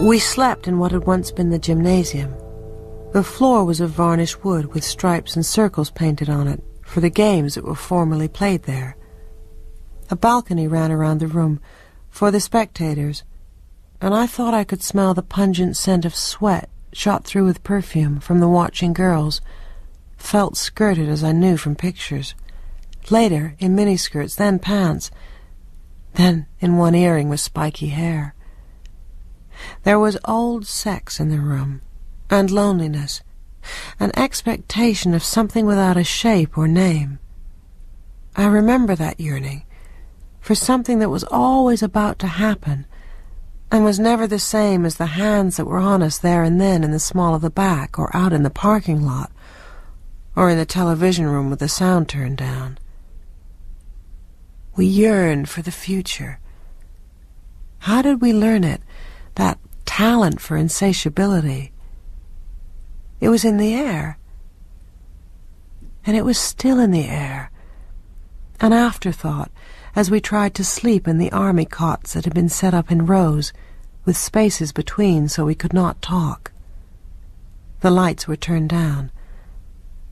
We slept in what had once been the gymnasium. The floor was of varnished wood with stripes and circles painted on it for the games that were formerly played there. A balcony ran around the room for the spectators, and I thought I could smell the pungent scent of sweat shot through with perfume from the watching girls, felt skirted as I knew from pictures, later in miniskirts, then pants, then in one earring with spiky hair. There was old sex in the room, and loneliness, an expectation of something without a shape or name. I remember that yearning for something that was always about to happen, and was never the same as the hands that were on us there and then in the small of the back, or out in the parking lot, or in the television room with the sound turned down. We yearned for the future. How did we learn it, that talent for insatiability? It was in the air. And it was still in the air. An afterthought as we tried to sleep in the army cots that had been set up in rows, with spaces between so we could not talk. The lights were turned down.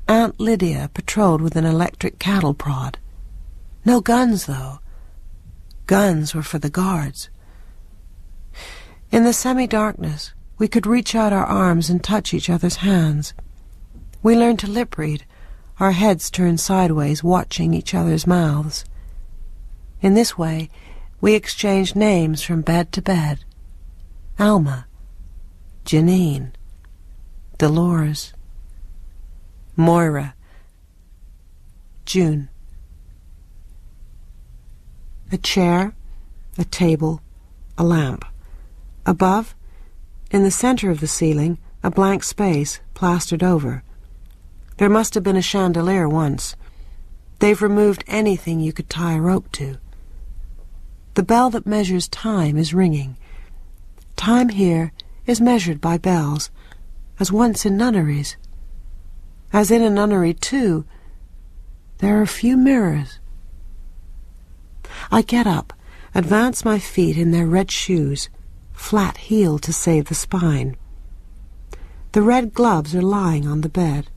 Aunt Lydia patrolled with an electric cattle prod. No guns, though. Guns were for the guards. In the semi-darkness, we could reach out our arms and touch each other's hands. We learned to lip-read, our heads turned sideways, watching each other's mouths. In this way, we exchanged names from bed to bed. Alma, Janine, Dolores, Moira, June. A chair, a table, a lamp. Above, in the center of the ceiling, a blank space plastered over. There must have been a chandelier once. They've removed anything you could tie a rope to. The bell that measures time is ringing. Time here is measured by bells, as once in nunneries. As in a nunnery, too, there are few mirrors. I get up, advance my feet in their red shoes, flat-heeled to save the spine. The red gloves are lying on the bed.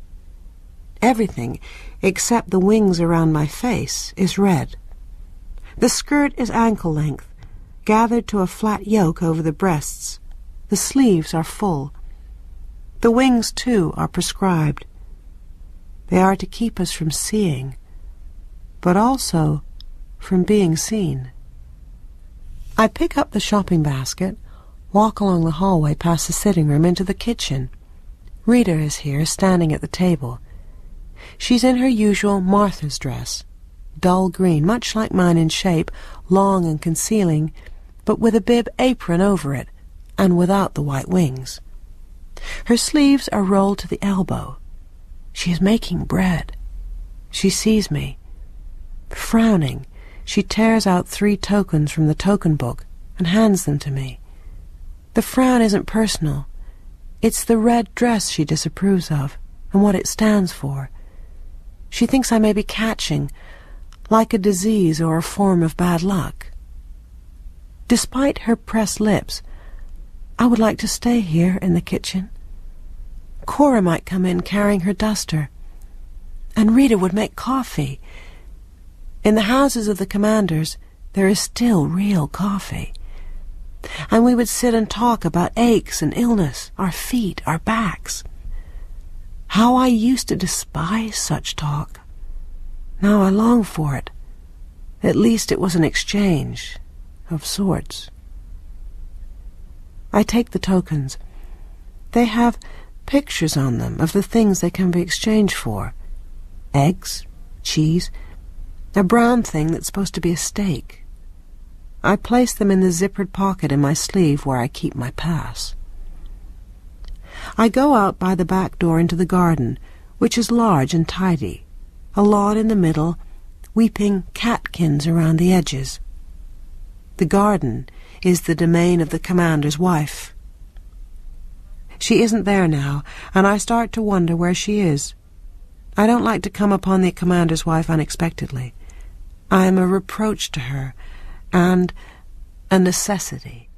Everything, except the wings around my face, is red. The skirt is ankle-length, gathered to a flat yoke over the breasts. The sleeves are full. The wings, too, are prescribed. They are to keep us from seeing, but also from being seen. I pick up the shopping basket, walk along the hallway past the sitting room into the kitchen. Rita is here, standing at the table. She's in her usual Martha's dress, dull green, much like mine in shape, long and concealing, but with a bib apron over it, and without the white wings. Her sleeves are rolled to the elbow. She is making bread. She sees me. Frowning, she tears out 3 tokens from the token book and hands them to me. The frown isn't personal. It's the red dress she disapproves of, and what it stands for. She thinks I may be catching, like a disease or a form of bad luck. Despite her pressed lips, I would like to stay here in the kitchen. Cora might come in carrying her duster, and Rita would make coffee. In the houses of the commanders, there is still real coffee. And we would sit and talk about aches and illness, our feet, our backs. How I used to despise such talk. Now I long for it. At least it was an exchange of sorts. I take the tokens. They have pictures on them of the things they can be exchanged for. Eggs, cheese, a brown thing that's supposed to be a steak. I place them in the zippered pocket in my sleeve where I keep my pass. I go out by the back door into the garden, which is large and tidy, a lawn in the middle, weeping catkins around the edges. The garden is the domain of the commander's wife. She isn't there now, and I start to wonder where she is. I don't like to come upon the commander's wife unexpectedly. I am a reproach to her, and a necessity.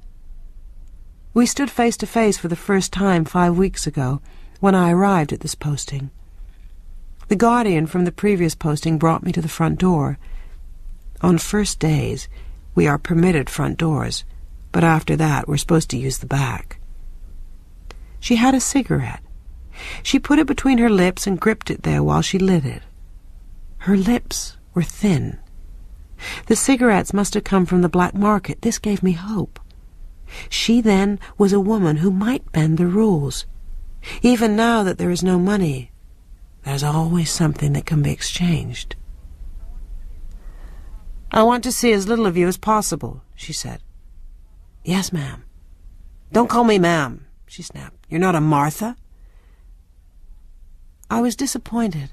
We stood face to face for the first time 5 weeks ago, when I arrived at this posting. The guardian from the previous posting brought me to the front door. On first days, we are permitted front doors, but after that we're supposed to use the back. She had a cigarette. She put it between her lips and gripped it there while she lit it. Her lips were thin. The cigarettes must have come from the black market. This gave me hope. She, then, was a woman who might bend the rules. Even now that there is no money, there's always something that can be exchanged. "I want to see as little of you as possible," she said. "Yes, ma'am." "Don't call me ma'am," she snapped. "You're not a Martha?" I was disappointed.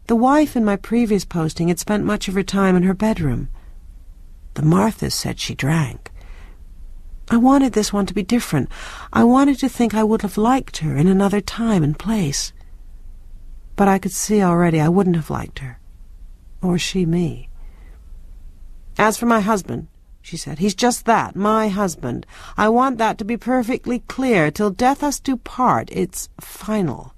The wife in my previous posting had spent much of her time in her bedroom. The Marthas said she drank. I wanted this one to be different. I wanted to think I would have liked her in another time and place. But I could see already I wouldn't have liked her. Or she me. "As for my husband," she said, "he's just that, my husband. I want that to be perfectly clear. Till death us do part, it's final."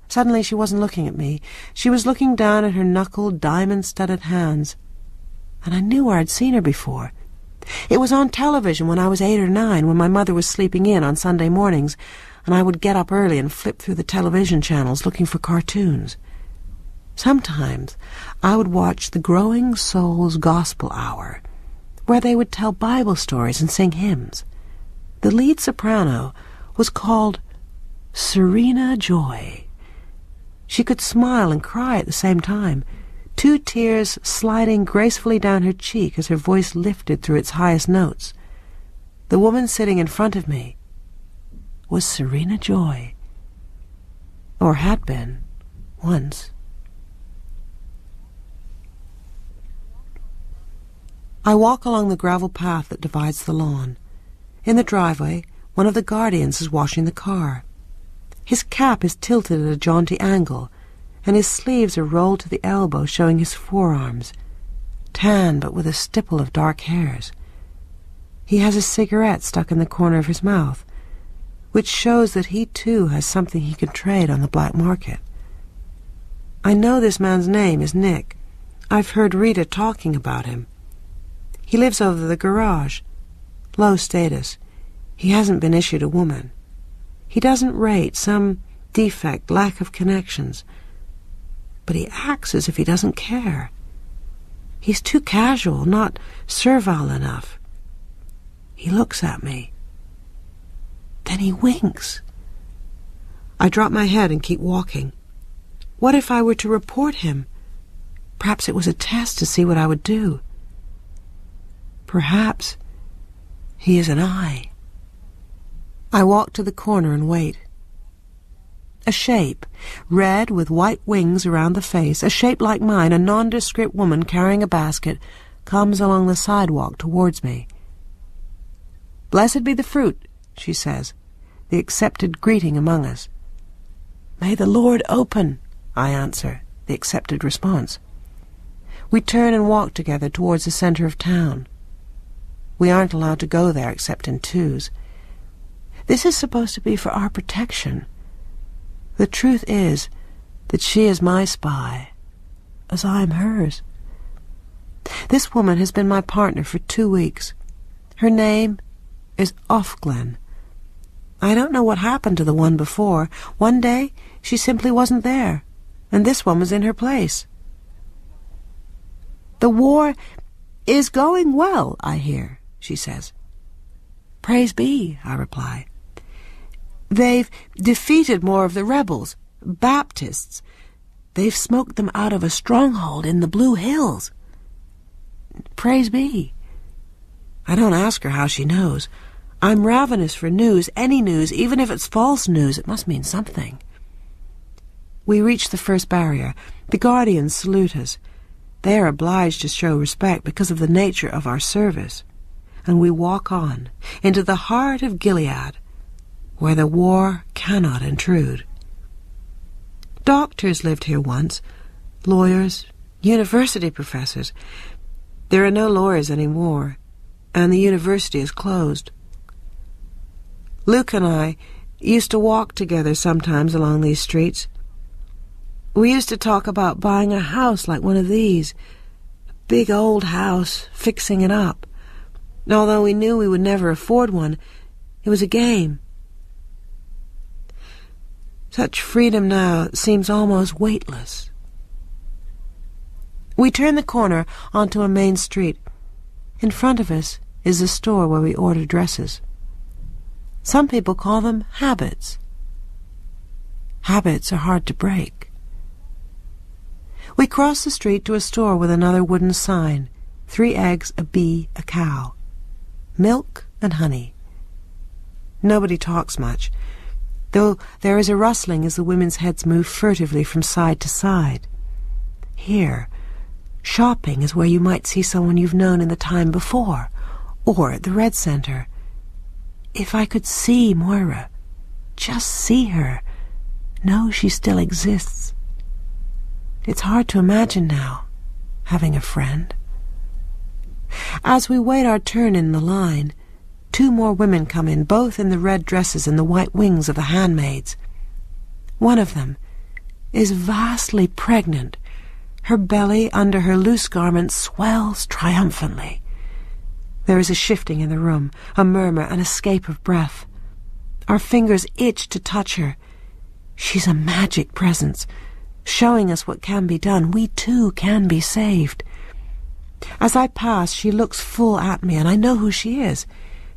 Suddenly she wasn't looking at me. She was looking down at her knuckled, diamond-studded hands. And I knew where I'd seen her before. It was on television when I was 8 or 9, when my mother was sleeping in on Sunday mornings, and I would get up early and flip through the television channels looking for cartoons. Sometimes I would watch the Growing Souls Gospel Hour, where they would tell Bible stories and sing hymns. The lead soprano was called Serena Joy. She could smile and cry at the same time, 2 tears sliding gracefully down her cheek as her voice lifted through its highest notes. The woman sitting in front of me was Serena Joy, or had been once. I walk along the gravel path that divides the lawn. In the driveway, one of the guardians is washing the car. His cap is tilted at a jaunty angle, and his sleeves are rolled to the elbow, showing his forearms, tan but with a stipple of dark hairs. He has a cigarette stuck in the corner of his mouth, which shows that he too has something he can trade on the black market. I know this man's name is Nick. I've heard Rita talking about him. He lives over the garage. Low status. He hasn't been issued a woman. He doesn't rate, some defect, lack of connections. But he acts as if he doesn't care. He's too casual, not servile enough. He looks at me. Then he winks. I drop my head and keep walking. What if I were to report him? Perhaps it was a test to see what I would do. Perhaps he is an eye. I walk to the corner and wait. A shape, red with white wings around the face, a shape like mine, a nondescript woman carrying a basket, comes along the sidewalk towards me. "Blessed be the fruit," she says, the accepted greeting among us. "May the Lord open," I answer, the accepted response. We turn and walk together towards the center of town. We aren't allowed to go there except in twos. This is supposed to be for our protection. The truth is that she is my spy, as I am hers. This woman has been my partner for 2 weeks. Her name is Offglen. I don't know what happened to the one before. One day, she simply wasn't there, and this one was in her place. "The war is going well, I hear," she says. "Praise be," I reply. "They've defeated more of the rebels, Baptists. They've smoked them out of a stronghold in the Blue Hills." "Praise be." I don't ask her how she knows. I'm ravenous for news, any news, even if it's false news. It must mean something. We reach the first barrier. The guardians salute us. They are obliged to show respect because of the nature of our service. And we walk on, into the heart of Gilead, where the war cannot intrude. Doctors lived here once, lawyers, university professors. There are no lawyers anymore, and the university is closed. Luke and I used to walk together sometimes along these streets. We used to talk about buying a house like one of these, a big old house, fixing it up. And although we knew we would never afford one, it was a game. Such freedom now seems almost weightless. We turn the corner onto a main street. In front of us is the store where we order dresses. Some people call them habits. Habits are hard to break. We cross the street to a store with another wooden sign, 3 eggs, a bee, a cow. Milk and honey. Nobody talks much, though there is a rustling as the women's heads move furtively from side to side. Here, shopping is where you might see someone you've known in the time before, or at the Red Center. If I could see Moira, just see her, know she still exists. It's hard to imagine now, having a friend. As we wait our turn in the line, 2 more women come in, both in the red dresses and the white wings of the handmaids. One of them is vastly pregnant. Her belly under her loose garment swells triumphantly. There is a shifting in the room, a murmur, an escape of breath. Our fingers itch to touch her. She's a magic presence, showing us what can be done. We too can be saved. As I pass, she looks full at me, and I know who she is.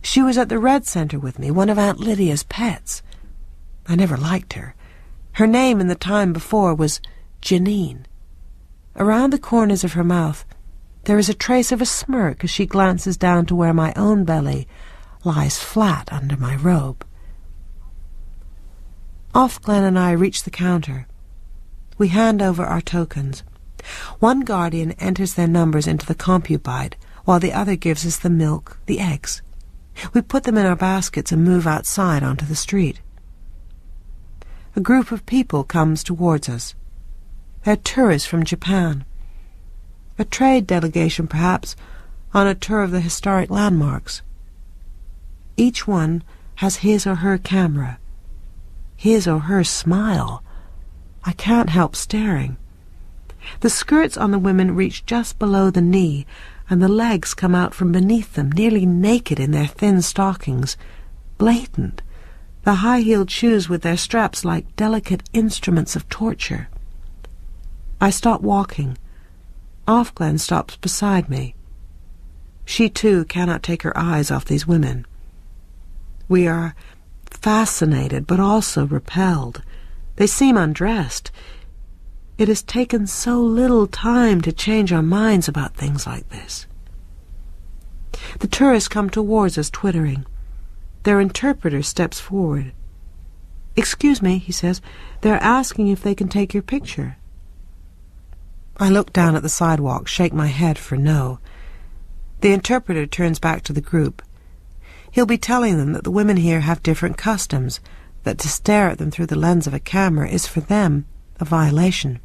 She was at the Red Center with me, one of Aunt Lydia's pets. I never liked her. Her name in the time before was Janine. Around the corners of her mouth, there is a trace of a smirk as she glances down to where my own belly lies flat under my robe. Offglen and I reach the counter. We hand over our tokens. One guardian enters their numbers into the compubite, while the other gives us the milk, the eggs. We put them in our baskets and move outside onto the street. A group of people comes towards us. They're tourists from Japan. A trade delegation, perhaps, on a tour of the historic landmarks. Each one has his or her camera, his or her smile. I can't help staring. The skirts on the women reach just below the knee, and the legs come out from beneath them, nearly naked in their thin stockings, blatant, the high-heeled shoes with their straps like delicate instruments of torture. I stop walking. Offglen stops beside me. She, too, cannot take her eyes off these women. We are fascinated, but also repelled. They seem undressed. It has taken so little time to change our minds about things like this. The tourists come towards us, twittering. Their interpreter steps forward. "Excuse me," he says, "they're asking if they can take your picture." I look down at the sidewalk, shake my head for no. The interpreter turns back to the group. He'll be telling them that the women here have different customs, that to stare at them through the lens of a camera is for them a violation.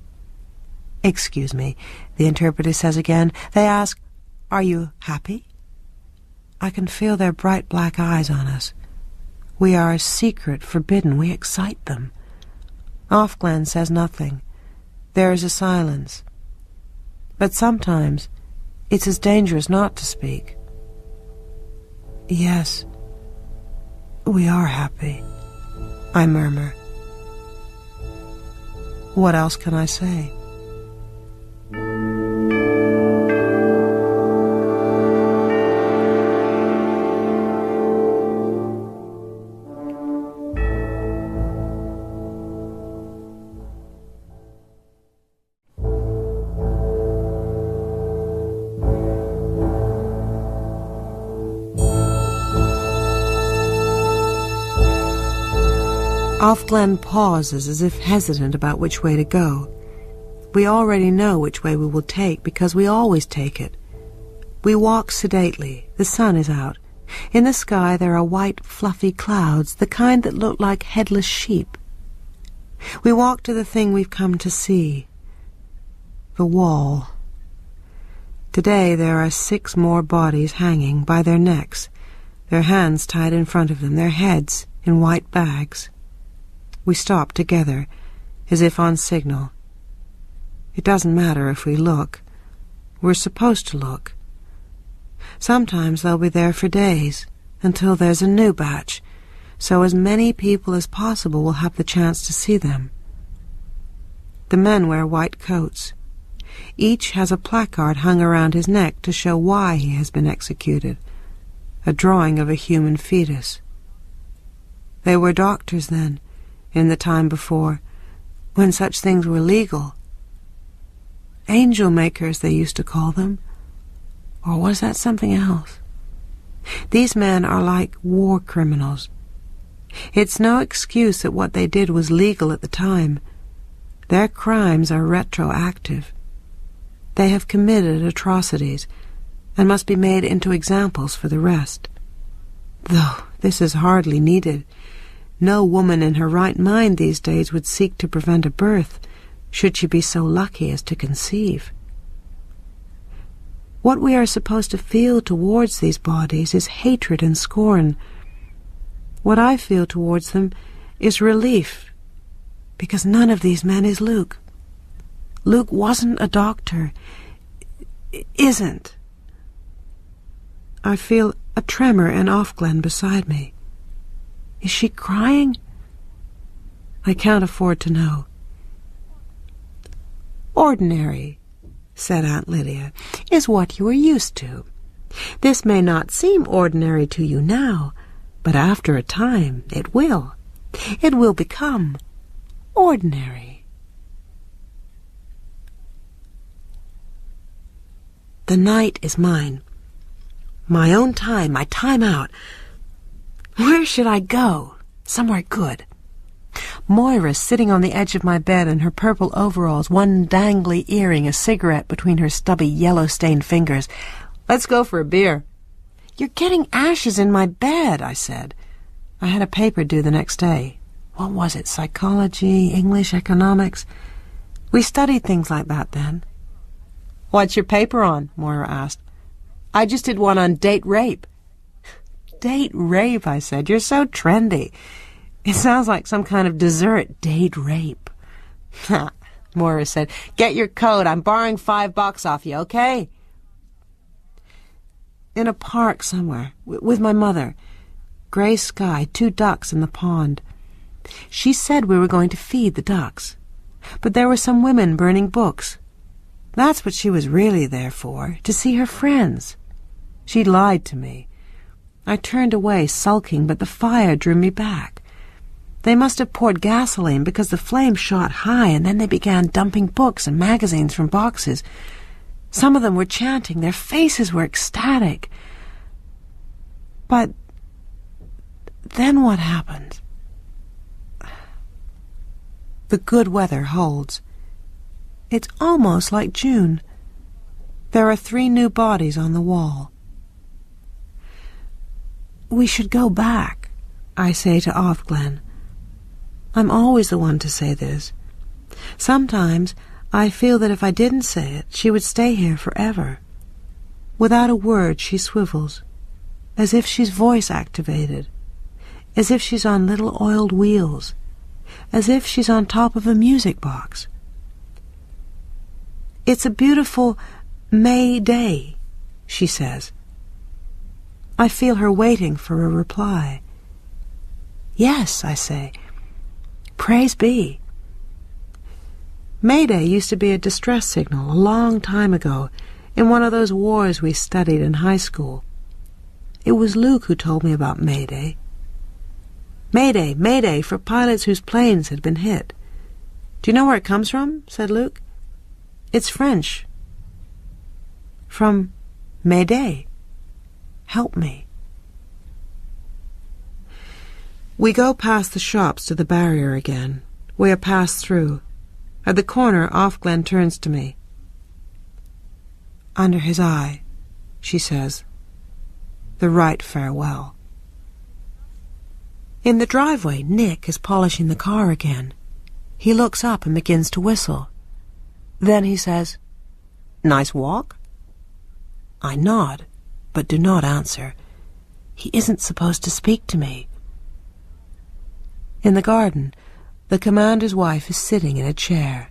"Excuse me," the interpreter says again. They ask, "Are you happy?" I can feel their bright black eyes on us. We are secret, forbidden. We excite them. Offglen says nothing. There is a silence. But sometimes it's as dangerous not to speak. "Yes, we are happy," I murmur. What else can I say? Offglen pauses as if hesitant about which way to go. We already know which way we will take because we always take it. We walk sedately. The sun is out. In the sky there are white, fluffy clouds, the kind that look like headless sheep. We walk to the thing we've come to see. The wall. Today there are 6 more bodies hanging by their necks, their hands tied in front of them, their heads in white bags. We stop together, as if on signal. It doesn't matter if we look. We're supposed to look. Sometimes they'll be there for days, until there's a new batch, so as many people as possible will have the chance to see them. The men wear white coats. Each has a placard hung around his neck to show why he has been executed, a drawing of a human fetus. They were doctors then, in the time before, when such things were legal. Angel makers, they used to call them. Or was that something else? These men are like war criminals. It's no excuse that what they did was legal at the time. Their crimes are retroactive. They have committed atrocities and must be made into examples for the rest. Though this is hardly needed. No woman in her right mind these days would seek to prevent a birth, should she be so lucky as to conceive. What we are supposed to feel towards these bodies is hatred and scorn. What I feel towards them is relief, because none of these men is Luke. Luke wasn't a doctor. Isn't. I feel a tremor in Offglen beside me. Is she crying? I can't afford to know. Ordinary, said Aunt Lydia, is what you are used to. This may not seem ordinary to you now, but after a time it will. It will become ordinary. The night is mine. My own time, my time out. Where should I go? Somewhere good. Moira's sitting on the edge of my bed in her purple overalls, one dangly earring, a cigarette between her stubby yellow-stained fingers. Let's go for a beer. You're getting ashes in my bed, I said. I had a paper due the next day. What was it? Psychology, English, economics? We studied things like that then. What's your paper on? Moira asked. I just did one on date rape. Date rape, I said. You're so trendy. It sounds like some kind of dessert. Date rape. Ha, Moira said. Get your coat. I'm borrowing $5 off you, okay? In a park somewhere, with my mother. Gray sky, 2 ducks in the pond. She said we were going to feed the ducks. But there were some women burning books. That's what she was really there for, to see her friends. She lied to me. I turned away, sulking, but the fire drew me back. They must have poured gasoline because the flame shot high, and then they began dumping books and magazines from boxes. Some of them were chanting. Their faces were ecstatic. But then what happened? The good weather holds. It's almost like June. There are 3 new bodies on the wall. We should go back, I say to Offglen. I'm always the one to say this. Sometimes I feel that if I didn't say it, she would stay here forever. Without a word, she swivels, as if she's voice-activated, as if she's on little oiled wheels, as if she's on top of a music box. It's a beautiful May day, she says. I feel her waiting for a reply. Yes, I say. Praise be. May Day used to be a distress signal a long time ago in one of those wars we studied in high school. It was Luke who told me about May Day. Mayday, Mayday for pilots whose planes had been hit. Do you know where it comes from? Said Luke. It's French. From Mayday. Help me. We go past the shops to the barrier again. We are passed through. At the corner, Offglen turns to me. Under his eye, she says. The right farewell. In the driveway, Nick is polishing the car again. He looks up and begins to whistle. Then he says, Nice walk? I nod, but do not answer. He isn't supposed to speak to me. In the garden, the commander's wife is sitting in a chair.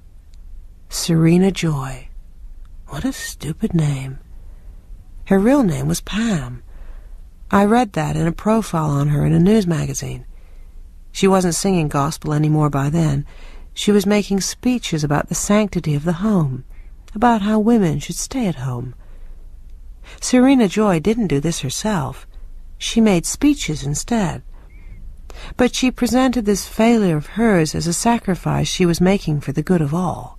Serena Joy. What a stupid name. Her real name was Pam. I read that in a profile on her in a news magazine. She wasn't singing gospel anymore by then. She was making speeches about the sanctity of the home, about how women should stay at home. Serena Joy didn't do this herself. She made speeches instead. But she presented this failure of hers as a sacrifice she was making for the good of all.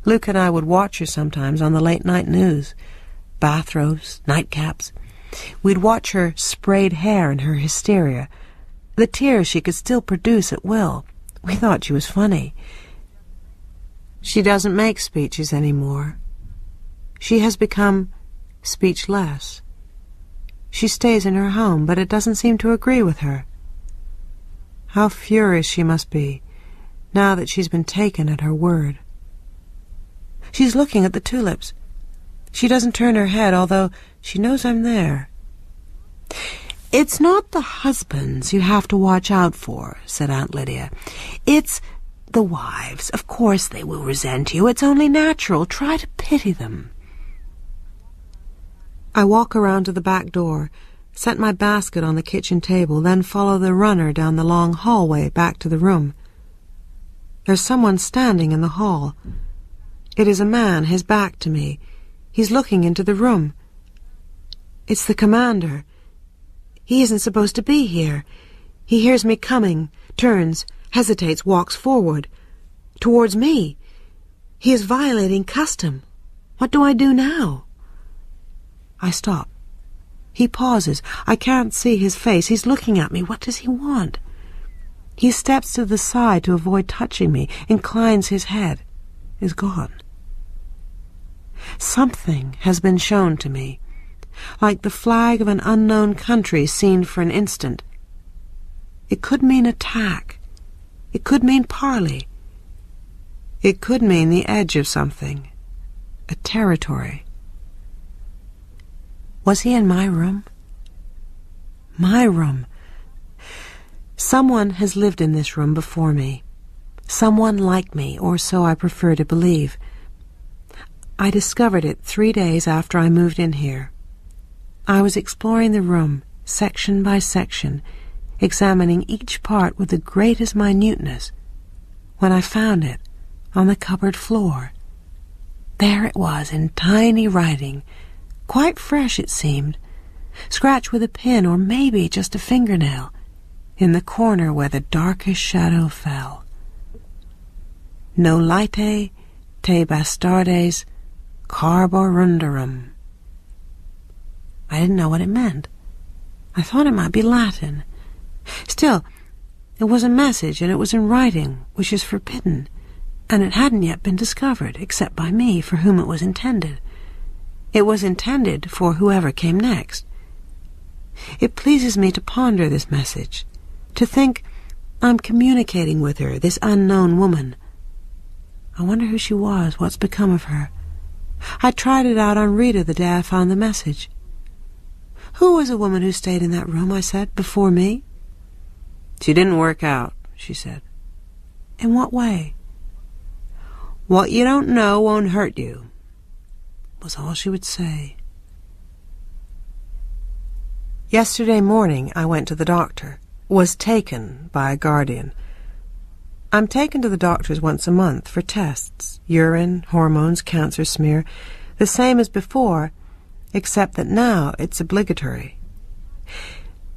Luke and I would watch her sometimes on the late-night news. Bathrobes, nightcaps. We'd watch her sprayed hair and her hysteria, the tears she could still produce at will. We thought she was funny. She doesn't make speeches anymore. She has become speechless. She stays in her home, but it doesn't seem to agree with her. How furious she must be, now that she's been taken at her word. She's looking at the tulips. She doesn't turn her head, although she knows I'm there. "It's not the husbands you have to watch out for," said Aunt Lydia. "It's the wives. Of course they will resent you. It's only natural. Try to pity them." I walk around to the back door, set my basket on the kitchen table, then follow the runner down the long hallway back to the room. There's someone standing in the hall. It is a man, his back to me. He's looking into the room. It's the commander. He isn't supposed to be here. He hears me coming, turns, hesitates, walks forward. Towards me. He is violating custom. What do I do now? I stop. He pauses. I can't see his face. He's looking at me. What does he want? He steps to the side to avoid touching me, inclines his head, is gone. Something has been shown to me, like the flag of an unknown country seen for an instant. It could mean attack. It could mean parley. It could mean the edge of something, a territory. Was he in my room? My room. Someone has lived in this room before me. Someone like me, or so I prefer to believe. I discovered it 3 days after I moved in here. I was exploring the room, section by section, examining each part with the greatest minuteness, when I found it on the cupboard floor. There it was in tiny writing, quite fresh it seemed, scratched with a pin or maybe just a fingernail, in the corner where the darkest shadow fell. Nolite te bastardes carborundarum. I didn't know what it meant. I thought it might be Latin. Still, it was a message, and it was in writing, which is forbidden, and it hadn't yet been discovered, except by me, for whom it was intended. It was intended for whoever came next. It pleases me to ponder this message, to think I'm communicating with her, this unknown woman. I wonder who she was, what's become of her. I tried it out on Rita the day I found the message. "Who was a woman who stayed in that room," I said, "before me?" "She didn't work out," she said. "In what way?" "What you don't know won't hurt you," was all she would say. Yesterday morning I went to the doctor, was taken by a guardian. I'm taken to the doctor's once a month for tests, urine, hormones, cancer smear, the same as before, except that now it's obligatory.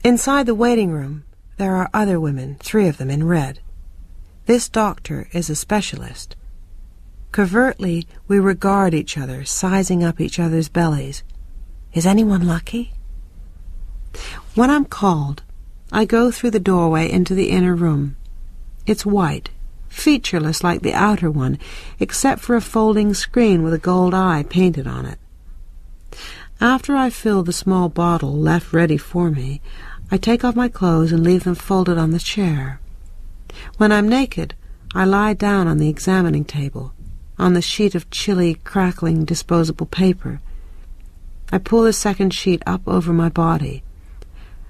Inside the waiting room there are other women, 3 of them in red. This doctor is a specialist. Covertly we regard each other, sizing up each other's bellies. Is anyone lucky? When I'm called, I go through the doorway into the inner room. It's white, featureless like the outer one, except for a folding screen with a gold eye painted on it. After I fill the small bottle left ready for me, I take off my clothes and leave them folded on the chair. When I'm naked, I lie down on the examining table, on the sheet of chilly, crackling disposable paper. I pull the second sheet up over my body.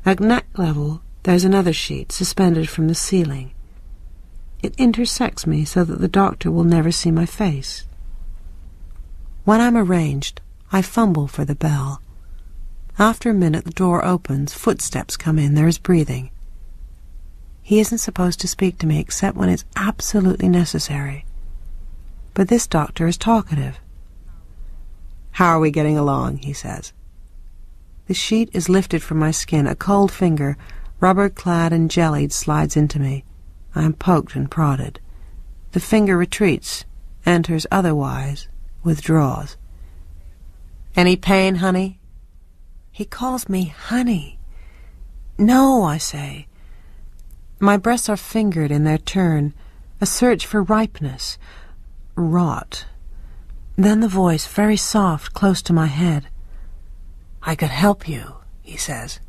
At neck level, There's another sheet suspended from the ceiling. It intersects me so that the doctor will never see my face. When I'm arranged, I fumble for the bell. After a minute, the door opens, footsteps come in, there is breathing. He isn't supposed to speak to me except when it's absolutely necessary. But this doctor is talkative. "How are we getting along?" he says. The sheet is lifted from my skin. A cold finger, rubber-clad and jellied, slides into me. I am poked and prodded. The finger retreats, enters otherwise, withdraws. "Any pain, honey?" He calls me honey. "No," I say. My breasts are fingered in their turn, a search for ripeness, rot. Then the voice, very soft, close to my head. "I could help you," he says,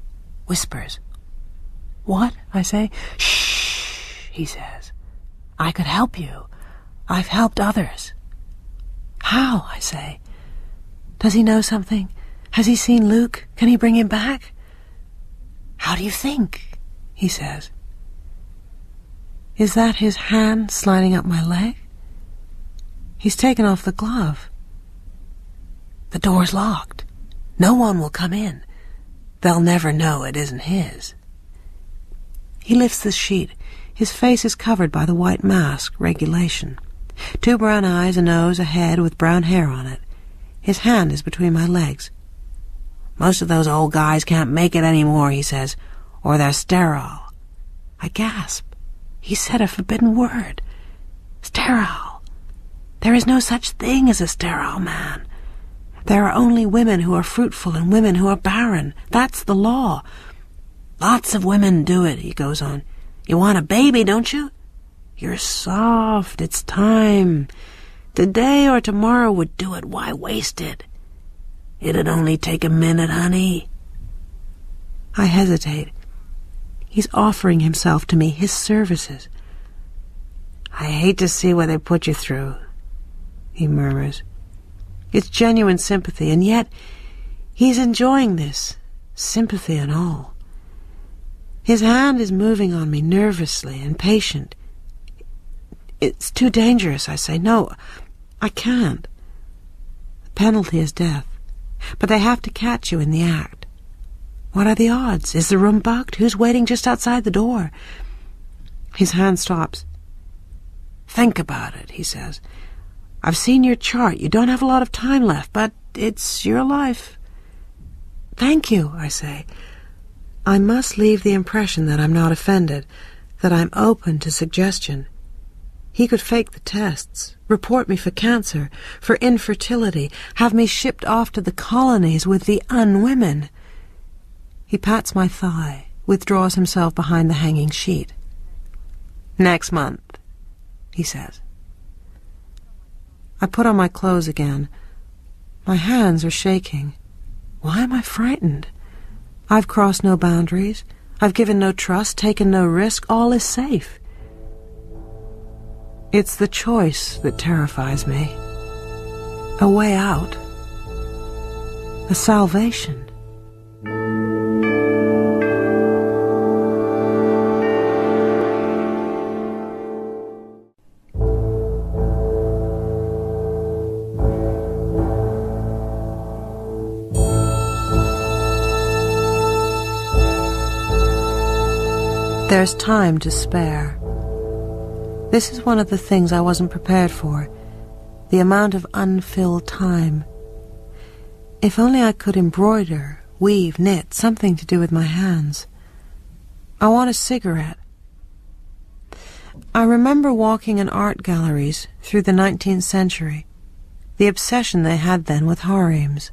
whispers. "What?" I say. "Shh," he says. "I could help you. I've helped others." "How?" I say. "Does he know something? Has he seen Luke? Can he bring him back?" "How do you think?" he says. Is that his hand sliding up my leg? He's taken off the glove. The door's locked. No one will come in. They'll never know it isn't his. He lifts the sheet. His face is covered by the white mask, regulation. 2 brown eyes, a nose, a head with brown hair on it. His hand is between my legs. "Most of those old guys can't make it anymore," he says, "or they're sterile." I gasp. He said a forbidden word. Sterile. There is no such thing as a sterile man. There are only women who are fruitful and women who are barren. That's the law. "Lots of women do it," he goes on. "You want a baby, don't you? You're soft. It's time. Today or tomorrow would do it. Why waste it? It'd only take a minute, honey." I hesitate. He's offering himself to me, his services. "I hate to see what they put you through," he murmurs. It's genuine sympathy, and yet he's enjoying this, sympathy and all. His hand is moving on me nervously and patient. "It's too dangerous," I say. "No, I can't. The penalty is death. But they have to catch you in the act. What are the odds? Is the room bugged? Who's waiting just outside the door?" His hand stops. "Think about it," he says. "I've seen your chart. You don't have a lot of time left, but it's your life." "Thank you," I say. I must leave the impression that I'm not offended, that I'm open to suggestion. He could fake the tests, report me for cancer, for infertility, have me shipped off to the colonies with the unwomen. He pats my thigh, withdraws himself behind the hanging sheet. "Next month," he says. I put on my clothes again. My hands are shaking. Why am I frightened? I've crossed no boundaries. I've given no trust, taken no risk. All is safe. It's the choice that terrifies me. A way out. A salvation. There's time to spare. This is one of the things I wasn't prepared for, the amount of unfilled time. If only I could embroider, weave, knit, something to do with my hands. I want a cigarette. I remember walking in art galleries through the 19th century, the obsession they had then with harems.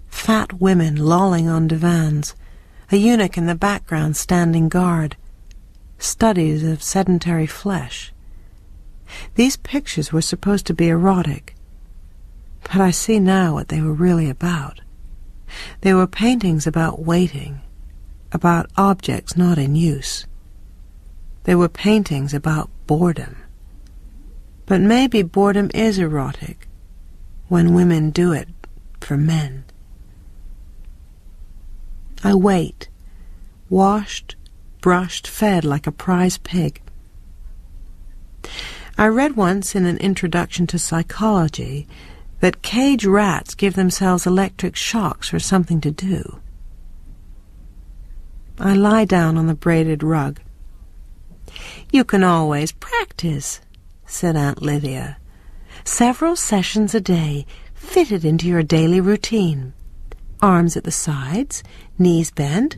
Fat women lolling on divans, a eunuch in the background standing guard, studies of sedentary flesh. These pictures were supposed to be erotic, but I see now what they were really about. They were paintings about waiting, about objects not in use. They were paintings about boredom. But maybe boredom is erotic when women do it for men. I wait, washed, brushed, fed like a prize pig. I read once in an introduction to psychology that cage rats give themselves electric shocks for something to do. I lie down on the braided rug. "You can always practice," said Aunt Lydia. "Several sessions a day, fitted into your daily routine. Arms at the sides, knees bent,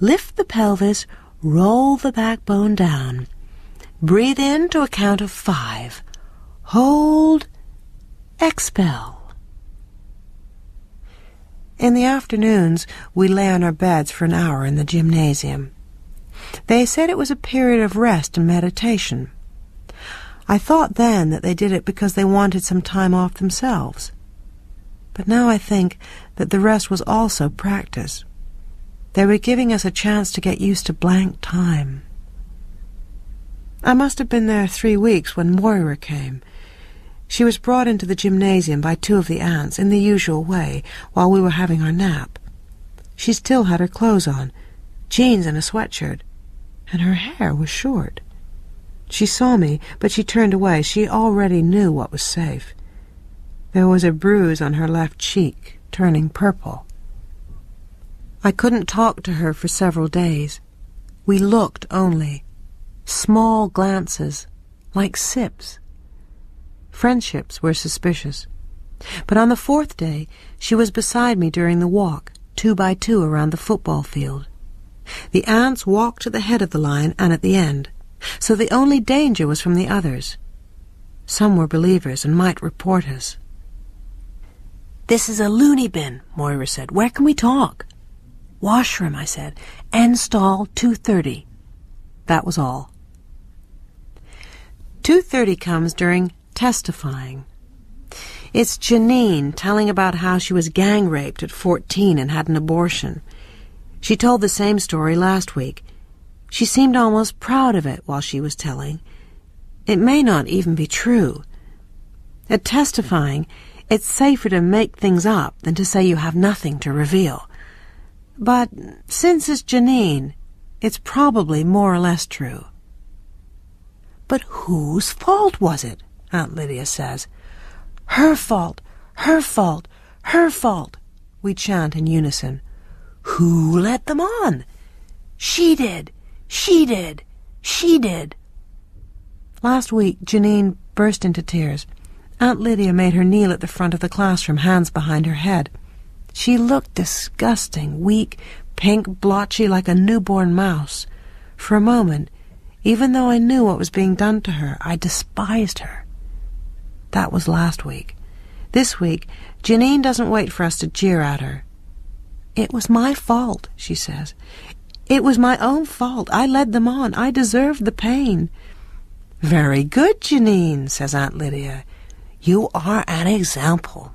lift the pelvis, roll the backbone down. Breathe in to a count of 5. Hold, expel." In the afternoons, we lay on our beds for an hour in the gymnasium. They said it was a period of rest and meditation. I thought then that they did it because they wanted some time off themselves. But now I think that the rest was also practice. They were giving us a chance to get used to blank time. I must have been there 3 weeks when Moira came. She was brought into the gymnasium by 2 of the aunts in the usual way while we were having our nap. She still had her clothes on, jeans and a sweatshirt, and her hair was short. She saw me, but she turned away. She already knew what was safe. There was a bruise on her left cheek, turning purple. I couldn't talk to her for several days. We looked only. Small glances, like sips. Friendships were suspicious. But on the 4th day, she was beside me during the walk, 2 by 2 around the football field. The aunts walked to the head of the line and at the end, so the only danger was from the others. Some were believers and might report us. "This is a loony bin," Moira said. "Where can we talk?" "Washroom," I said. "End stall 2:30. That was all. 2:30 comes during testifying. It's Janine telling about how she was gang-raped at 14 and had an abortion. She told the same story last week. She seemed almost proud of it while she was telling. It may not even be true. At testifying, it's safer to make things up than to say you have nothing to reveal. But since it's Janine, it's probably more or less true. "But whose fault was it?" Aunt Lydia says. "Her fault, her fault, her fault," we chant in unison. "Who led them on?" "She did, she did, she did." Last week, Janine burst into tears. Aunt Lydia made her kneel at the front of the classroom, hands behind her head. She looked disgusting, weak, pink, blotchy, like a newborn mouse. For a moment, even though I knew what was being done to her, I despised her. That was last week. This week, Janine doesn't wait for us to jeer at her. "It was my fault," she says. "It was my own fault. I led them on. I deserved the pain." "Very good, Janine," says Aunt Lydia. "You are an example."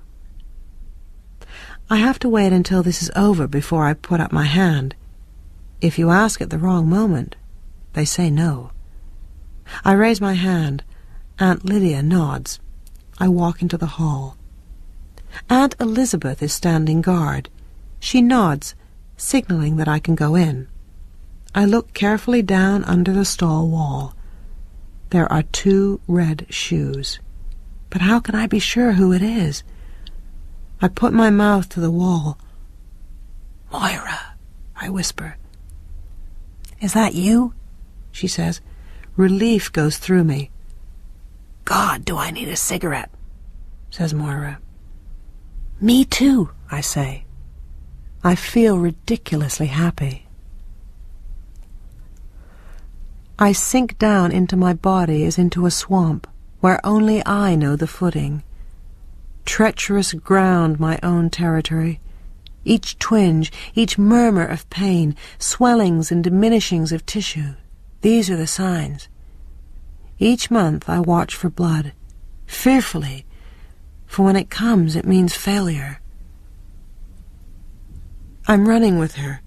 I have to wait until this is over before I put up my hand. If you ask at the wrong moment, they say no. I raise my hand. Aunt Lydia nods. I walk into the hall. Aunt Elizabeth is standing guard. She nods, signaling that I can go in. I look carefully down under the stall wall. There are 2 red shoes. But how can I be sure who it is? I put my mouth to the wall. "Moira," I whisper. "Is that you?" she says. Relief goes through me. "God, do I need a cigarette," says Moira. "Me too," I say. I feel ridiculously happy. I sink down into my body as into a swamp, where only I know the footing. Treacherous ground, my own territory. Each twinge, each murmur of pain, swellings and diminishings of tissue, these are the signs. Each month I watch for blood, fearfully, for when it comes it means failure. I'm running with her,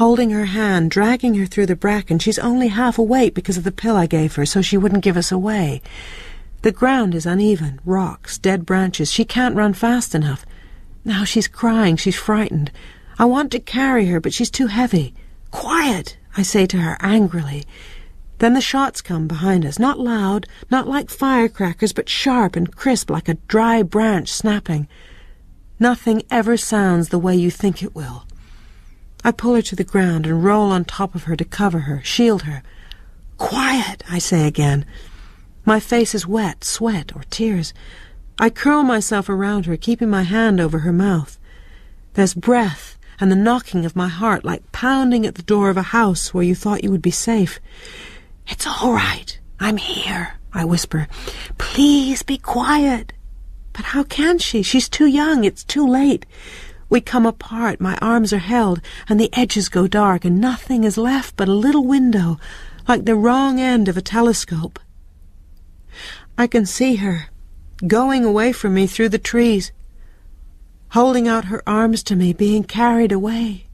holding her hand, dragging her through the bracken. She's only half awake because of the pill I gave her so she wouldn't give us away. The ground is uneven, rocks, dead branches. She can't run fast enough. Now she's crying, she's frightened. I want to carry her, but she's too heavy. "Quiet," I say to her angrily. Then the shots come behind us, not loud, not like firecrackers, but sharp and crisp like a dry branch snapping. Nothing ever sounds the way you think it will. I pull her to the ground and roll on top of her to cover her, shield her. "Quiet," I say again. My face is wet, sweat or tears. I curl myself around her, keeping my hand over her mouth. There's breath and the knocking of my heart like pounding at the door of a house where you thought you would be safe. "It's all right. I'm here," I whisper. "Please be quiet." But how can she? She's too young. It's too late. We come apart. My arms are held, and the edges go dark, and nothing is left but a little window, like the wrong end of a telescope. I can see her, going away from me through the trees, holding out her arms to me, being carried away.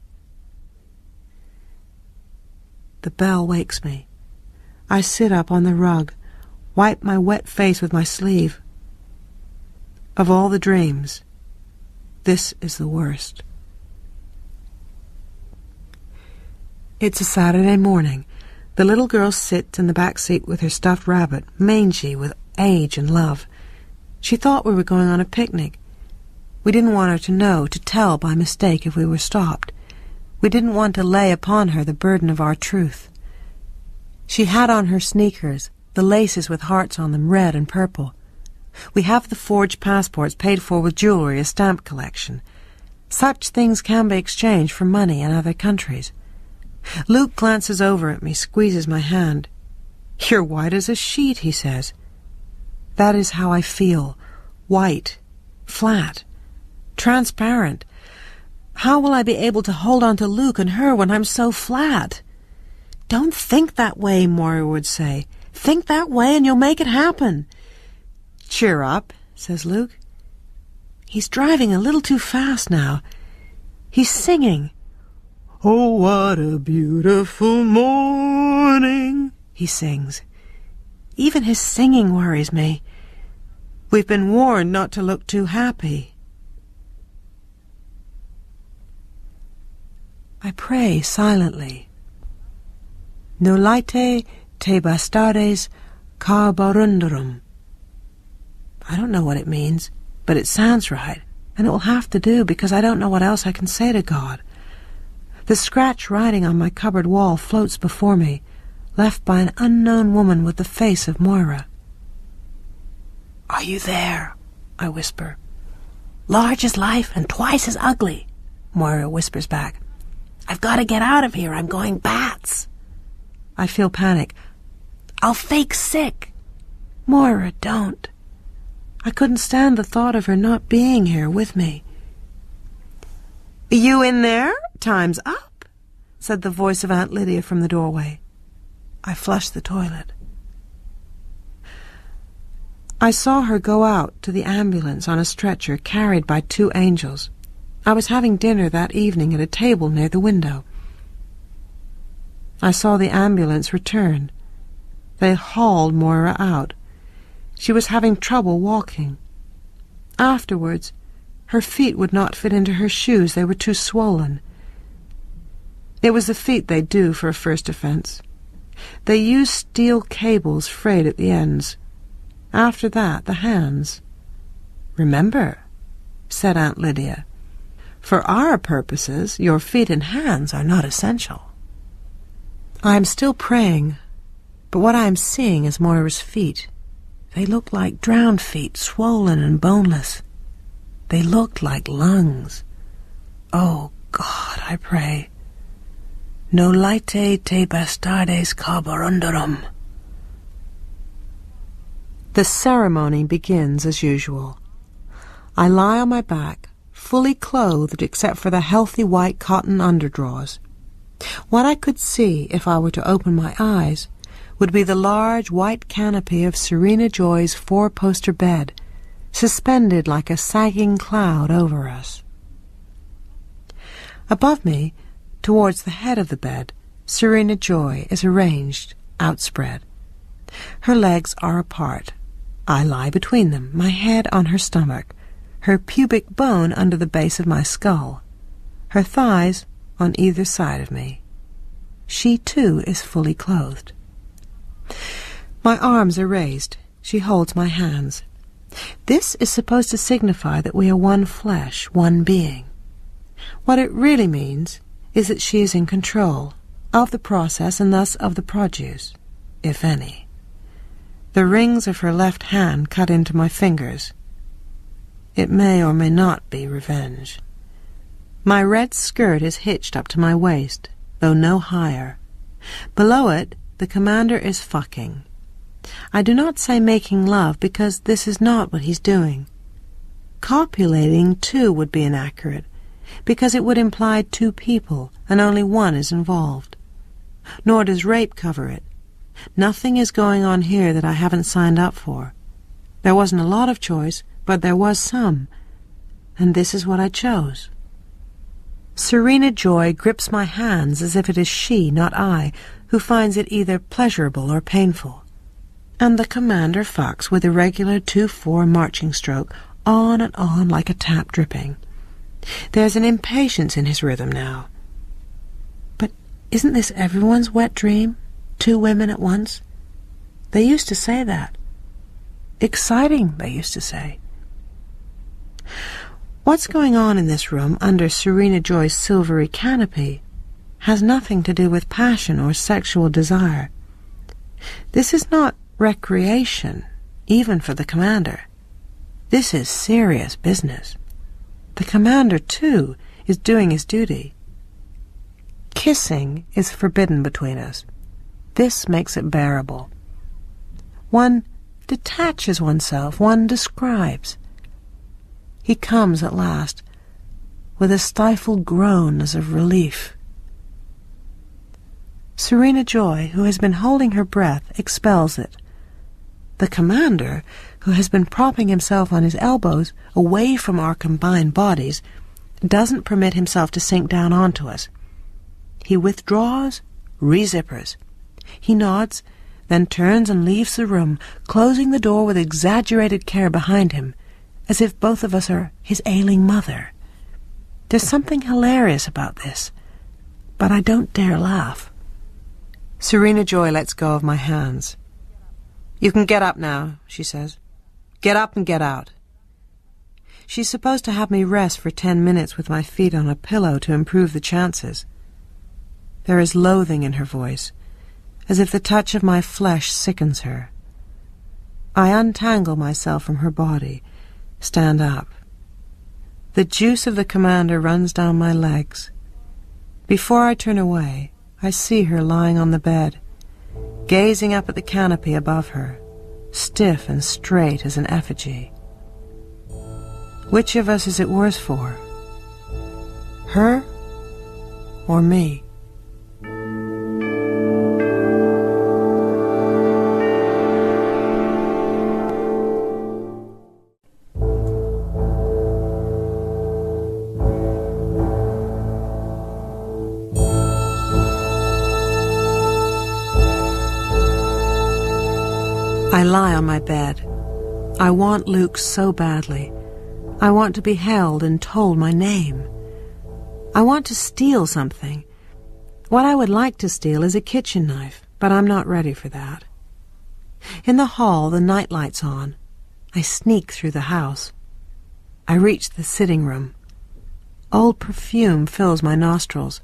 The bell wakes me. I sit up on the rug, wipe my wet face with my sleeve. Of all the dreams, this is the worst. It's a Saturday morning. The little girl sits in the back seat with her stuffed rabbit, mangy with age and love. She thought we were going on a picnic. We didn't want her to know, to tell by mistake if we were stopped. We didn't want to lay upon her the burden of our truth. She had on her sneakers, the laces with hearts on them, red and purple. We have the forged passports paid for with jewelry, a stamp collection. Such things can be exchanged for money in other countries. Luke glances over at me, squeezes my hand. "You're white as a sheet," he says. That is how I feel. White, flat, transparent. How will I be able to hold on to Luke and her when I'm so flat? "Don't think that way," Moira would say. "Think that way and you'll make it happen." "Cheer up," says Luke. He's driving a little too fast now. He's singing. "Oh, what a beautiful morning," he sings. Even his singing worries me. We've been warned not to look too happy. I pray silently. No laite te bastardes carborundorum. I don't know what it means, but it sounds right, and it will have to do because I don't know what else I can say to God. The scratch writing on my cupboard wall floats before me, left by an unknown woman with the face of Moira. "Are you there?" I whisper. "Large as life and twice as ugly," Moira whispers back. "I've got to get out of here. I'm going bats." I feel panic. "I'll fake sick." "Moira, don't." I couldn't stand the thought of her not being here with me. "You in there? Time's up," said the voice of Aunt Lydia from the doorway. I flushed the toilet. I saw her go out to the ambulance on a stretcher carried by 2 angels. I was having dinner that evening at a table near the window. I saw the ambulance return. They hauled Moira out. She was having trouble walking. Afterwards, her feet would not fit into her shoes. They were too swollen. It was the feet they do for a first offense. They use steel cables frayed at the ends. After that, the hands. "Remember," said Aunt Lydia, "for our purposes, your feet and hands are not essential." I am still praying, but what I am seeing is Moira's feet. They looked like drowned feet, swollen and boneless. They looked like lungs. Oh, God, I pray. No laite te bastardes carborundorum. The ceremony begins as usual. I lie on my back, fully clothed except for the healthy white cotton underdrawers. What I could see, if I were to open my eyes, would be the large white canopy of Serena Joy's 4-poster bed, suspended like a sagging cloud over us. Above me, towards the head of the bed, Serena Joy is arranged, outspread. Her legs are apart. I lie between them, my head on her stomach, her pubic bone under the base of my skull, her thighs on either side of me. She, too, is fully clothed. My arms are raised. She holds my hands. This is supposed to signify that we are one flesh, one being. What it really means is that she is in control of the process and thus of the produce, if any. The rings of her left hand cut into my fingers. It may or may not be revenge. My red skirt is hitched up to my waist, though no higher. Below it, the commander is fucking. I do not say making love because this is not what he's doing. Copulating, too, would be inaccurate, because it would imply two people, and only one is involved. Nor does rape cover it. Nothing is going on here that I haven't signed up for. There wasn't a lot of choice, but there was some, and this is what I chose. Serena Joy grips my hands as if it is she, not I, who finds it either pleasurable or painful. And the commander fucks with a regular 2/4 marching stroke, on and on like a tap dripping. There's an impatience in his rhythm now. But isn't this everyone's wet dream? 2 women at once? They used to say that. Exciting, they used to say. What's going on in this room under Serena Joy's silvery canopy has nothing to do with passion or sexual desire. This is not recreation, even for the commander. This is serious business. The commander, too, is doing his duty. Kissing is forbidden between us. This makes it bearable. One detaches oneself, one describes. He comes at last, with a stifled groan as of relief. Serena Joy, who has been holding her breath, expels it. The commander, who has been propping himself on his elbows away from our combined bodies, doesn't permit himself to sink down onto us. He withdraws, re-zippers. He nods, then turns and leaves the room, closing the door with exaggerated care behind him, as if both of us are his ailing mother. There's something hilarious about this, but I don't dare laugh. Serena Joy lets go of my hands. "You can get up now," she says. "Get up and get out." She's supposed to have me rest for 10 minutes with my feet on a pillow to improve the chances. There is loathing in her voice, as if the touch of my flesh sickens her. I untangle myself from her body, stand up. The juice of the commander runs down my legs. Before I turn away, I see her lying on the bed, gazing up at the canopy above her, stiff and straight as an effigy. Which of us is it worse for? Her or me? I lie on my bed. I want Luke so badly. I want to be held and told my name. I want to steal something. What I would like to steal is a kitchen knife, but I'm not ready for that. In the hall, the night light's on. I sneak through the house. I reach the sitting room. Old perfume fills my nostrils.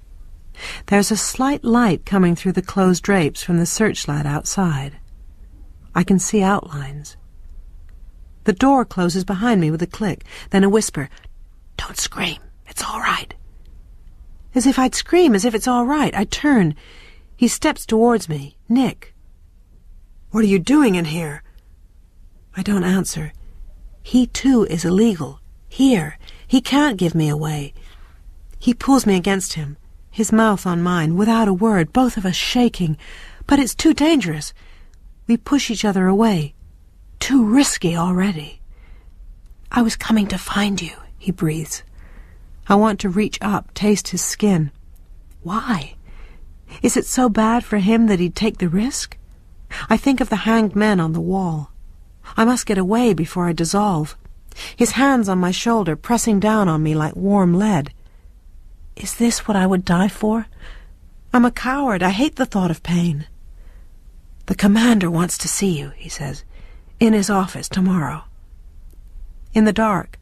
There's a slight light coming through the closed drapes from the searchlight outside. I can see outlines. The door closes behind me with a click, then a whisper, "Don't scream, it's all right." As if I'd scream, as if it's all right. I turn. He steps towards me. Nick. "What are you doing in here?" I don't answer. He, too, is illegal. Here. He can't give me away. He pulls me against him, his mouth on mine, without a word, both of us shaking. But it's too dangerous. We push each other away. Too risky already. "I was coming to find you," he breathes. I want to reach up, taste his skin. Why? Is it so bad for him that he'd take the risk? I think of the hanged men on the wall. I must get away before I dissolve. His hands on my shoulder, pressing down on me like warm lead. Is this what I would die for? I'm a coward. I hate the thought of pain. The commander wants to see you, he says, in his office tomorrow. In the dark,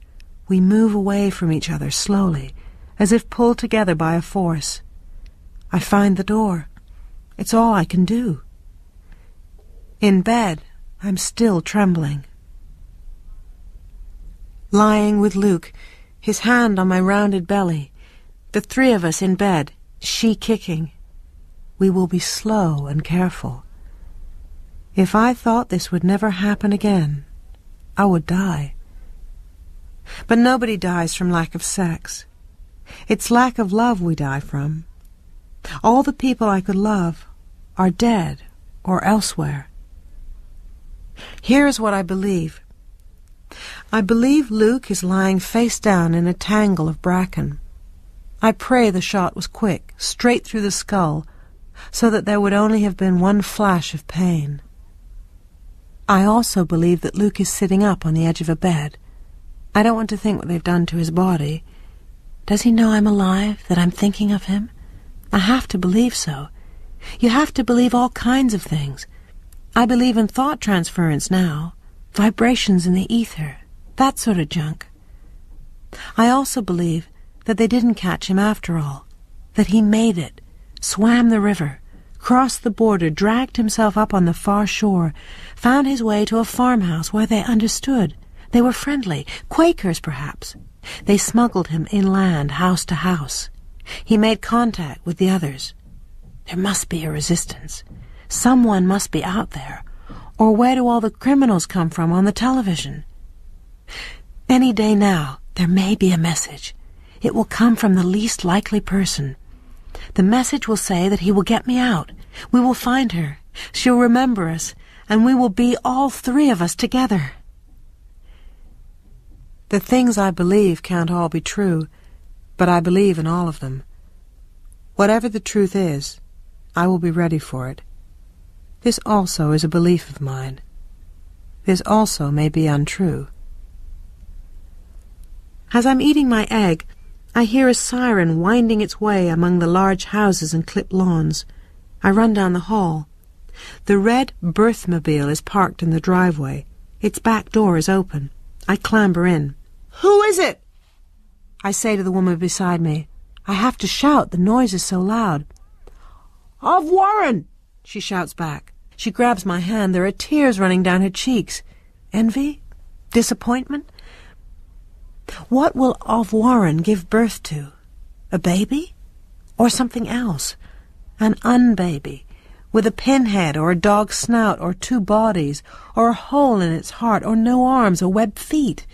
we move away from each other slowly, as if pulled together by a force. I find the door. It's all I can do. In bed, I'm still trembling. Lying with Luke, his hand on my rounded belly, the three of us in bed, she kicking. We will be slow and careful. If I thought this would never happen again, I would die. But nobody dies from lack of sex. It's lack of love we die from. All the people I could love are dead or elsewhere. Here's what I believe. I believe Luke is lying face down in a tangle of bracken. I pray the shot was quick, straight through the skull, so that there would only have been one flash of pain. I also believe that Luke is sitting up on the edge of a bed. I don't want to think what they've done to his body. Does he know I'm alive, that I'm thinking of him? I have to believe so. You have to believe all kinds of things. I believe in thought transference now, vibrations in the ether, that sort of junk. I also believe that they didn't catch him after all, that he made it, swam the river, crossed the border, dragged himself up on the far shore, found his way to a farmhouse where they understood. They were friendly, Quakers perhaps. They smuggled him inland, house to house. He made contact with the others. There must be a resistance. Someone must be out there. Or where do all the criminals come from on the television? Any day now, there may be a message. It will come from the least likely person. The message will say that he will get me out. We will find her. She'll remember us, and we will be all three of us together. The things I believe can't all be true, but I believe in all of them. Whatever the truth is, I will be ready for it. This also is a belief of mine. This also may be untrue. As I'm eating my egg, I hear a siren winding its way among the large houses and clipped lawns. I run down the hall. The red birthmobile is parked in the driveway. Its back door is open. I clamber in. "Who is it?" I say to the woman beside me. I have to shout, the noise is so loud. "Of Warren!" she shouts back. She grabs my hand. There are tears running down her cheeks. Envy? Disappointment? What will Of Warren give birth to? A baby? Or something else? An unbaby, with a pinhead or a dog's snout or two bodies, or a hole in its heart, or no arms or webbed feet?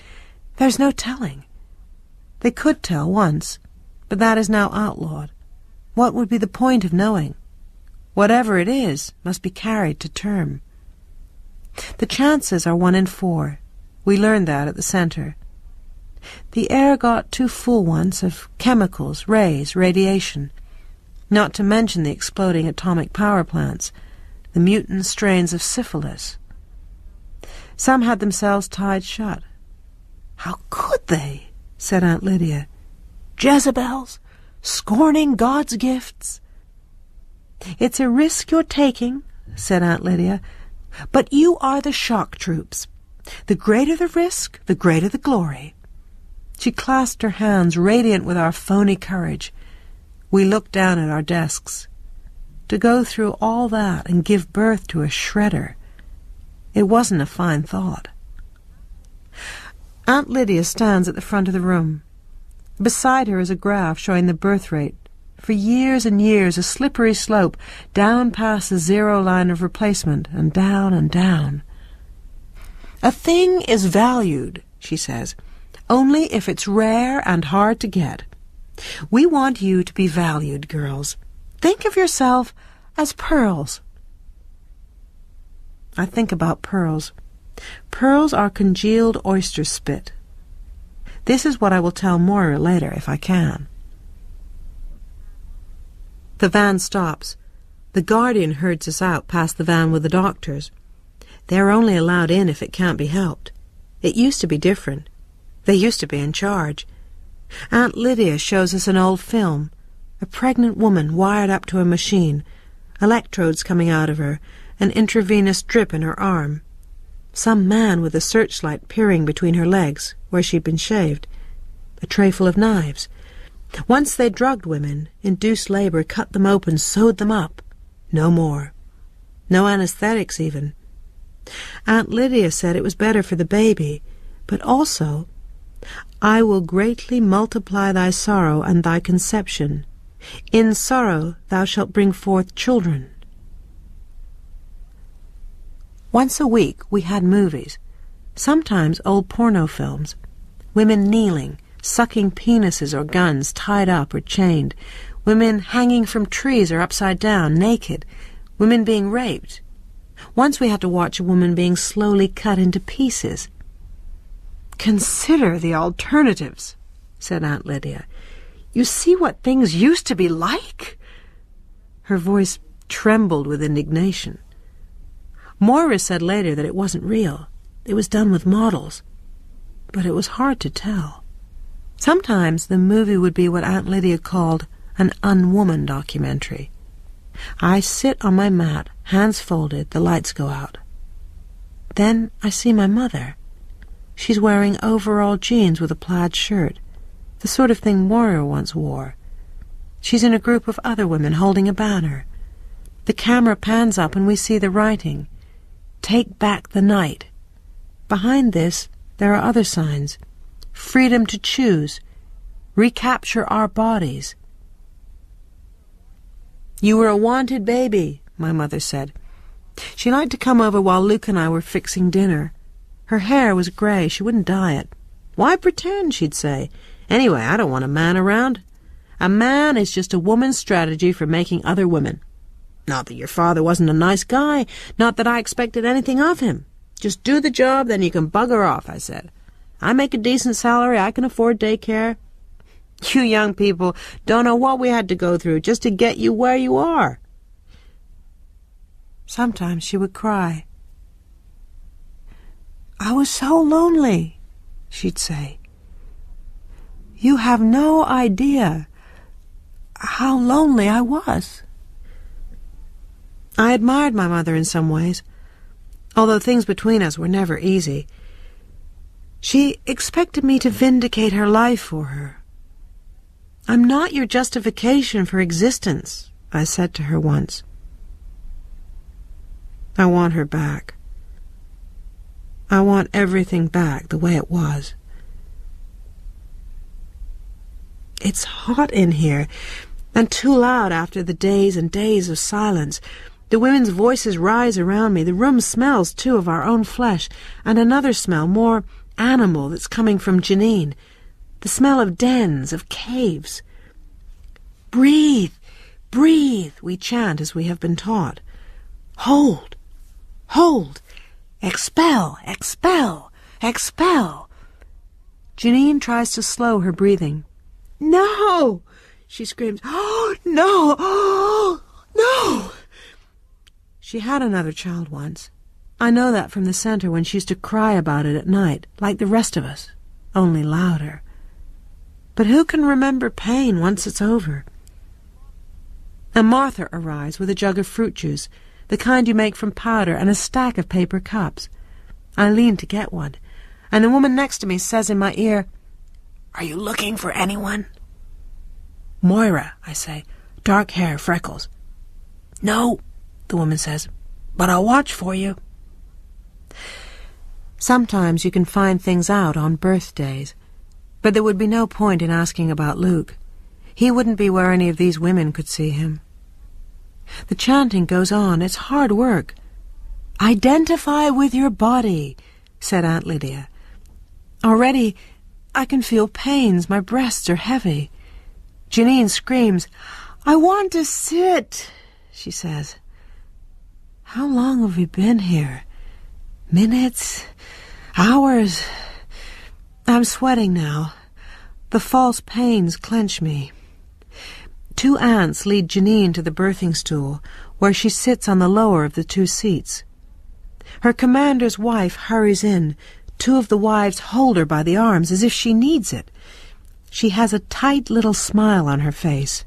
There's no telling. They could tell once, but that is now outlawed. What would be the point of knowing? Whatever it is must be carried to term. The chances are 1 in 4. We learned that at the center. The air got too full once of chemicals, rays, radiation, not to mention the exploding atomic power plants, the mutant strains of syphilis. Some had themselves tied shut. How could they? Said Aunt Lydia. Jezebels, scorning God's gifts. It's a risk you're taking, said Aunt Lydia, but you are the shock troops. The greater the risk, the greater the glory. She clasped her hands, radiant with our phony courage. We looked down at our desks. To go through all that and give birth to a shredder, it wasn't a fine thought. Aunt Lydia stands at the front of the room. Beside her is a graph showing the birth rate. For years and years, a slippery slope down past the 0 line of replacement, and down and down. A thing is valued, she says, only if it's rare and hard to get. We want you to be valued, girls. Think of yourself as pearls. I think about pearls. Pearls are congealed oyster spit. This is what I will tell Moira later, if I can. The van stops. The guardian herds us out past the van with the doctors. They're only allowed in if it can't be helped. It used to be different. They used to be in charge. Aunt Lydia shows us an old film. A pregnant woman wired up to a machine, electrodes coming out of her, an intravenous drip in her arm. Some man with a searchlight peering between her legs, where she'd been shaved. A tray full of knives. Once they drugged women, induced labor, cut them open, sewed them up. No more. No anesthetics even. Aunt Lydia said it was better for the baby, but also, "I will greatly multiply thy sorrow and thy conception. In sorrow thou shalt bring forth children." Once a week we had movies, sometimes old porno films, women kneeling, sucking penises or guns tied up or chained, women hanging from trees or upside down, naked, women being raped. Once we had to watch a woman being slowly cut into pieces. "Consider the alternatives," said Aunt Lydia. "You see what things used to be like?" Her voice trembled with indignation. Moira said later that it wasn't real. It was done with models. But it was hard to tell. Sometimes the movie would be what Aunt Lydia called an unwoman documentary. I sit on my mat, hands folded, the lights go out. Then I see my mother. She's wearing overall jeans with a plaid shirt, the sort of thing Moira once wore. She's in a group of other women holding a banner. The camera pans up and we see the writing, "Take back the night." Behind this, there are other signs. "Freedom to choose. Recapture our bodies." "You were a wanted baby," my mother said. She liked to come over while Luke and I were fixing dinner. Her hair was gray. She wouldn't dye it. "Why pretend?" she'd say. "Anyway, I don't want a man around. A man is just a woman's strategy for making other women. Not that your father wasn't a nice guy, not that I expected anything of him. Just do the job, then you can bugger off," I said. "I make a decent salary, I can afford daycare. You young people don't know what we had to go through just to get you where you are." Sometimes she would cry. "I was so lonely," she'd say. "You have no idea how lonely I was." I admired my mother in some ways, although things between us were never easy. She expected me to vindicate her life for her. "I'm not your justification for existence," I said to her once. I want her back. I want everything back the way it was. It's hot in here, and too loud after the days and days of silence. The women's voices rise around me. The room smells, too, of our own flesh, and another smell, more animal, that's coming from Janine. The smell of dens, of caves. "Breathe, breathe," we chant as we have been taught. "Hold, hold, expel, expel, expel." Janine tries to slow her breathing. "No!" she screams. "Oh, no! Oh, no!" She had another child once. I know that from the center when she used to cry about it at night, like the rest of us, only louder. But who can remember pain once it's over? And Martha arrives with a jug of fruit juice, the kind you make from powder, and a stack of paper cups. I lean to get one, and the woman next to me says in my ear, "Are you looking for anyone?" "Moira," I say, "dark hair, freckles." "No," the woman says, "but I'll watch for you." Sometimes you can find things out on birthdays, but there would be no point in asking about Luke. He wouldn't be where any of these women could see him. The chanting goes on. It's hard work. "Identify with your body," said Aunt Lydia. Already I can feel pains. My breasts are heavy. Janine screams. "I want to sit," she says. How long have we been here? Minutes? Hours? I'm sweating now. The false pains clench me. Two aunts lead Janine to the birthing stool, where she sits on the lower of the two seats. Her commander's wife hurries in. Two of the wives hold her by the arms as if she needs it. She has a tight little smile on her face.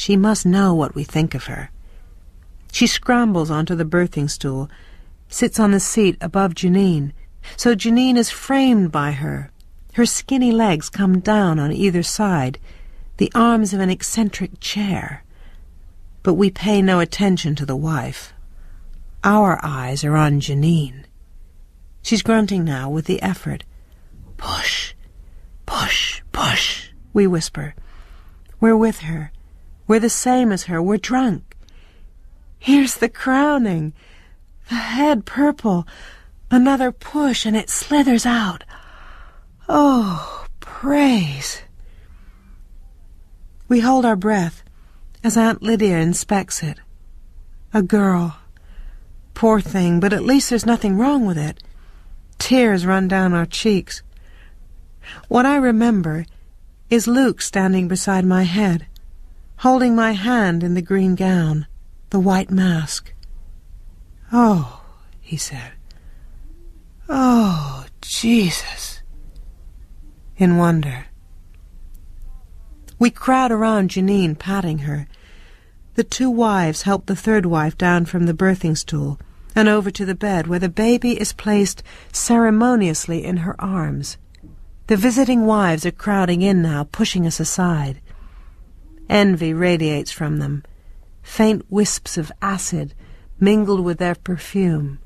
She must know what we think of her. She scrambles onto the birthing stool, sits on the seat above Janine, so Janine is framed by her. Her skinny legs come down on either side, the arms of an eccentric chair. But we pay no attention to the wife. Our eyes are on Janine. She's grunting now with the effort. Push, push, push, we whisper. We're with her. We're the same as her. We're drunk. Here's the crowning. The head purple. Another push and it slithers out. Oh, praise. We hold our breath as Aunt Lydia inspects it. A girl. Poor thing, but at least there's nothing wrong with it. Tears run down our cheeks. What I remember is Luke standing beside my head, holding my hand in the green gown, the white mask. "Oh," he said. "Oh, Jesus," in wonder. We crowd around Janine, patting her. The two wives help the third wife down from the birthing stool and over to the bed, where the baby is placed ceremoniously in her arms. The visiting wives are crowding in now, pushing us aside. Envy radiates from them, faint wisps of acid mingled with their perfume.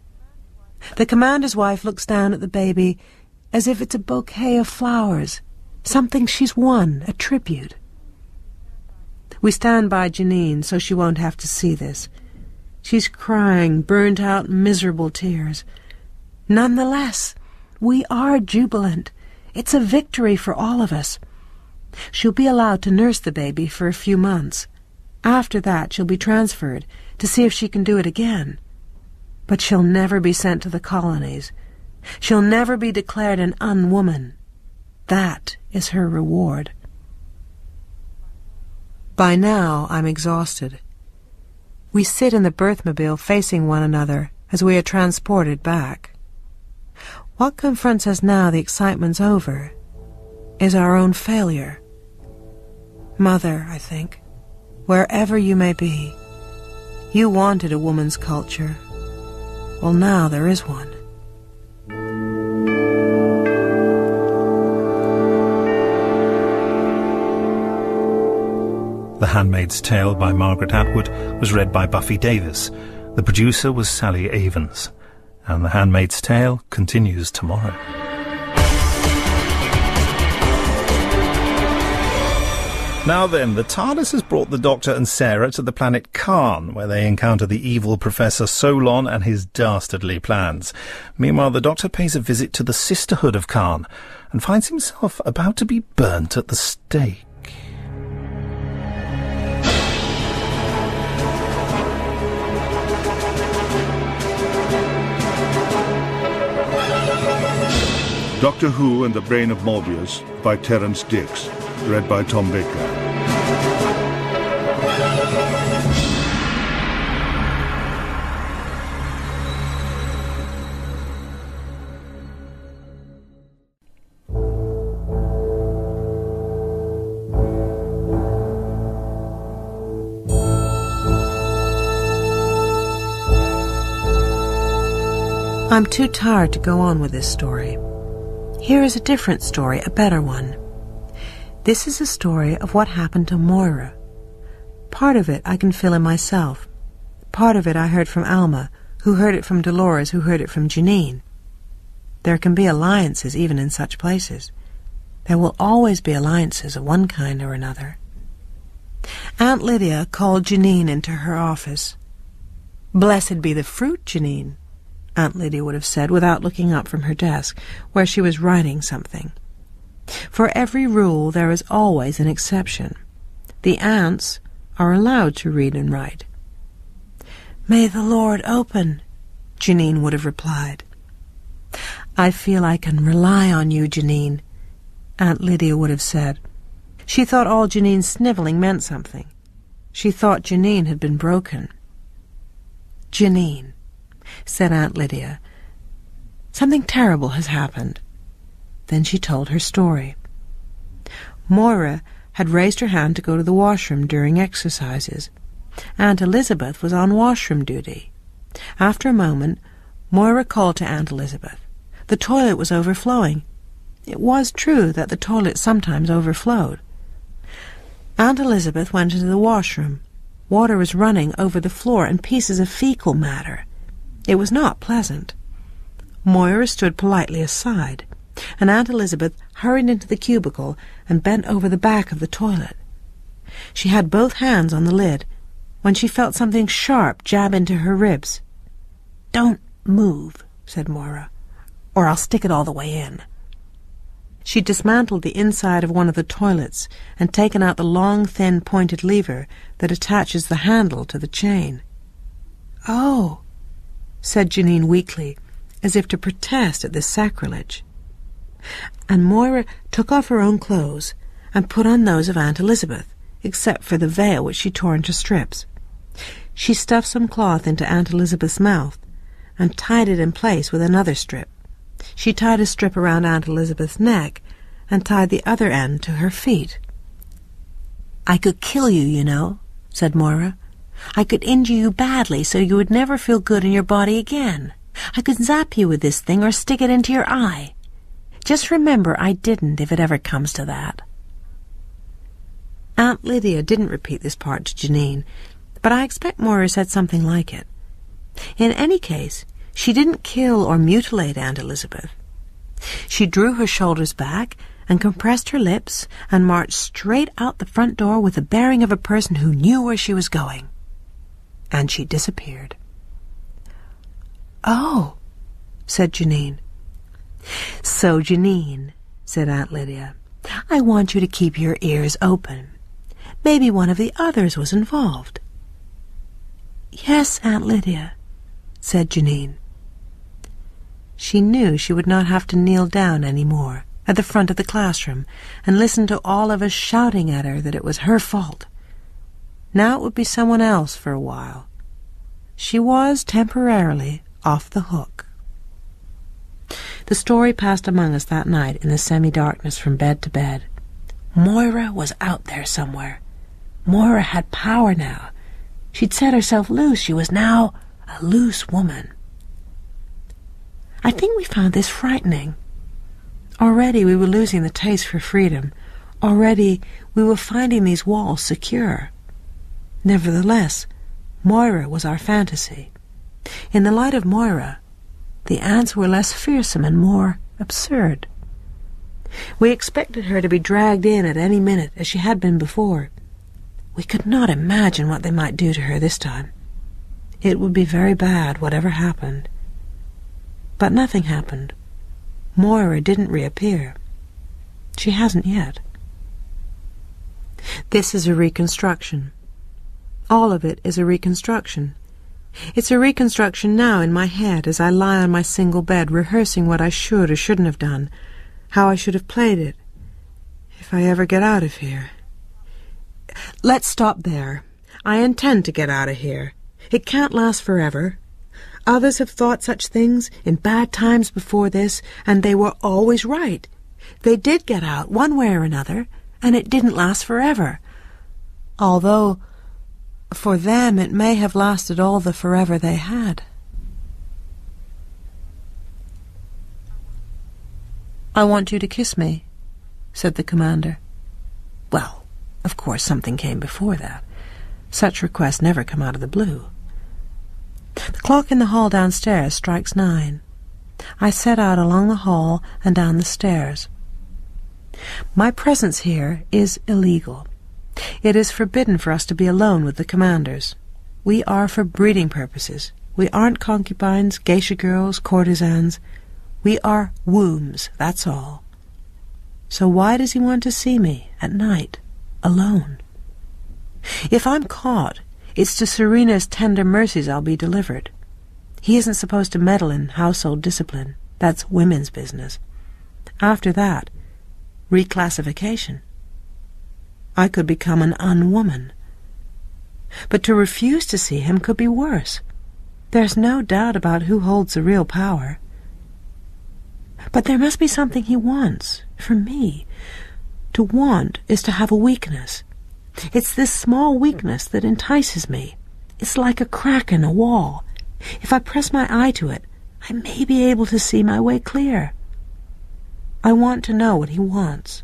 The commander's wife looks down at the baby as if it's a bouquet of flowers, something she's won, a tribute. We stand by Janine so she won't have to see this. She's crying burnt-out, miserable tears. Nonetheless, we are jubilant. It's a victory for all of us. She'll be allowed to nurse the baby for a few months. After that, she'll be transferred to see if she can do it again. But she'll never be sent to the colonies. She'll never be declared an unwoman. That is her reward. By now, I'm exhausted. We sit in the birthmobile facing one another as we are transported back. What confronts us now the excitement's over is our own failure. Mother, I think, wherever you may be, you wanted a woman's culture. Well, now there is one. The Handmaid's Tale by Margaret Atwood was read by Buffy Davis. The producer was Sally Avens. And The Handmaid's Tale continues tomorrow. Now then, the TARDIS has brought the Doctor and Sarah to the planet Khan, where they encounter the evil Professor Solon and his dastardly plans. Meanwhile, the Doctor pays a visit to the Sisterhood of Khan and finds himself about to be burnt at the stake. Doctor Who and the Brain of Morbius by Terence Dix, read by Tom Baker. I'm too tired to go on with this story. Here is a different story, a better one. This is a story of what happened to Moira. Part of it I can fill in myself. Part of it I heard from Alma, who heard it from Dolores, who heard it from Janine. There can be alliances even in such places. There will always be alliances of one kind or another. Aunt Lydia called Janine into her office. "Blessed be the fruit, Janine," Aunt Lydia would have said without looking up from her desk, where she was writing something. For every rule there is always an exception. The aunts are allowed to read and write. "May the Lord open," Janine would have replied. "I feel I can rely on you, Janine," Aunt Lydia would have said. She thought all Janine's sniveling meant something. She thought Janine had been broken. "Janine," said Aunt Lydia, "something terrible has happened." Then she told her story. Moira had raised her hand to go to the washroom during exercises. Aunt Elizabeth was on washroom duty. After a moment, Moira called to Aunt Elizabeth. The toilet was overflowing. It was true that the toilet sometimes overflowed. Aunt Elizabeth went into the washroom. Water was running over the floor and pieces of fecal matter. It was not pleasant. Moira stood politely aside, and Aunt Elizabeth hurried into the cubicle and bent over the back of the toilet. She had both hands on the lid when she felt something sharp jab into her ribs. "Don't move," said Moira, "or I'll stick it all the way in." She dismantled the inside of one of the toilets and taken out the long, thin, pointed lever that attaches the handle to the chain. "Oh," said Janine weakly, as if to protest at this sacrilege. And Moira took off her own clothes and put on those of Aunt Elizabeth, except for the veil which she tore into strips. She stuffed some cloth into Aunt Elizabeth's mouth and tied it in place with another strip. She tied a strip around Aunt Elizabeth's neck and tied the other end to her feet. "I could kill you, you know," said Moira. "I could injure you badly so you would never feel good in your body again. I could zap you with this thing or stick it into your eye. Just remember I didn't, if it ever comes to that." Aunt Lydia didn't repeat this part to Janine, but I expect Moira said something like it. In any case, she didn't kill or mutilate Aunt Elizabeth. She drew her shoulders back and compressed her lips and marched straight out the front door with the bearing of a person who knew where she was going. And she disappeared. "Oh," said Janine. "So, Janine," said Aunt Lydia, "I want you to keep your ears open. Maybe one of the others was involved." "Yes, Aunt Lydia," said Janine. She knew she would not have to kneel down any more at the front of the classroom and listen to all of us shouting at her that it was her fault. Now it would be someone else for a while. She was temporarily off the hook. The story passed among us that night in the semi-darkness from bed to bed. Moira was out there somewhere. Moira had power now. She'd set herself loose. She was now a loose woman. I think we found this frightening. Already we were losing the taste for freedom. Already we were finding these walls secure. Nevertheless, Moira was our fantasy. In the light of Moira, the ants were less fearsome and more absurd. We expected her to be dragged in at any minute, as she had been before. We could not imagine what they might do to her this time. It would be very bad, whatever happened. But nothing happened. Moira didn't reappear. She hasn't yet. This is a reconstruction. All of it is a reconstruction. It's a reconstruction now in my head as I lie on my single bed rehearsing what I should or shouldn't have done, how I should have played it, if I ever get out of here. Let's stop there. I intend to get out of here. It can't last forever. Others have thought such things in bad times before this, and they were always right. They did get out one way or another, and it didn't last forever. Although, for them, it may have lasted all the forever they had. "I want you to kiss me," said the commander. Well, of course something came before that. Such requests never come out of the blue. The clock in the hall downstairs strikes 9. I set out along the hall and down the stairs. My presence here is illegal. It is forbidden for us to be alone with the commanders. We are for breeding purposes. We aren't concubines, geisha girls, courtesans. We are wombs, that's all. So why does he want to see me at night, alone? If I'm caught, it's to Serena's tender mercies I'll be delivered. He isn't supposed to meddle in household discipline. That's women's business. After that, reclassification. I could become an unwoman. But to refuse to see him could be worse. There's no doubt about who holds the real power. But there must be something he wants, from me. To want is to have a weakness. It's this small weakness that entices me. It's like a crack in a wall. If I press my eye to it, I may be able to see my way clear. I want to know what he wants.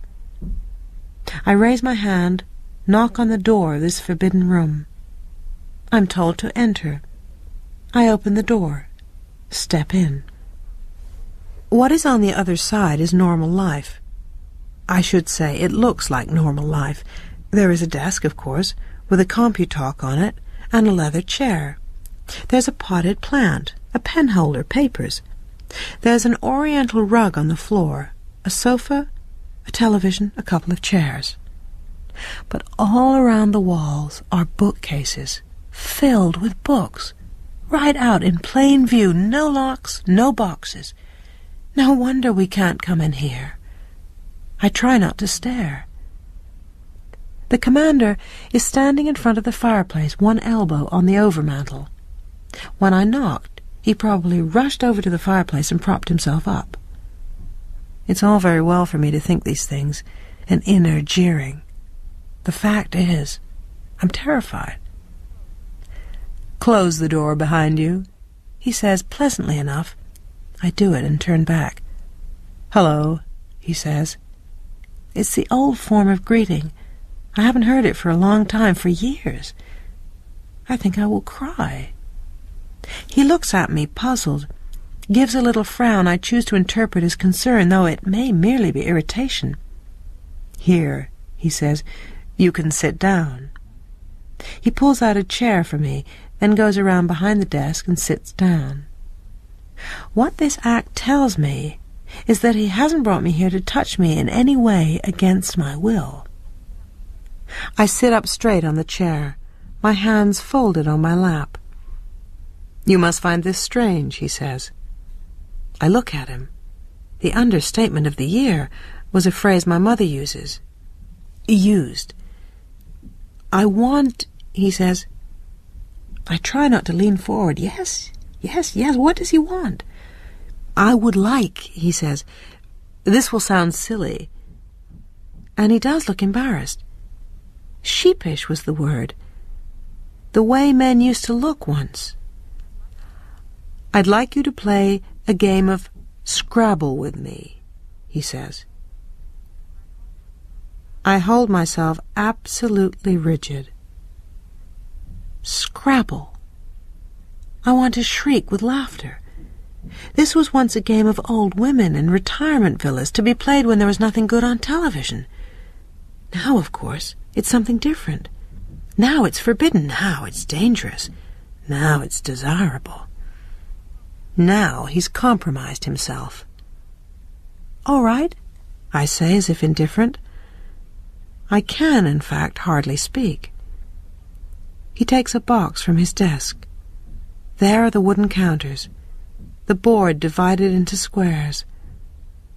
I raise my hand, knock on the door of this forbidden room. I'm told to enter. I open the door, step in. What is on the other side is normal life. I should say it looks like normal life. There is a desk, of course, with a computalk on it, and a leather chair. There's a potted plant, a pen holder, papers. There's an oriental rug on the floor, a sofa, a television, a couple of chairs. But all around the walls are bookcases, filled with books, right out in plain view, no locks, no boxes. No wonder we can't come in here. I try not to stare. The commander is standing in front of the fireplace, one elbow on the overmantel. When I knocked, he probably rushed over to the fireplace and propped himself up. It's all very well for me to think these things, an inner jeering. The fact is, I'm terrified. "Close the door behind you," he says pleasantly enough. I do it and turn back. "Hello," he says. It's the old form of greeting. I haven't heard it for a long time, for years. I think I will cry. He looks at me, puzzled, gives a little frown I choose to interpret as concern, though it may merely be irritation. "Here," he says, "you can sit down." He pulls out a chair for me, then goes around behind the desk and sits down. What this act tells me is that he hasn't brought me here to touch me in any way against my will. I sit up straight on the chair, my hands folded on my lap. "You must find this strange," he says. I look at him. The understatement of the year was a phrase my mother used. "I want," he says. I try not to lean forward. Yes, what does he want? "I would like," he says. "This will sound silly." And he does look embarrassed. Sheepish was the word. The way men used to look once. "I'd like you to play a game of Scrabble with me," he says. I hold myself absolutely rigid. Scrabble. I want to shriek with laughter. This was once a game of old women in retirement villas, to be played when there was nothing good on television. Now, of course, it's something different. Now it's forbidden. Now it's dangerous. Now it's desirable. Now he's compromised himself. "All right," I say, as if indifferent. I can, in fact, hardly speak. He takes a box from his desk. There are the wooden counters, the board divided into squares,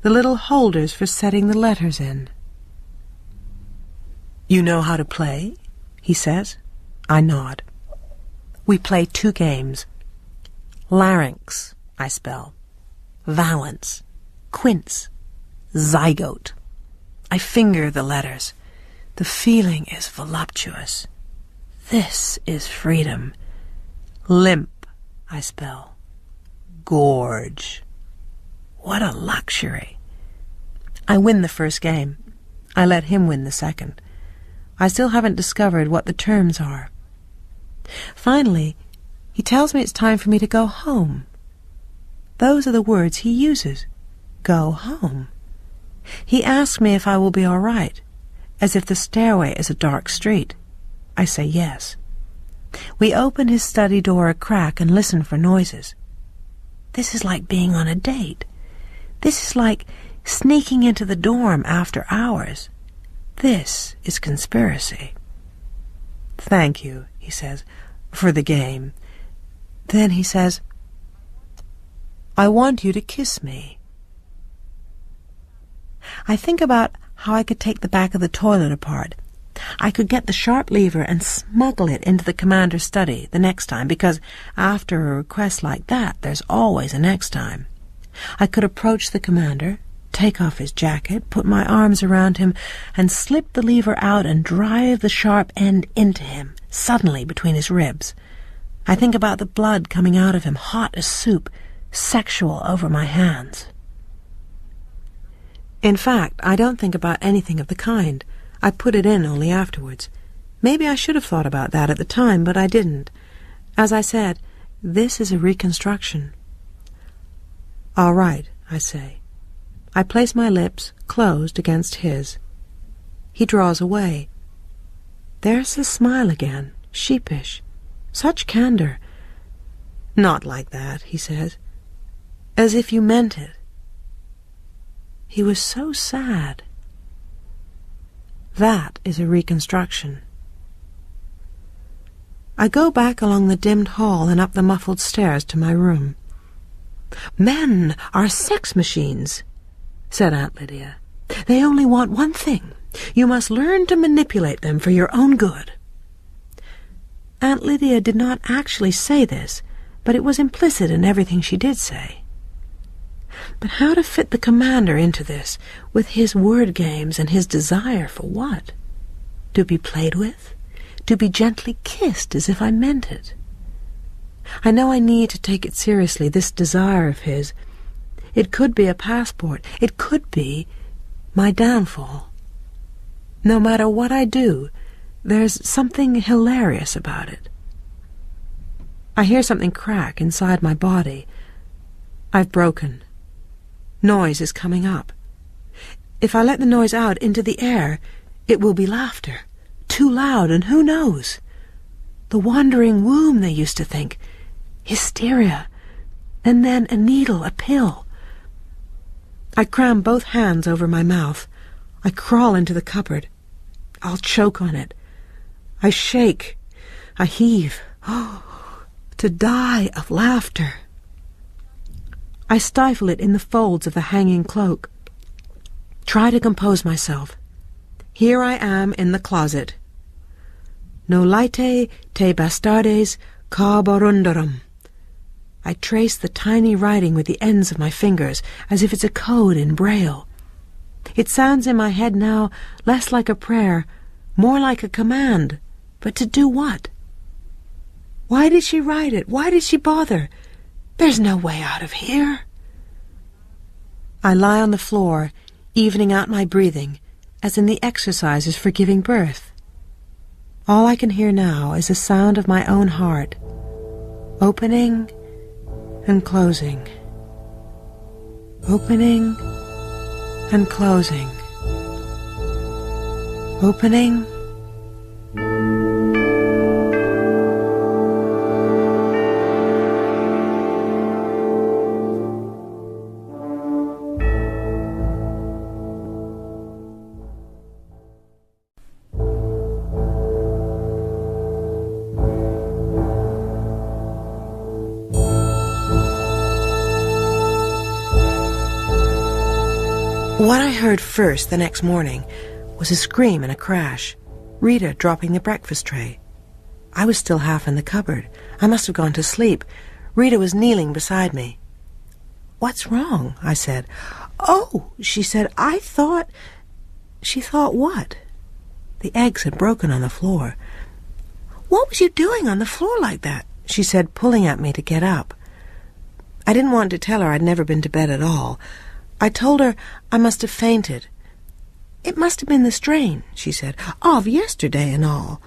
the little holders for setting the letters in. "You know how to play?" he says. I nod. We play 2 games. Larynx, I spell. Valence. Quince. Zygote. I finger the letters. The feeling is voluptuous. This is freedom. Limp, I spell. Gorge. What a luxury. I win the first game. I let him win the second. I still haven't discovered what the terms are. Finally, he tells me it's time for me to go home. Those are the words he uses. Go home. He asks me if I will be all right, as if the stairway is a dark street. I say yes. We open his study door a crack and listen for noises. This is like being on a date. This is like sneaking into the dorm after hours. This is conspiracy. "Thank you," he says, "for the game." Then he says, "I want you to kiss me." I think about how I could take the back of the toilet apart. I could get the sharp lever and smuggle it into the commander's study the next time, because after a request like that, there's always a next time. I could approach the commander, take off his jacket, put my arms around him, and slip the lever out and drive the sharp end into him, suddenly between his ribs. I think about the blood coming out of him, hot as soup, sexual over my hands. In fact, I don't think about anything of the kind. I put it in only afterwards. Maybe I should have thought about that at the time, but I didn't. As I said, this is a reconstruction. All right, I say. I place my lips closed against his. He draws away. There's the smile again, sheepish. Such candor. Not like that, he says. As if you meant it. He was so sad. That is a reconstruction. I go back along the dimmed hall and up the muffled stairs to my room. Men are sex machines, said Aunt Lydia. They only want one thing. You must learn to manipulate them for your own good. Aunt Lydia did not actually say this, but it was implicit in everything she did say. But how to fit the commander into this, with his word games and his desire for what? To be played with? To be gently kissed as if I meant it? I know I need to take it seriously, this desire of his. It could be a passport. It could be my downfall. No matter what I do, there's something hilarious about it. I hear something crack inside my body. I've broken. Noise is coming up. If I let the noise out into the air, it will be laughter. Too loud, and who knows? The wandering womb, they used to think. Hysteria. And then a needle, a pill. I cram both hands over my mouth. I crawl into the cupboard. I'll choke on it. I shake. I heave. Oh, to die of laughter. I stifle it in the folds of the hanging cloak. Try to compose myself. Here I am in the closet. Nolite te bastardes carborundarum. I trace the tiny writing with the ends of my fingers, as if it's a code in Braille. It sounds in my head now less like a prayer, more like a command. But to do what? Why did she write it? Why did she bother? There's no way out of here. I lie on the floor, evening out my breathing, as in the exercises for giving birth. All I can hear now is the sound of my own heart, opening and closing, opening and closing, opening. What I heard first the next morning was a scream and a crash, Rita dropping the breakfast tray. I was still half in the cupboard. I must have gone to sleep. Rita was kneeling beside me. "What's wrong?" I said. "Oh," she said, "I thought—" She thought what? The eggs had broken on the floor. "What was you doing on the floor like that?" she said, pulling at me to get up. I didn't want to tell her I'd never been to bed at all. I told her I must have fainted. "It must have been the strain," she said, "of yesterday and all."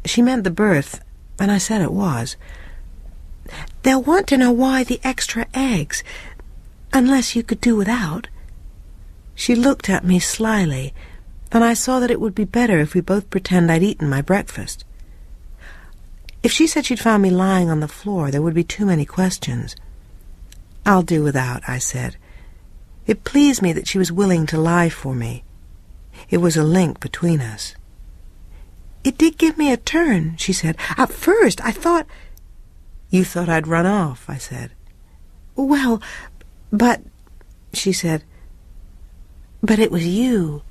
She meant the birth, and I said it was. "They'll want to know why the extra eggs, unless you could do without." She looked at me slyly, and I saw that it would be better if we both pretend I'd eaten my breakfast. If she said she'd found me lying on the floor, there would be too many questions. "I'll do without," I said. It pleased me that she was willing to lie for me. It was a link between us. "It did give me a turn," she said. "At first I thought—" "You thought I'd run off," I said. "Well, but—" she said, "but it was you."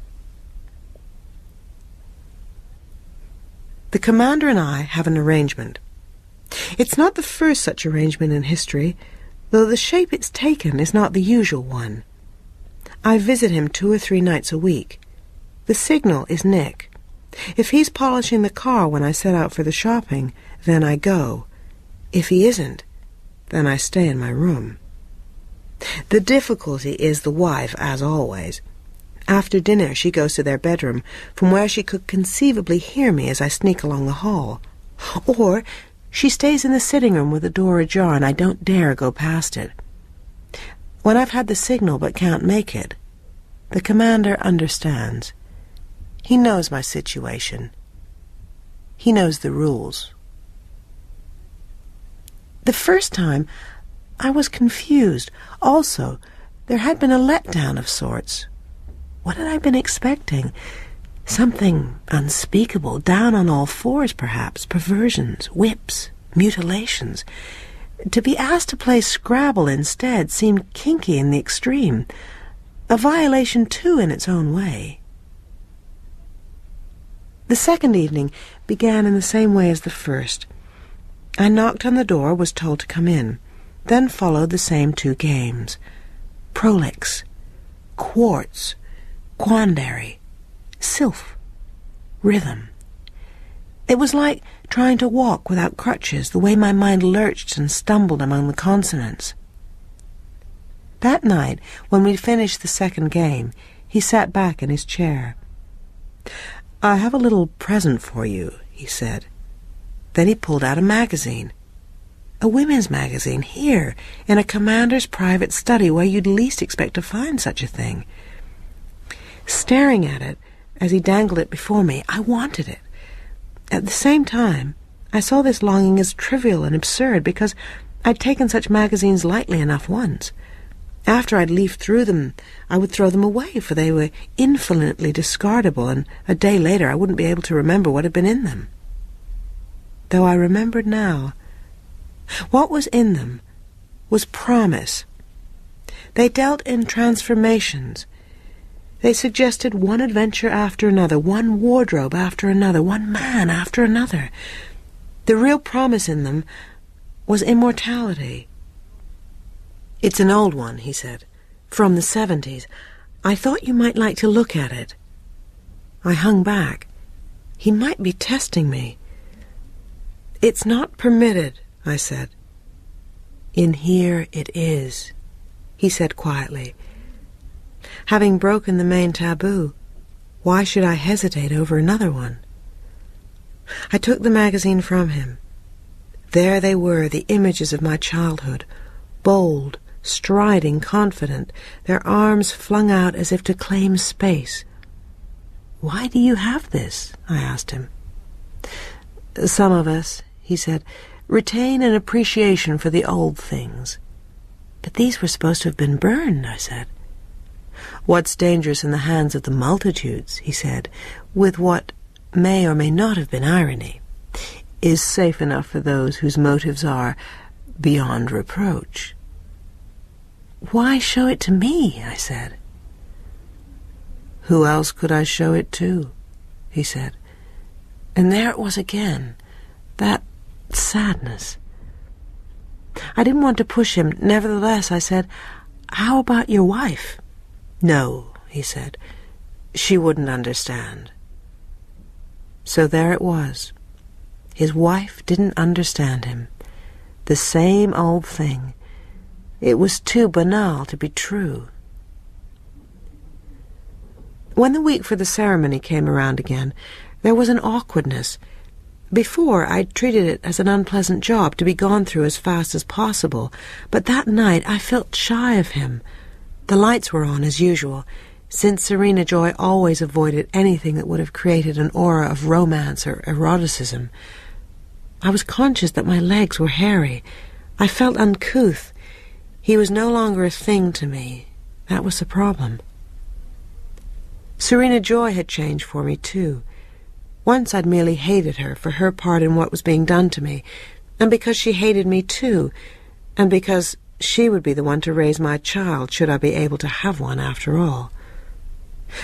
The commander and I have an arrangement. It's not the first such arrangement in history, though the shape it's taken is not the usual one. I visit him 2 or 3 nights a week. The signal is Nick. If he's polishing the car when I set out for the shopping, then I go. If he isn't, then I stay in my room. The difficulty is the wife, as always. After dinner she goes to their bedroom, from where she could conceivably hear me as I sneak along the hall. Or she stays in the sitting room with the door ajar, and I don't dare go past it. When I've had the signal but can't make it, the commander understands. He knows my situation. He knows the rules. The first time, I was confused. Also, there had been a letdown of sorts. What had I been expecting? Something unspeakable, down on all fours perhaps, perversions, whips, mutilations. To be asked to play Scrabble instead seemed kinky in the extreme, a violation too in its own way. The second evening began in the same way as the first. I knocked on the door, was told to come in. Then followed the same 2 games. Prolix, quartz, quandary, sylph, rhythm. It was like trying to walk without crutches, the way my mind lurched and stumbled among the consonants. That night, when we'd finished the second game, he sat back in his chair. "I have a little present for you," he said. Then he pulled out a magazine. A women's magazine, here, in a commander's private study where you'd least expect to find such a thing. Staring at it, as he dangled it before me, I wanted it. At the same time, I saw this longing as trivial and absurd because I'd taken such magazines lightly enough once. After I'd leafed through them, I would throw them away, for they were infinitely discardable, and a day later I wouldn't be able to remember what had been in them. Though I remembered now. What was in them was promise. They dealt in transformations. They suggested one adventure after another, one wardrobe after another, one man after another. The real promise in them was immortality. "It's an old one," he said, "from the 70s. I thought you might like to look at it." I hung back. He might be testing me. "It's not permitted," I said. "In here it is," he said quietly. Having broken the main taboo, why should I hesitate over another one? I took the magazine from him. There they were, the images of my childhood, bold, striding, confident, their arms flung out as if to claim space. "Why do you have this?" I asked him. "Some of us," he said, "retain an appreciation for the old things." "But these were supposed to have been burned," I said. "What's dangerous in the hands of the multitudes," he said, with what may or may not have been irony, "is safe enough for those whose motives are beyond reproach." "Why show it to me?" I said. "Who else could I show it to?" he said. And there it was again, that sadness. I didn't want to push him. Nevertheless, I said, "How about your wife?" "No," he said. "She wouldn't understand." So there it was. His wife didn't understand him. The same old thing. It was too banal to be true. When the week for the ceremony came around again, there was an awkwardness. Before, I'd treated it as an unpleasant job to be gone through as fast as possible, but that night I felt shy of him. The lights were on as usual, since Serena Joy always avoided anything that would have created an aura of romance or eroticism. I was conscious that my legs were hairy. I felt uncouth. He was no longer a thing to me. That was the problem. Serena Joy had changed for me, too. Once I'd merely hated her for her part in what was being done to me, and because she hated me, too, and because she would be the one to raise my child should I be able to have one after all.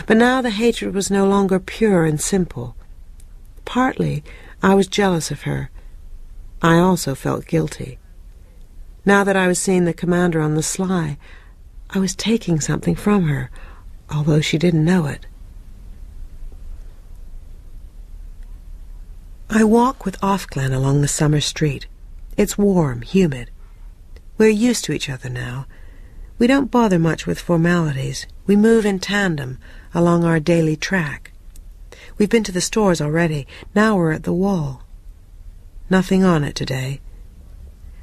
But now the hatred was no longer pure and simple. Partly, I was jealous of her. I also felt guilty. Now that I was seeing the commander on the sly, I was taking something from her, although she didn't know it. I walk with Ofglen along the summer street. It's warm, humid. We're used to each other now. We don't bother much with formalities. We move in tandem along our daily track. We've been to the stores already. Now we're at the wall. Nothing on it today.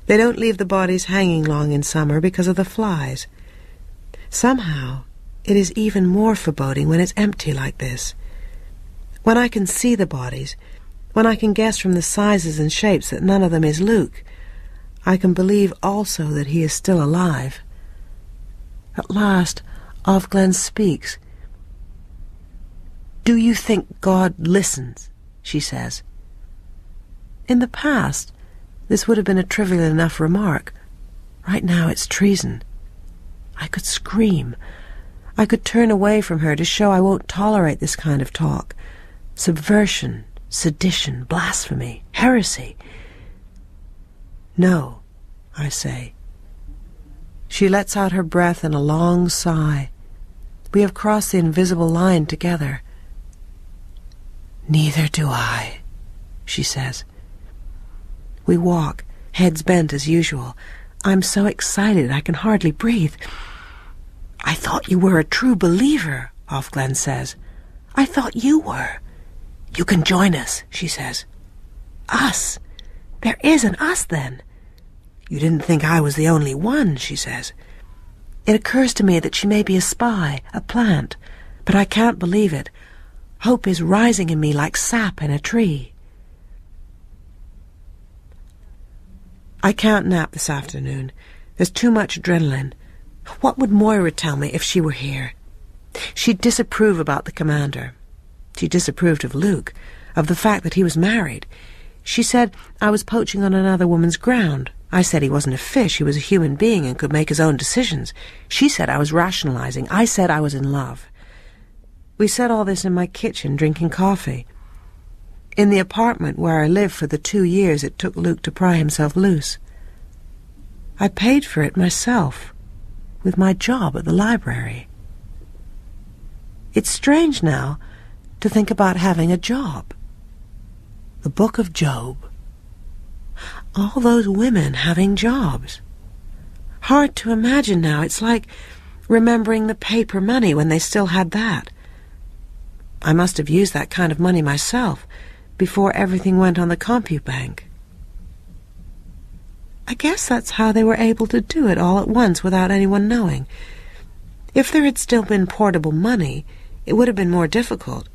They don't leave the bodies hanging long in summer because of the flies. Somehow, it is even more foreboding when it's empty like this. When I can see the bodies, when I can guess from the sizes and shapes that none of them is Luke, I can believe also that he is still alive. At last, Ofglen speaks. "Do you think God listens?" she says. In the past, this would have been a trivial enough remark. Right now it's treason. I could scream. I could turn away from her to show I won't tolerate this kind of talk. Subversion, sedition, blasphemy, heresy. "No," I say. She lets out her breath in a long sigh. We have crossed the invisible line together. "Neither do I," she says. We walk, heads bent as usual. I'm so excited I can hardly breathe. "I thought you were a true believer," Ofglen says. "I thought you were." "You can join us," she says. "Us? There is an us, then." "You didn't think I was the only one," she says. It occurs to me that she may be a spy, a plant, but I can't believe it. Hope is rising in me like sap in a tree. I can't nap this afternoon. There's too much adrenaline. What would Moira tell me if she were here? She'd disapprove about the commander. She disapproved of Luke, of the fact that he was married. She said I was poaching on another woman's ground. I said he wasn't a fish, he was a human being and could make his own decisions. She said I was rationalizing. I said I was in love. We said all this in my kitchen, drinking coffee. In the apartment where I lived for the 2 years it took Luke to pry himself loose. I paid for it myself, with my job at the library. It's strange now to think about having a job. The Book of Job. All those women having jobs. Hard to imagine now. It's like remembering the paper money when they still had that. I must have used that kind of money myself before everything went on the CompuBank. I guess that's how they were able to do it all at once without anyone knowing. If there had still been portable money, it would have been more difficult.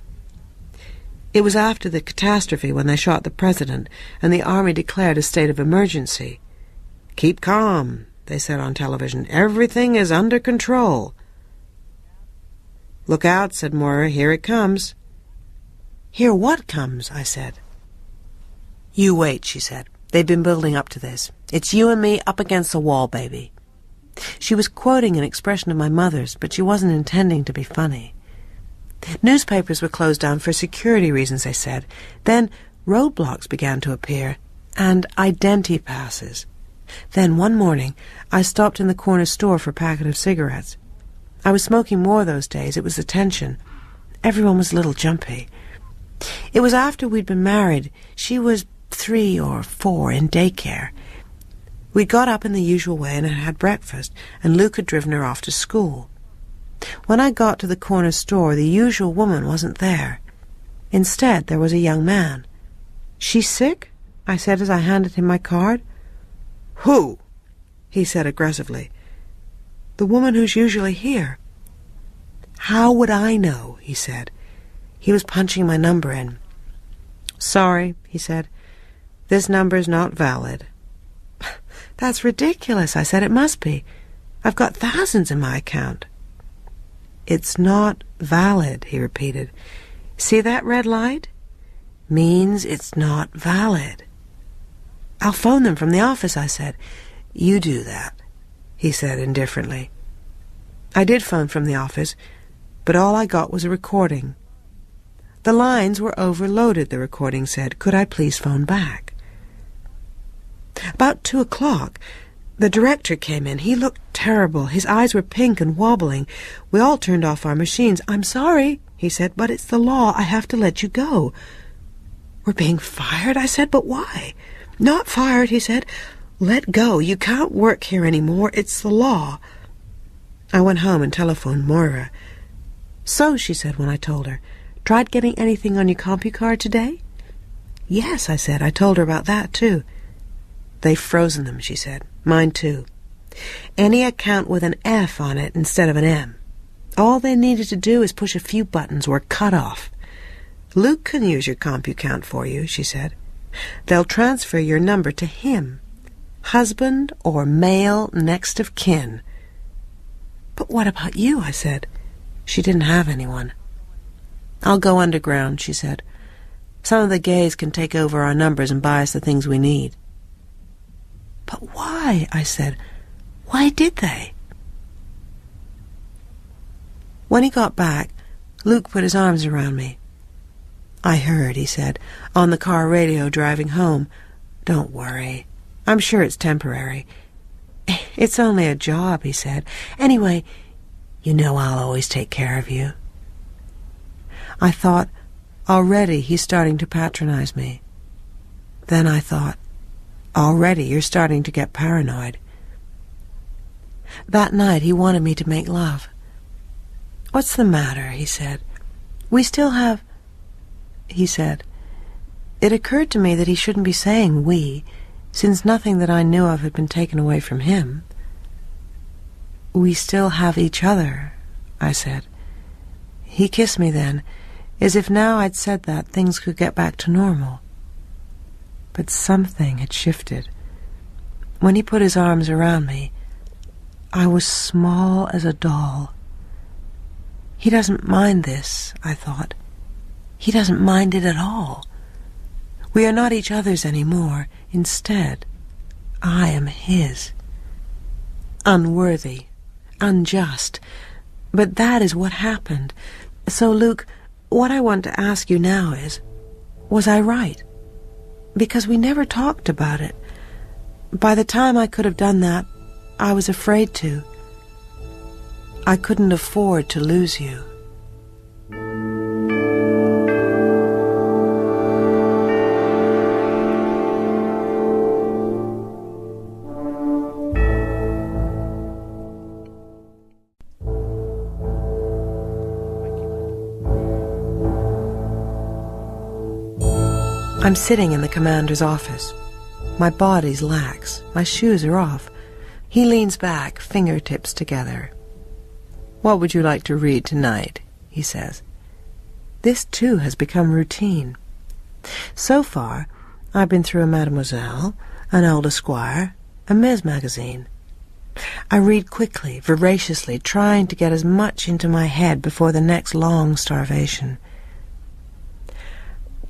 It was after the catastrophe when they shot the president and the army declared a state of emergency. "Keep calm," they said on television. "Everything is under control." "Look out," said Moira. "Here it comes." "Here what comes?" I said. "You wait," she said. "They've been building up to this. It's you and me up against the wall, baby." She was quoting an expression of my mother's, but she wasn't intending to be funny. Newspapers were closed down for security reasons, they said. Then roadblocks began to appear, and identi passes. Then one morning I stopped in the corner store for a packet of cigarettes. I was smoking more those days. It was the tension. Everyone was a little jumpy. It was after we'd been married. She was 3 or 4 in daycare. We got up in the usual way and had breakfast, and Luke had driven her off to school. When I got to the corner store, the usual woman wasn't there. Instead, there was a young man. "She sick?" I said as I handed him my card. "Who?" he said aggressively. "The woman who's usually here." "How would I know?" he said. He was punching my number in. "Sorry," he said. "This number's not valid." "That's ridiculous," I said. "It must be. I've got thousands in my account." "It's not valid," he repeated. "See that red light? Means it's not valid." "I'll phone them from the office," I said. "You do that," he said indifferently. I did phone from the office, but all I got was a recording. The lines were overloaded, the recording said. Could I please phone back? About 2 o'clock, The director came in. He looked terrible. His eyes were pink and wobbling. We all turned off our machines. "I'm sorry," he said, "but it's the law. I have to let you go." "We're being fired?" I said, "but why?" "Not fired," he said. "Let go. You can't work here anymore. It's the law." I went home and telephoned Moira. "So," she said when I told her, "tried getting anything on your CompuCard today?" "Yes," I said. I told her about that, too. "They've frozen them," she said. "Mine, too. Any account with an F on it instead of an M. All they needed to do is push a few buttons or cut off. Luke can use your CompuCount for you," she said. "They'll transfer your number to him. Husband or male next of kin." "But what about you?" I said. She didn't have anyone. "I'll go underground," she said. "Some of the gays can take over our numbers and buy us the things we need." "But why?" I said. "Why did they?" When he got back, Luke put his arms around me. "I heard," he said, "on the car radio driving home. Don't worry. I'm sure it's temporary. It's only a job," he said. "Anyway, you know I'll always take care of you." I thought, already he's starting to patronize me. Then I thought, already you're starting to get paranoid. That night he wanted me to make love. "What's the matter?" he said. "We still have—" He said. It occurred to me that he shouldn't be saying "we," since nothing that I knew of had been taken away from him. "We still have each other," I said. He kissed me then, as if now I'd said that things could get back to normal. But something had shifted. When he put his arms around me, I was small as a doll. He doesn't mind this, I thought. He doesn't mind it at all. We are not each other's anymore. Instead, I am his. Unworthy, unjust, but that is what happened. So, Luke, what I want to ask you now is, was I right? Because we never talked about it. By the time I could have done that, I was afraid to. I couldn't afford to lose you. I'm sitting in the commander's office. My body's lax. My shoes are off. He leans back, fingertips together. "What would you like to read tonight?" he says. This, too, has become routine. So far, I've been through a Mademoiselle, an Old Esquire, a Ms. magazine. I read quickly, voraciously, trying to get as much into my head before the next long starvation.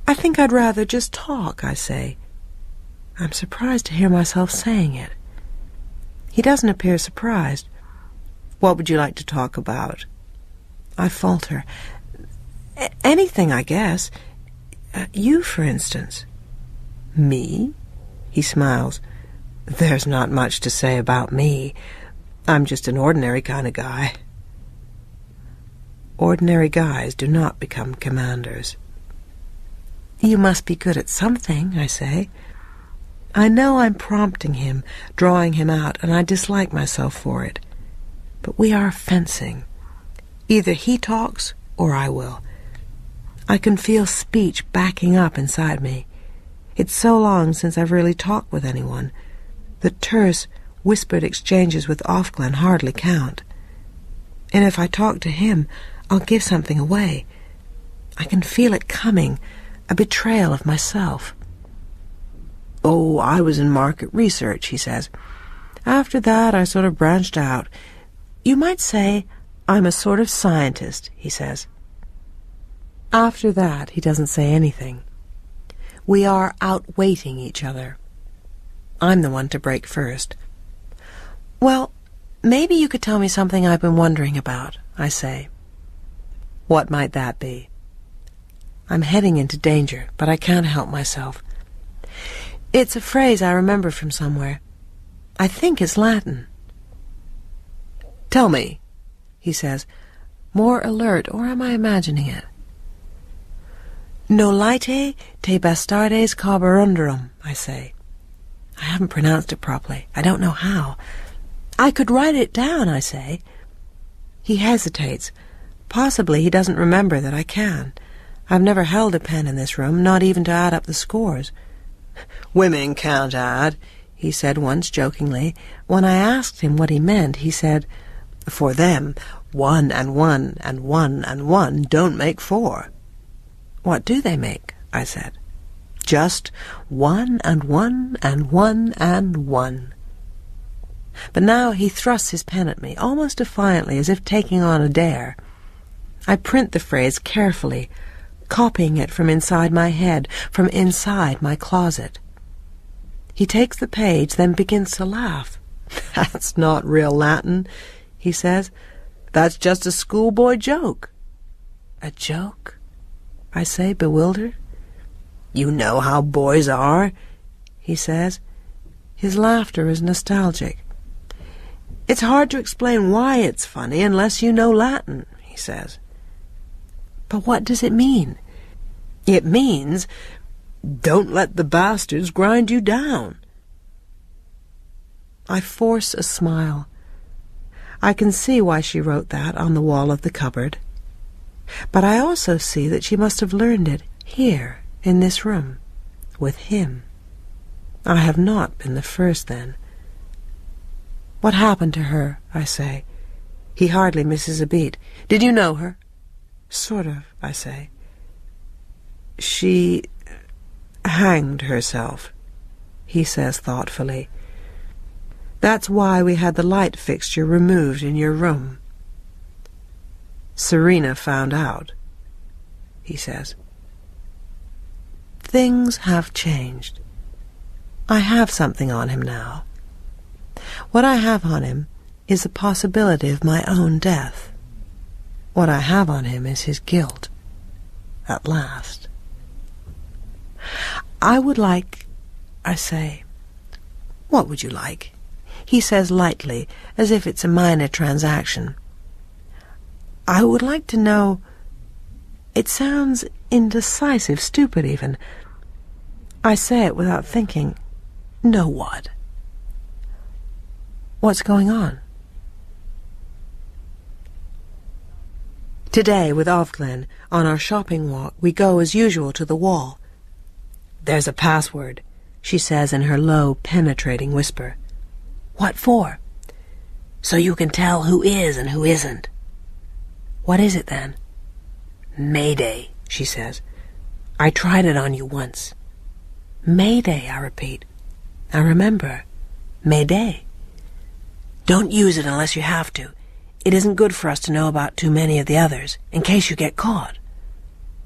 "I think I'd rather just talk," I say. I'm surprised to hear myself saying it. He doesn't appear surprised. "What would you like to talk about?" I falter. "Anything, I guess. You, for instance." "Me?" He smiles. "There's not much to say about me. I'm just an ordinary kind of guy." Ordinary guys do not become commanders. "You must be good at something," I say. I know I'm prompting him, drawing him out, and I dislike myself for it. But we are fencing. Either he talks or I will. I can feel speech backing up inside me. It's so long since I've really talked with anyone. The terse, whispered exchanges with Ofglen hardly count. And if I talk to him, I'll give something away. I can feel it coming, a betrayal of myself. "Oh, I was in market research," he says. "After that, I sort of branched out. You might say I'm a sort of scientist," he says. After that, he doesn't say anything. We are outweighting each other. I'm the one to break first. "Well, maybe you could tell me something I've been wondering about," I say. "What might that be?" I'm heading into danger, but I can't help myself. It's a phrase I remember from somewhere. I think it's Latin. Tell me, he says, more alert, or am I imagining it? Nolite te bastardes carborundarum, I say. I haven't pronounced it properly. I don't know how. I could write it down, I say. He hesitates. Possibly he doesn't remember that I can. I've never held a pen in this room, not even to add up the scores. Women can't add, he said once jokingly. When I asked him what he meant, he said, for them, 1 and 1 and 1 and 1 don't make 4. What do they make? I said. Just 1 and 1 and 1 and 1. But now he thrusts his pen at me, almost defiantly, as if taking on a dare. I print the phrase carefully, copying it from inside my head, from inside my closet. He takes the page, then begins to laugh. That's not real Latin, he says. That's just a schoolboy joke. A joke? I say, bewildered. You know how boys are, he says. His laughter is nostalgic. It's hard to explain why it's funny unless you know Latin, he says. But what does it mean? It means, don't let the bastards grind you down. I force a smile. I can see why she wrote that on the wall of the cupboard. But I also see that she must have learned it here, in this room, with him. I have not been the first, then. What happened to her, I say. He hardly misses a beat. Did you know her? Sort of, I say. She hanged herself, he says thoughtfully. That's why we had the light fixture removed in your room. Serena found out, he says. Things have changed. I have something on him now. What I have on him is the possibility of my own death. What I have on him is his guilt. At last. I would like, I say. What would you like? He says lightly, as if it's a minor transaction. I would like to know... It sounds indecisive, stupid even. I say it without thinking. Know what? What's going on? Today, with Ovglen, on our shopping walk, we go as usual to the wall. There's a password, she says in her low, penetrating whisper. What for? So you can tell who is and who isn't. What is it, then? Mayday, she says. I tried it on you once. Mayday, I repeat. I remember. Mayday. Don't use it unless you have to. It isn't good for us to know about too many of the others, in case you get caught.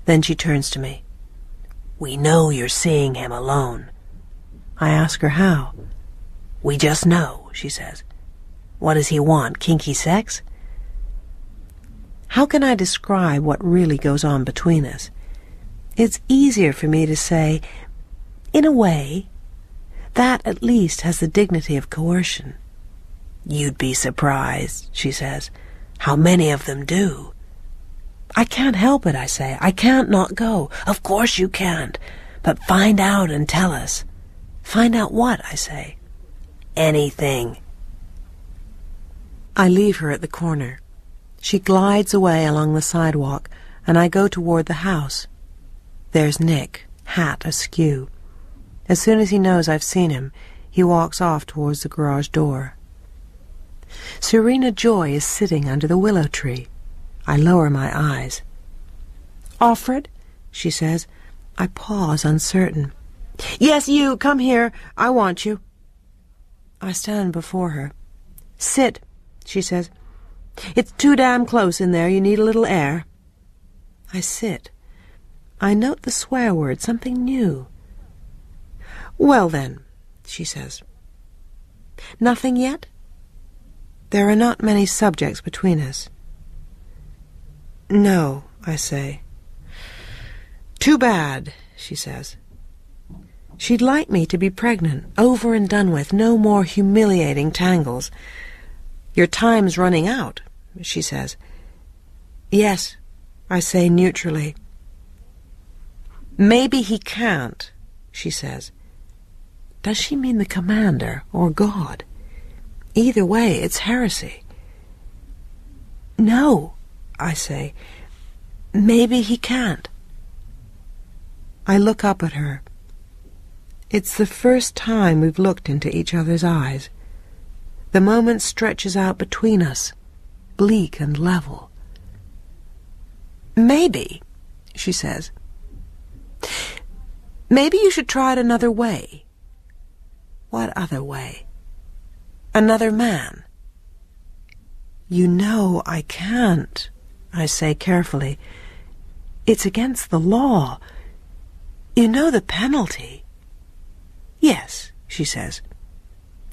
Then she turns to me. We know you're seeing him alone. I ask her how. We just know, she says. What does he want, kinky sex? How can I describe what really goes on between us? It's easier for me to say, in a way, that at least has the dignity of coercion. You'd be surprised, she says, how many of them do. I can't help it, I say. I can't not go. Of course you can't. But find out and tell us. Find out what, I say. Anything. I leave her at the corner. She glides away along the sidewalk, and I go toward the house. There's Nick, hat askew. As soon as he knows I've seen him, he walks off towards the garage door. Serena Joy is sitting under the willow tree. I lower my eyes. Offred, she says. I pause, uncertain. Yes, you, come here. I want you. I stand before her. Sit, she says. It's too damn close in there. You need a little air. I sit. I note the swear word, something new. Well, then, she says. Nothing yet? There are not many subjects between us. No, I say. Too bad, she says. She'd like me to be pregnant, over and done with, no more humiliating tangles. "Your time's running out," she says. "Yes," I say neutrally. "Maybe he can't," she says. Does she mean the commander or God? Either way, it's heresy. "No," I say. "Maybe he can't." I look up at her. It's the first time we've looked into each other's eyes. The moment stretches out between us, bleak and level. "Maybe," she says. "Maybe you should try it another way." "What other way?" "Another man." "You know I can't," I say carefully. "It's against the law. You know the penalty." "Yes," she says.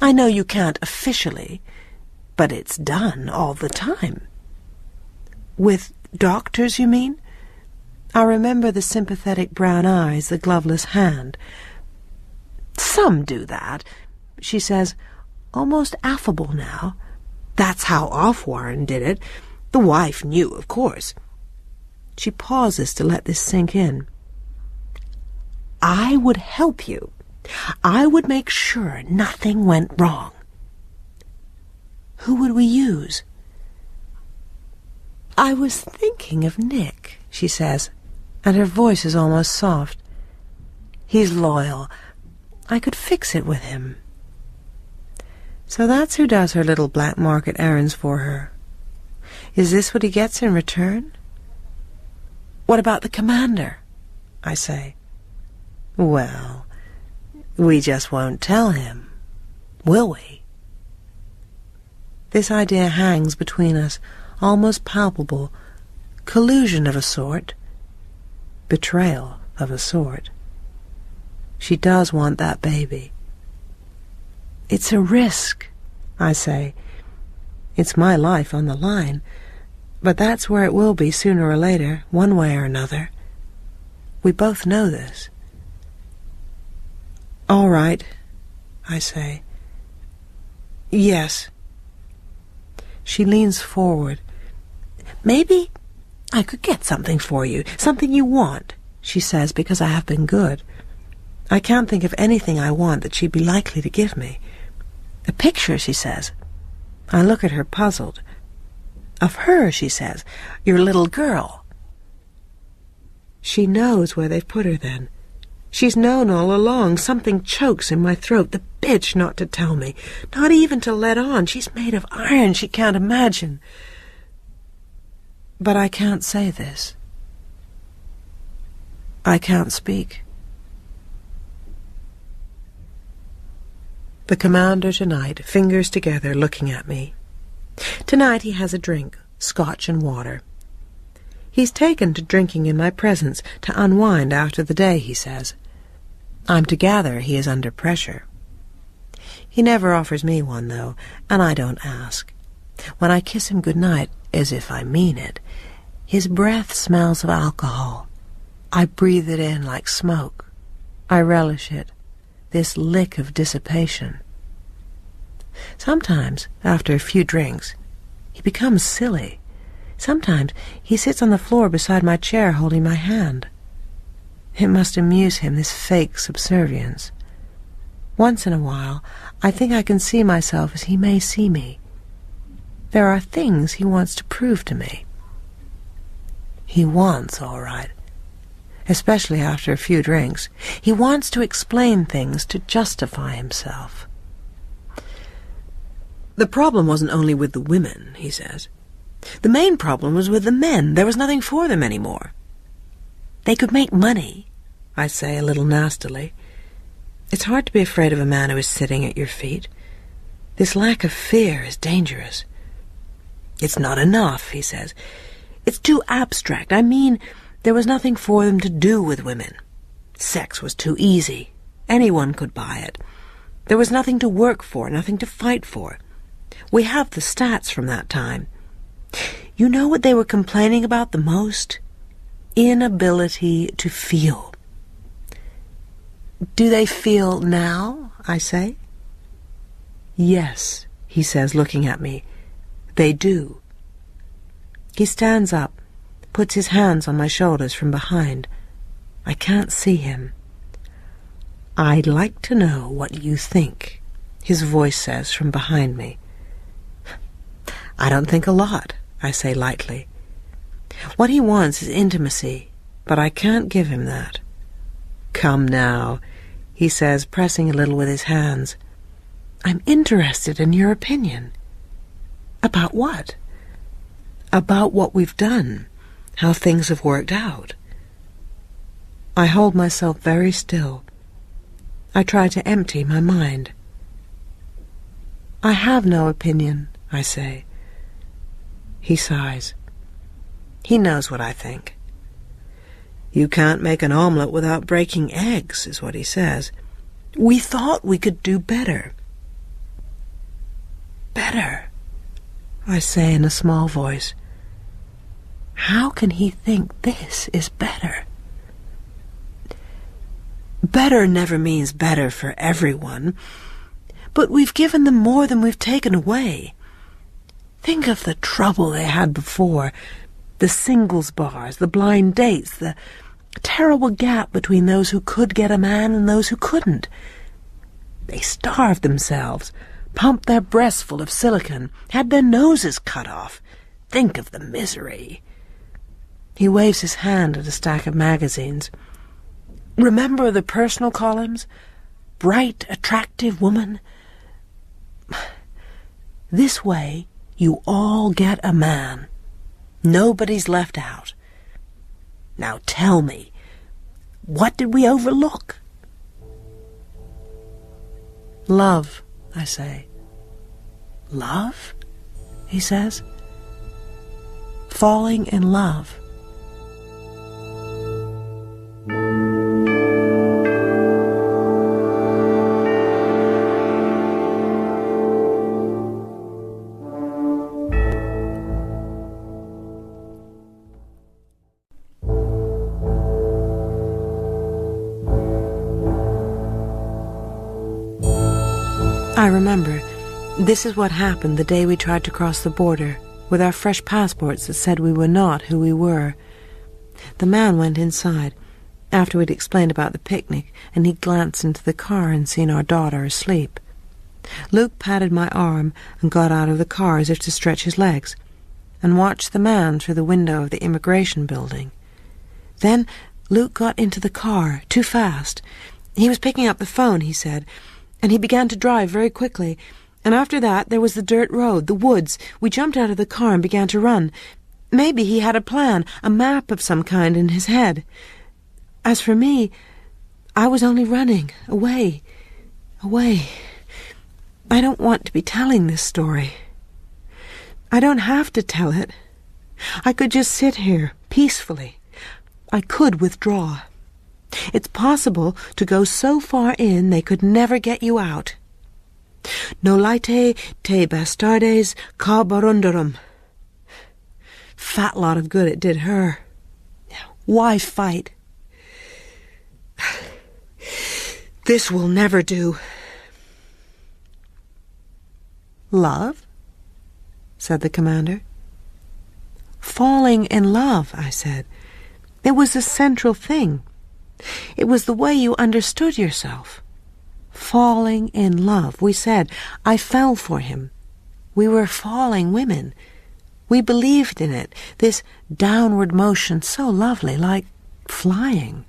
"I know you can't officially, but it's done all the time." "With doctors, you mean?" I remember the sympathetic brown eyes, the gloveless hand. "Some do that," she says, almost affable now. "That's how Offwarren did it. The wife knew, of course." She pauses to let this sink in. "I would help you. I would make sure nothing went wrong." "Who would we use?" "I was thinking of Nick," she says, and her voice is almost soft. "He's loyal. I could fix it with him." So that's who does her little black market errands for her. Is this what he gets in return? "What about the commander?" I say. "Well, we just won't tell him, will we?" This idea hangs between us, almost palpable. Collusion of a sort. Betrayal of a sort. She does want that baby. "It's a risk," I say. "It's my life on the line, but that's where it will be sooner or later, one way or another. We both know this." "All right," I say. "Yes." She leans forward. "Maybe I could get something for you, something you want," she says, because I have been good. I can't think of anything I want that she'd be likely to give me. "A picture," she says. I look at her puzzled. "Of her," she says, "your little girl." She knows where they've put her then. She's known all along. Something chokes in my throat. The bitch not to tell me. Not even to let on. She's made of iron. She can't imagine. But I can't say this. I can't speak. The commander tonight, fingers together, looking at me. Tonight he has a drink, scotch and water. He's taken to drinking in my presence to unwind after the day, he says. I'm to gather he is under pressure. He never offers me one, though, and I don't ask. When I kiss him good night, as if I mean it, his breath smells of alcohol. I breathe it in like smoke. I relish it, this lick of dissipation. Sometimes, after a few drinks, he becomes silly. Sometimes he sits on the floor beside my chair holding my hand. It must amuse him, this fake subservience. Once in a while, I think I can see myself as he may see me. There are things he wants to prove to me. He wants, all right. Especially after a few drinks. He wants to explain things to justify himself. The problem wasn't only with the women, he says. The main problem was with the men. There was nothing for them anymore. They could make money, I say a little nastily. It's hard to be afraid of a man who is sitting at your feet. This lack of fear is dangerous. It's not enough, he says. It's too abstract. I mean, there was nothing for them to do with women. Sex was too easy. Anyone could buy it. There was nothing to work for, nothing to fight for. We have the stats from that time. You know what they were complaining about the most? Inability to feel. Do they feel now? I say. Yes, he says, looking at me. They do. He stands up, puts his hands on my shoulders from behind. I can't see him. I'd like to know what you think, his voice says from behind me. I don't think a lot, I say lightly. What he wants is intimacy, but I can't give him that. Come now, he says, pressing a little with his hands. I'm interested in your opinion. About what? About what we've done, how things have worked out. I hold myself very still. I try to empty my mind. I have no opinion, I say. He sighs. He knows what I think. You can't make an omelette without breaking eggs, is what he says. We thought we could do better. Better, I say in a small voice. How can he think this is better? Better never means better for everyone, but we've given them more than we've taken away. Think of the trouble they had before, the singles bars, the blind dates, the terrible gap between those who could get a man and those who couldn't. They starved themselves, pumped their breasts full of silicone, had their noses cut off. Think of the misery. He waves his hand at a stack of magazines. Remember the personal columns? Bright, attractive woman. This way, you all get a man. Nobody's left out. Now tell me, what did we overlook? Love, I say. Love? He says. Falling in love. I remember, this is what happened the day we tried to cross the border, with our fresh passports that said we were not who we were. The man went inside, after we'd explained about the picnic, and he glanced into the car and seen our daughter asleep. Luke patted my arm and got out of the car as if to stretch his legs, and watched the man through the window of the immigration building. Then Luke got into the car, too fast. He was picking up the phone, he said, and he began to drive very quickly, and after that there was the dirt road, the woods. We jumped out of the car and began to run. Maybe he had a plan, a map of some kind in his head. As for me, I was only running, away, away. I don't want to be telling this story. I don't have to tell it. I could just sit here, peacefully. I could withdraw. It's possible to go so far in they could never get you out. Nolite te bastardes carborundarum. Fat lot of good it did her. Why fight? This will never do. Love? Said the commander. Falling in love, I said. It was the central thing. It was the way you understood yourself. Falling in love, we said. I fell for him. We were falling women. We believed in it, this downward motion so lovely, like flying.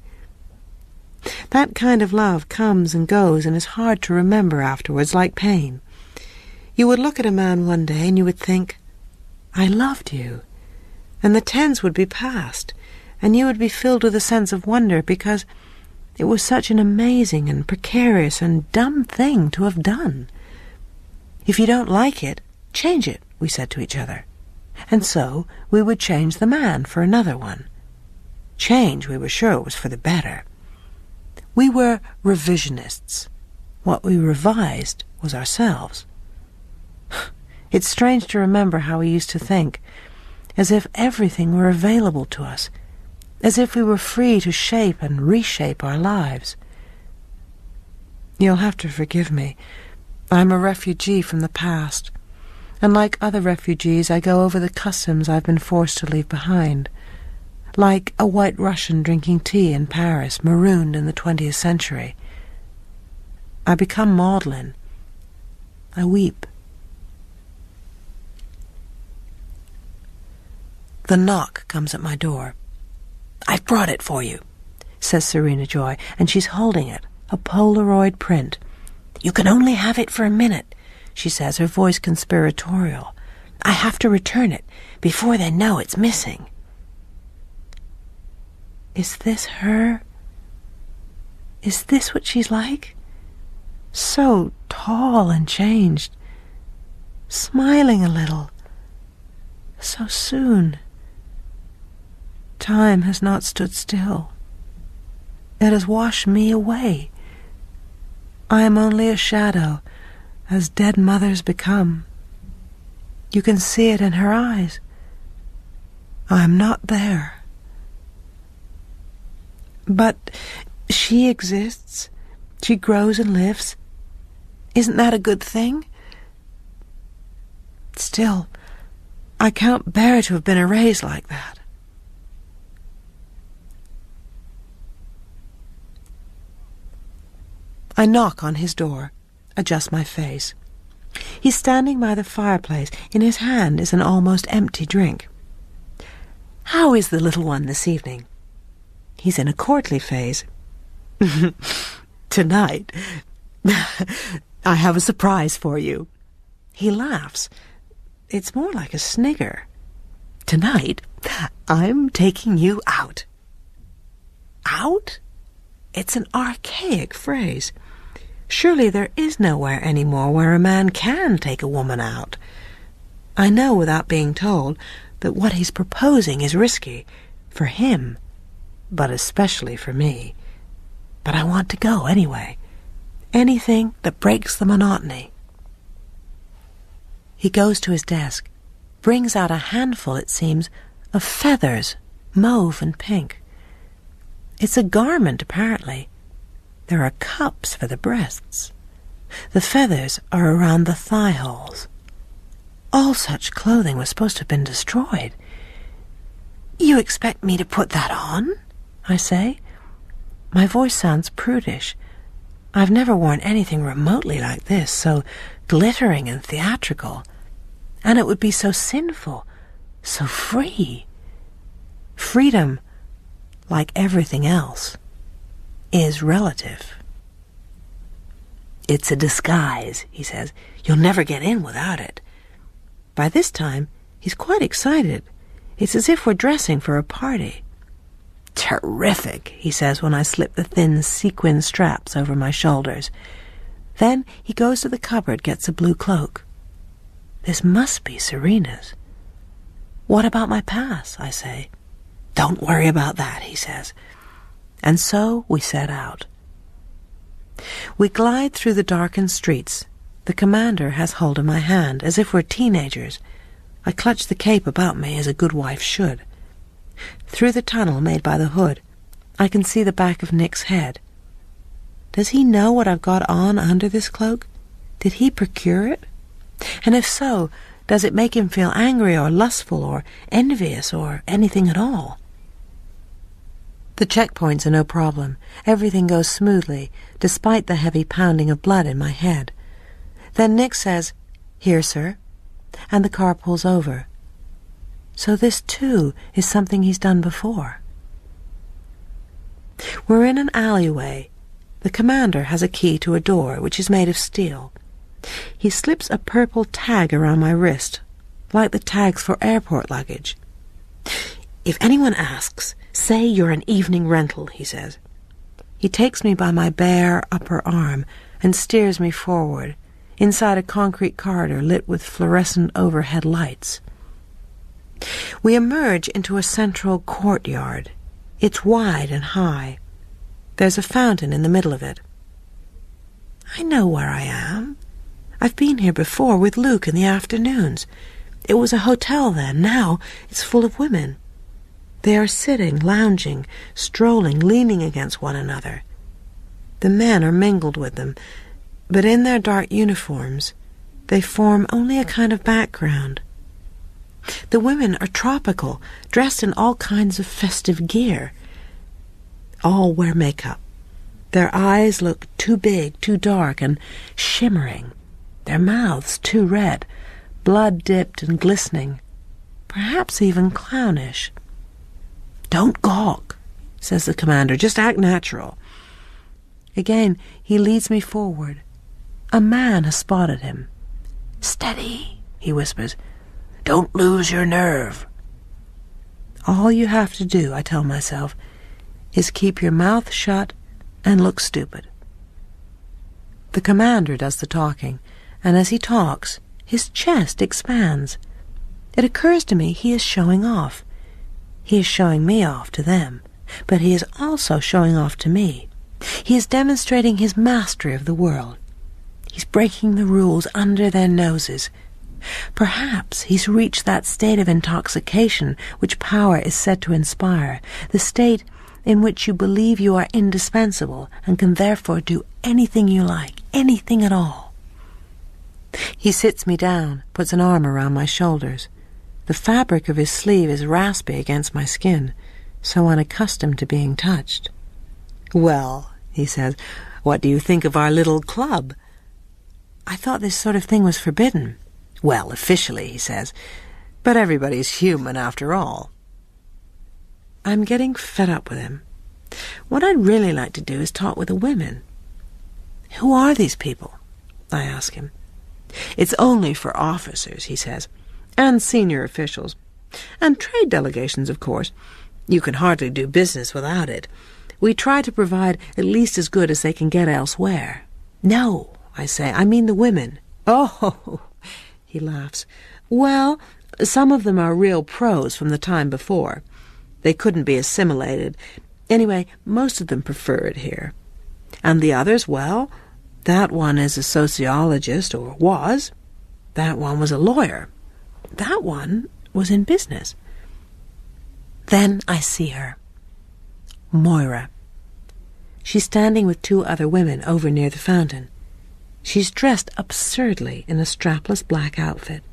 That kind of love comes and goes and is hard to remember afterwards, like pain. You would look at a man one day and you would think, I loved you. And the tense would be past, and you would be filled with a sense of wonder because it was such an amazing and precarious and dumb thing to have done. If you don't like it, change it, we said to each other. And so we would change the man for another one. Change, we were sure, was for the better. We were revisionists. What we revised was ourselves. It's strange to remember how we used to think, as if everything were available to us, as if we were free to shape and reshape our lives. You'll have to forgive me. I'm a refugee from the past, and like other refugees, I go over the customs I've been forced to leave behind. Like a white Russian drinking tea in Paris, marooned in the 20th century. I become maudlin. I weep. The knock comes at my door. "I've brought it for you," says Serena Joy, and she's holding it, a Polaroid print. "You can only have it for a minute," she says, her voice conspiratorial. "I have to return it before they know it's missing." Is this her? Is this what she's like? So tall and changed, smiling a little, so soon. Time has not stood still. It has washed me away. I am only a shadow, as dead mothers become. You can see it in her eyes. I am not there. But she exists. She grows and lives. Isn't that a good thing? Still, I can't bear to have been erased like that. I knock on his door, adjust my face. He's standing by the fireplace. In his hand is an almost empty drink. "How is the little one this evening?" He's in a courtly phase. "Tonight, I have a surprise for you." He laughs. It's more like a snigger. "Tonight, I'm taking you out." Out? It's an archaic phrase. Surely there is nowhere anymore where a man can take a woman out. I know without being told that what he's proposing is risky for him, but especially for me. But I want to go anyway. Anything that breaks the monotony. He goes to his desk, brings out a handful, it seems, of feathers, mauve and pink. It's a garment, apparently. There are cups for the breasts. The feathers are around the thigh holes. All such clothing was supposed to have been destroyed. "You expect me to put that on?" I say. My voice sounds prudish. I've never worn anything remotely like this, so glittering and theatrical. And it would be so sinful, so free. Freedom, like everything else, is relative. "It's a disguise," he says. "You'll never get in without it." By this time, he's quite excited. It's as if we're dressing for a party. "Terrific," he says when I slip the thin sequin straps over my shoulders. Then he goes to the cupboard, gets a blue cloak. This must be Serena's. "What about my pass?" I say. "Don't worry about that," he says. And so we set out. We glide through the darkened streets. The commander has hold of my hand, as if we're teenagers. I clutch the cape about me as a good wife should. Through the tunnel made by the hood, I can see the back of Nick's head. Does he know what I've got on under this cloak? Did he procure it? And if so, does it make him feel angry or lustful or envious or anything at all? The checkpoints are no problem. Everything goes smoothly, despite the heavy pounding of blood in my head. Then Nick says, "Here, sir," and the car pulls over. So this, too, is something he's done before. We're in an alleyway. The commander has a key to a door, which is made of steel. He slips a purple tag around my wrist, like the tags for airport luggage. "If anyone asks, say you're an evening rental," he says. He takes me by my bare upper arm and steers me forward, inside a concrete corridor lit with fluorescent overhead lights. We emerge into a central courtyard. It's wide and high. There's a fountain in the middle of it. I know where I am. I've been here before with Luke in the afternoons. It was a hotel then. Now it's full of women. They are sitting, lounging, strolling, leaning against one another. The men are mingled with them, but in their dark uniforms, they form only a kind of background. The women are tropical, dressed in all kinds of festive gear. All wear makeup. Their eyes look too big, too dark, and shimmering. Their mouths too red, blood-dipped and glistening, perhaps even clownish. "Don't gawk," says the commander. "Just act natural." Again, he leads me forward. A man has spotted him. "Steady," he whispers. "Don't lose your nerve." All you have to do, I tell myself, is keep your mouth shut and look stupid. The commander does the talking, and as he talks, his chest expands. It occurs to me he is showing off. He is showing me off to them, but he is also showing off to me. He is demonstrating his mastery of the world. He's breaking the rules under their noses. Perhaps he's reached that state of intoxication which power is said to inspire, the state in which you believe you are indispensable and can therefore do anything you like, anything at all. He sits me down, puts an arm around my shoulders. The fabric of his sleeve is raspy against my skin, so unaccustomed to being touched. "Well," he says, "what do you think of our little club?" "I thought this sort of thing was forbidden." "Well, officially," he says, "but everybody's human after all." I'm getting fed up with him. What I'd really like to do is talk with the women. "Who are these people?" I ask him. "It's only for officers," he says, "and senior officials. And trade delegations, of course. You can hardly do business without it. We try to provide at least as good as they can get elsewhere." "No," I say, "I mean the women." "Oh," he laughs. "Well, some of them are real pros from the time before. They couldn't be assimilated. Anyway, most of them prefer it here. And the others, well, that one is a sociologist, or was. That one was a lawyer. That one was in business." Then I see her. Moira. She's standing with two other women over near the fountain. She's dressed absurdly in a strapless black outfit.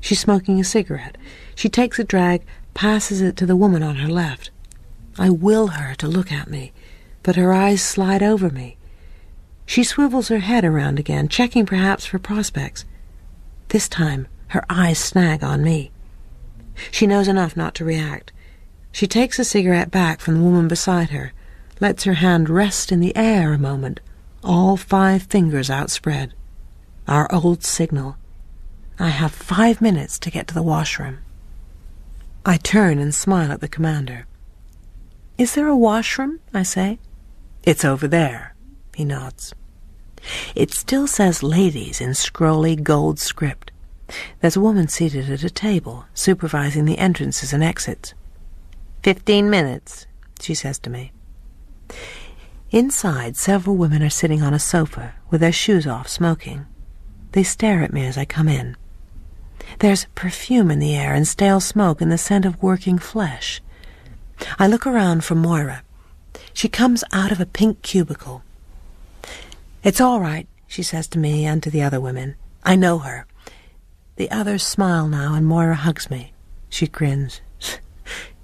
She's smoking a cigarette. She takes a drag, passes it to the woman on her left. I will her to look at me, but her eyes slide over me. She swivels her head around again, checking perhaps for prospects. This time, her eyes snag on me. She knows enough not to react. She takes a cigarette back from the woman beside her, lets her hand rest in the air a moment, all 5 fingers outspread. Our old signal. I have 5 minutes to get to the washroom. I turn and smile at the commander. "Is there a washroom?" I say. "It's over there," he nods. It still says ladies in scrolly gold script. There's a woman seated at a table, supervising the entrances and exits. 15 minutes, she says to me. Inside, several women are sitting on a sofa, with their shoes off, smoking. They stare at me as I come in. There's perfume in the air and stale smoke and the scent of working flesh. I look around for Moira. She comes out of a pink cubicle. "It's all right," she says to me and to the other women. "I know her." The others smile now, and Moira hugs me. She grins.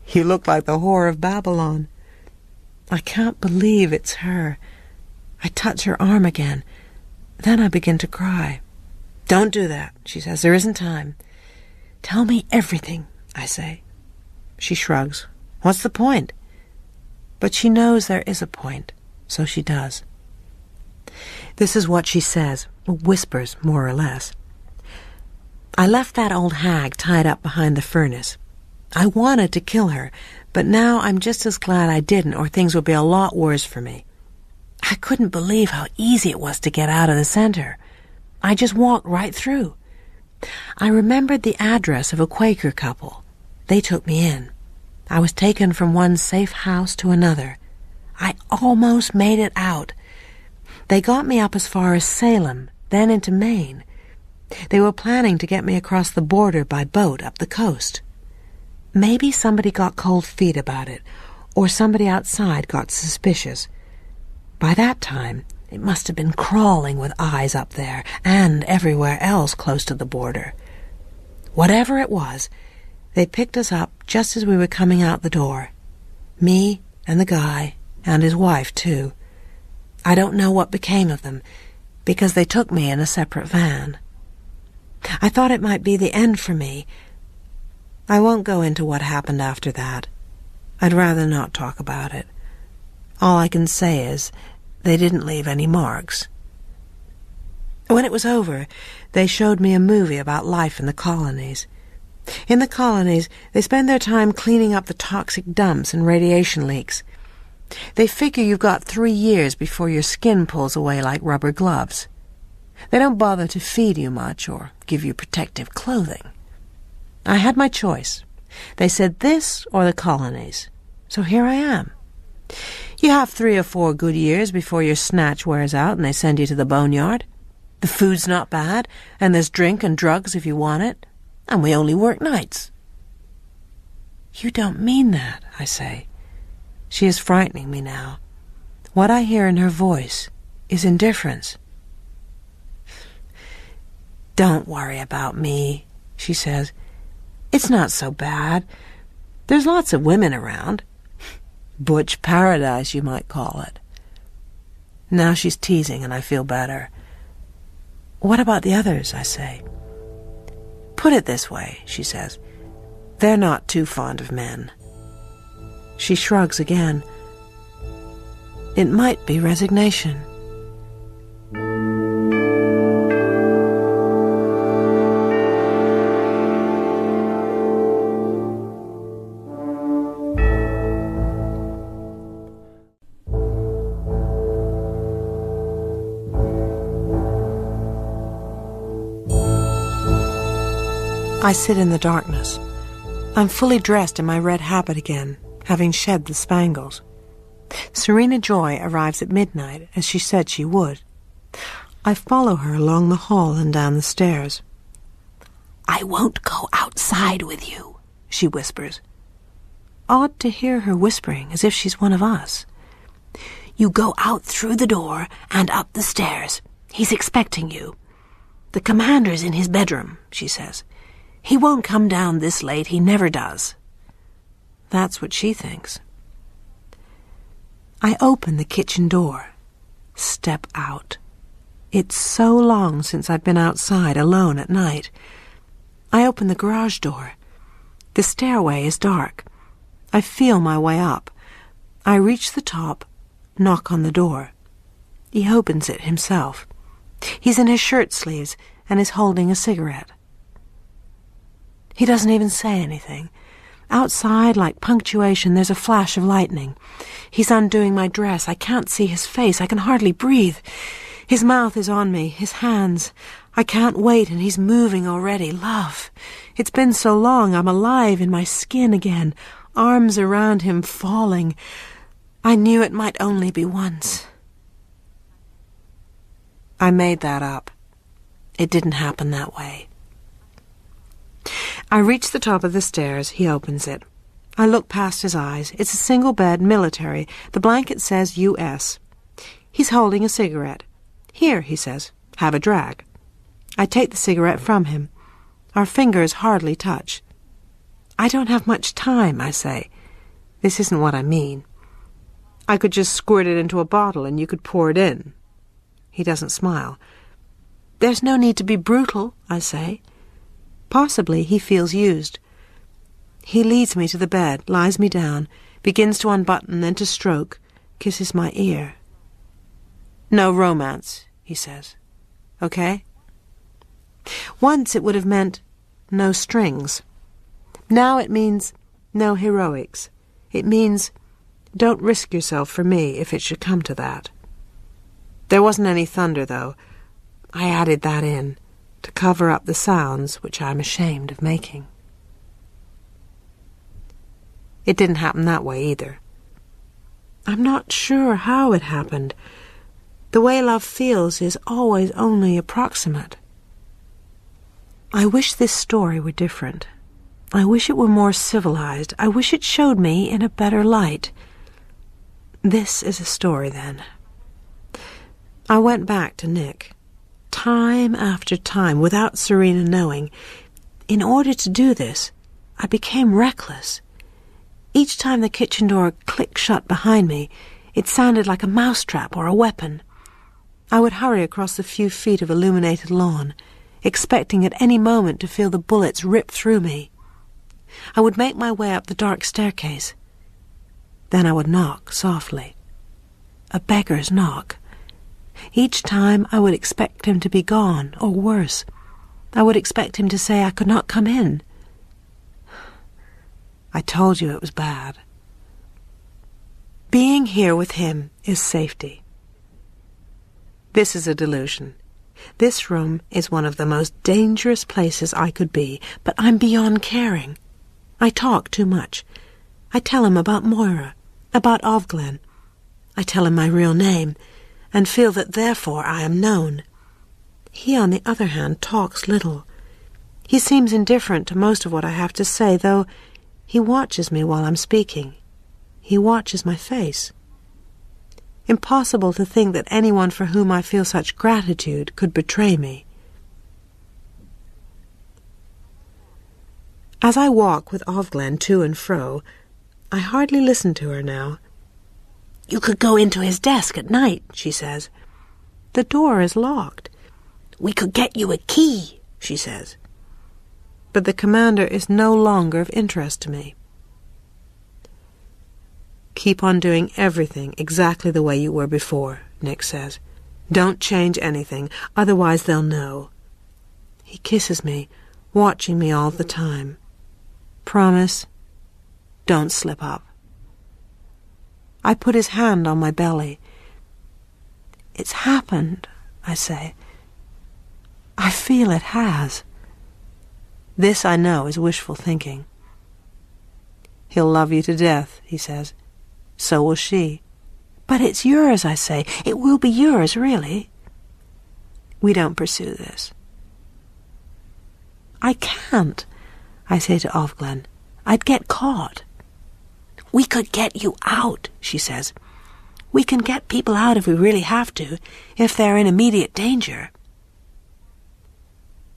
"You look like the whore of Babylon." I can't believe it's her. I touch her arm again. Then I begin to cry. "Don't do that," she says. "There isn't time." "Tell me everything," I say. She shrugs. "What's the point?" But she knows there is a point, so she does. This is what she says, whispers more or less. "I left that old hag tied up behind the furnace. I wanted to kill her, but now I'm just as glad I didn't, or things would be a lot worse for me. I couldn't believe how easy it was to get out of the center. I just walked right through. I remembered the address of a Quaker couple. They took me in. I was taken from one safe house to another. I almost made it out. They got me up as far as Salem, then into Maine. They were planning to get me across the border by boat up the coast. Maybe somebody got cold feet about it, or somebody outside got suspicious. By that time, it must have been crawling with eyes up there and everywhere else close to the border. Whatever it was, they picked us up just as we were coming out the door. Me and the guy, and his wife, too. I don't know what became of them, because they took me in a separate van. I thought it might be the end for me. I won't go into what happened after that. I'd rather not talk about it. All I can say is they didn't leave any marks. When it was over, they showed me a movie about life in the colonies. In the colonies, they spend their time cleaning up the toxic dumps and radiation leaks. They figure you've got 3 years before your skin pulls away like rubber gloves. They don't bother to feed you much or give you protective clothing. I had my choice. They said this or the colonies. So here I am. You have 3 or 4 good years before your snatch wears out and they send you to the boneyard. The food's not bad, and there's drink and drugs if you want it, and we only work nights. You don't mean that, I say. She is frightening me now. What I hear in her voice is indifference. Don't worry about me, she says. It's not so bad. There's lots of women around. Butch paradise, you might call it. Now she's teasing, and I feel better. What about the others, I say. Put it this way, she says. They're not too fond of men. She shrugs again. It might be resignation. I sit in the darkness. I'm fully dressed in my red habit again, having shed the spangles. Serena Joy arrives at midnight, as she said she would. I follow her along the hall and down the stairs. "I won't go outside with you," she whispers. Odd to hear her whispering, as if she's one of us. "You go out through the door and up the stairs. He's expecting you. The commander's in his bedroom," she says. "He won't come down this late, he never does." That's what she thinks. I open the kitchen door. Step out. It's so long since I've been outside alone at night. I open the garage door. The stairway is dark. I feel my way up. I reach the top, knock on the door. He opens it himself. He's in his shirt sleeves and is holding a cigarette. He doesn't even say anything. Outside, like punctuation, there's a flash of lightning. He's undoing my dress. I can't see his face. I can hardly breathe. His mouth is on me, his hands. I can't wait, and he's moving already. Love. It's been so long. I'm alive in my skin again, arms around him, falling. I knew it might only be once. I made that up. It didn't happen that way. I reach the top of the stairs. He opens it. I look past his eyes. It's a single bed, military. The blanket says U.S. He's holding a cigarette. "Here," he says, "have a drag." I take the cigarette from him. Our fingers hardly touch. "I don't have much time," I say. This isn't what I mean. "I could just squirt it into a bottle and you could pour it in." He doesn't smile. "There's no need to be brutal," I say. Possibly he feels used. He leads me to the bed, lies me down, begins to unbutton, then to stroke, kisses my ear. "No romance," he says. "Okay?" Once it would have meant no strings. Now it means no heroics. It means don't risk yourself for me if it should come to that. There wasn't any thunder, though. I added that in to cover up the sounds which I'm ashamed of making. It didn't happen that way either. I'm not sure how it happened. The way love feels is always only approximate. I wish this story were different. I wish it were more civilized. I wish it showed me in a better light. This is a story, then. I went back to Nick, time after time, without Serena knowing. In order to do this, I became reckless. Each time the kitchen door clicked shut behind me, it sounded like a mousetrap or a weapon. I would hurry across the few feet of illuminated lawn, expecting at any moment to feel the bullets rip through me. I would make my way up the dark staircase. Then I would knock softly. A beggar's knock. Each time I would expect him to be gone, or worse. I would expect him to say I could not come in. I told you it was bad. Being here with him is safety. This is a delusion. This room is one of the most dangerous places I could be, but I'm beyond caring. I talk too much. I tell him about Moira, about Ovglen. I tell him my real name, and feel that therefore I am known. He, on the other hand, talks little. He seems indifferent to most of what I have to say, though he watches me while I'm speaking. He watches my face. Impossible to think that anyone for whom I feel such gratitude could betray me. As I walk with Ovglen to and fro, I hardly listen to her now. "You could go into his desk at night," she says. "The door is locked." "We could get you a key," she says. But the commander is no longer of interest to me. "Keep on doing everything exactly the way you were before," Nick says. "Don't change anything, otherwise they'll know." He kisses me, watching me all the time. "Promise, don't slip up." I put his hand on my belly. "It's happened," I say. "I feel it has." This, I know, is wishful thinking. "He'll love you to death," he says. "So will she." "But it's yours," I say. "It will be yours, really." We don't pursue this. "I can't," I say to Ovglen. "I'd get caught." "We could get you out," she says. "We can get people out if we really have to, if they're in immediate danger."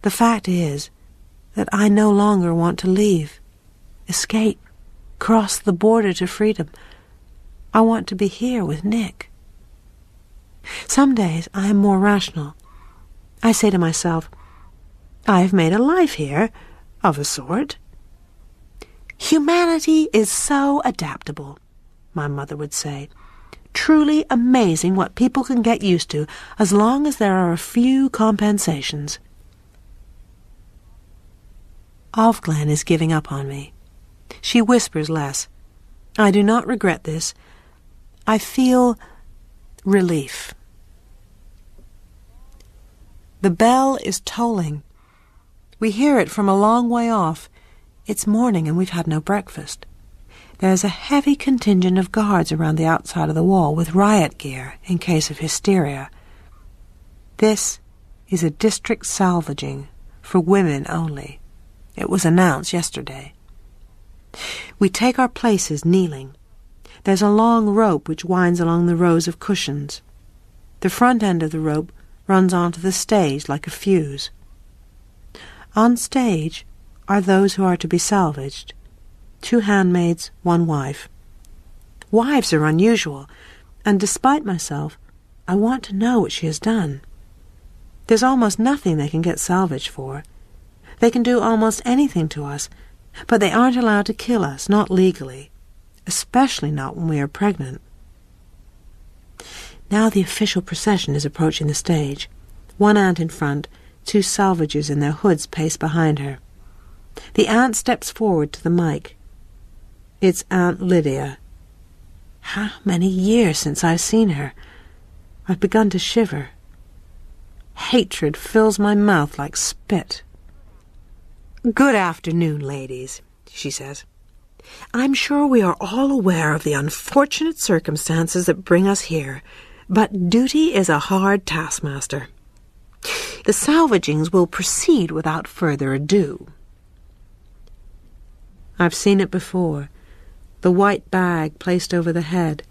The fact is that I no longer want to leave, escape, cross the border to freedom. I want to be here with Nick. Some days I am more rational. I say to myself, I've made a life here, of a sort. "Humanity is so adaptable," my mother would say. "Truly amazing what people can get used to as long as there are a few compensations." Ovglen is giving up on me. She whispers less. I do not regret this. I feel relief. The bell is tolling. We hear it from a long way off. It's morning and we've had no breakfast. There's a heavy contingent of guards around the outside of the wall with riot gear in case of hysteria. This is a district salvaging for women only. It was announced yesterday. We take our places kneeling. There's a long rope which winds along the rows of cushions. The front end of the rope runs onto the stage like a fuse. On stage are those who are to be salvaged. 2 handmaids, 1 wife. Wives are unusual, and despite myself, I want to know what she has done. There's almost nothing they can get salvaged for. They can do almost anything to us, but they aren't allowed to kill us, not legally, especially not when we are pregnant. Now the official procession is approaching the stage. 1 aunt in front, 2 salvagers in their hoods pace behind her. The aunt steps forward to the mic. It's Aunt Lydia. How many years since I've seen her? I've begun to shiver. Hatred fills my mouth like spit. "Good afternoon, ladies," she says. "I'm sure we are all aware of the unfortunate circumstances that bring us here, but duty is a hard taskmaster. The salvagings will proceed without further ado." I've seen it before, the white bag placed over the head,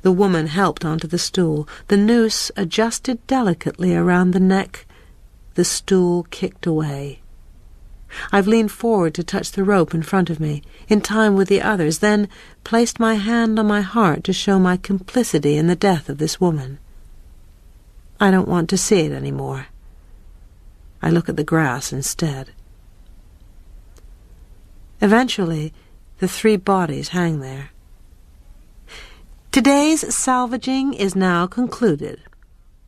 The woman helped onto the stool. The noose adjusted delicately around the neck. The stool kicked away. I've leaned forward to touch the rope in front of me, in time with the others, then placed my hand on my heart to show my complicity in the death of this woman. I don't want to see it any more. I look at the grass instead. Eventually, the 3 bodies hang there. Today's salvaging is now concluded,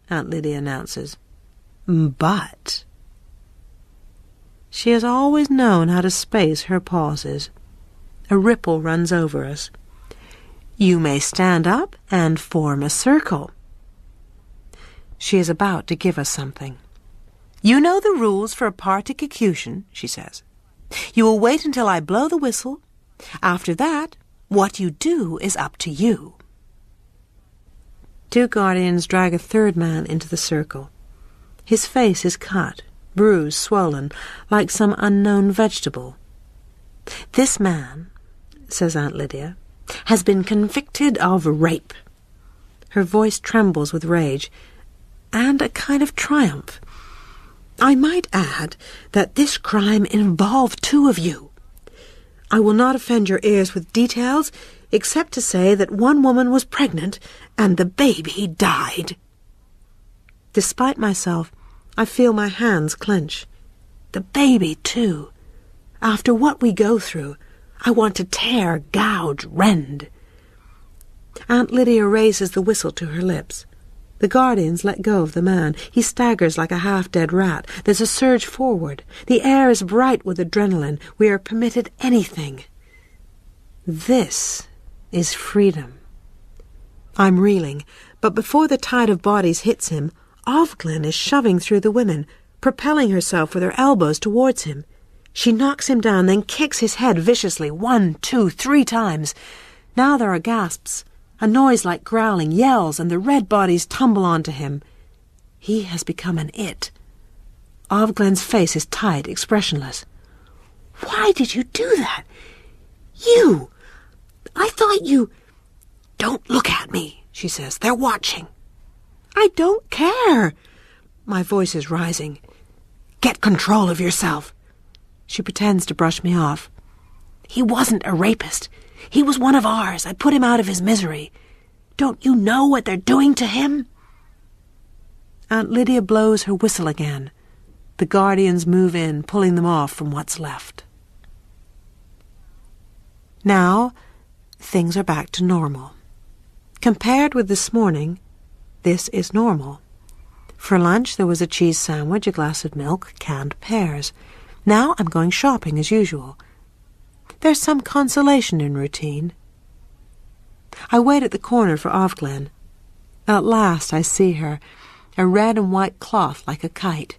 Aunt Lydia announces. But she has always known how to space her pauses. A ripple runs over us. You may stand up and form a circle. She is about to give us something. You know the rules for a particution, she says. You will wait until I blow the whistle. After that, what you do is up to you. 2 guardians drag a 3rd man into the circle. His face is cut, bruised, swollen, like some unknown vegetable. This man, says Aunt Lydia, has been convicted of rape. Her voice trembles with rage and a kind of triumph. I might add that this crime involved 2 of you. I will not offend your ears with details, except to say that one woman was pregnant and the baby died. Despite myself, I feel my hands clench. The baby, too. After what we go through, I want to tear, gouge, rend. Aunt Lydia raises the whistle to her lips. The guardians let go of the man. He staggers like a half-dead rat. There's a surge forward. The air is bright with adrenaline. We are permitted anything. This is freedom. I'm reeling, but before the tide of bodies hits him, Ovglen is shoving through the women, propelling herself with her elbows towards him. She knocks him down, then kicks his head viciously 1, 2, 3 times. Now there are gasps, a noise like growling, yells, and the red bodies tumble onto him. He has become an it. Ovglen's face is tight, expressionless. Why did you do that? You! I thought you... Don't look at me, she says. They're watching. I don't care. My voice is rising. Get control of yourself. She pretends to brush me off. He wasn't a rapist. He was one of ours. I put him out of his misery. Don't you know what they're doing to him? Aunt Lydia blows her whistle again. The guardians move in, pulling them off from what's left. Now, things are back to normal. Compared with this morning, this is normal. For lunch, there was a cheese sandwich, a glass of milk, canned pears. Now I'm going shopping as usual. There's some consolation in routine. I wait at the corner for Ovglen. At last I see her, a red and white cloth like a kite.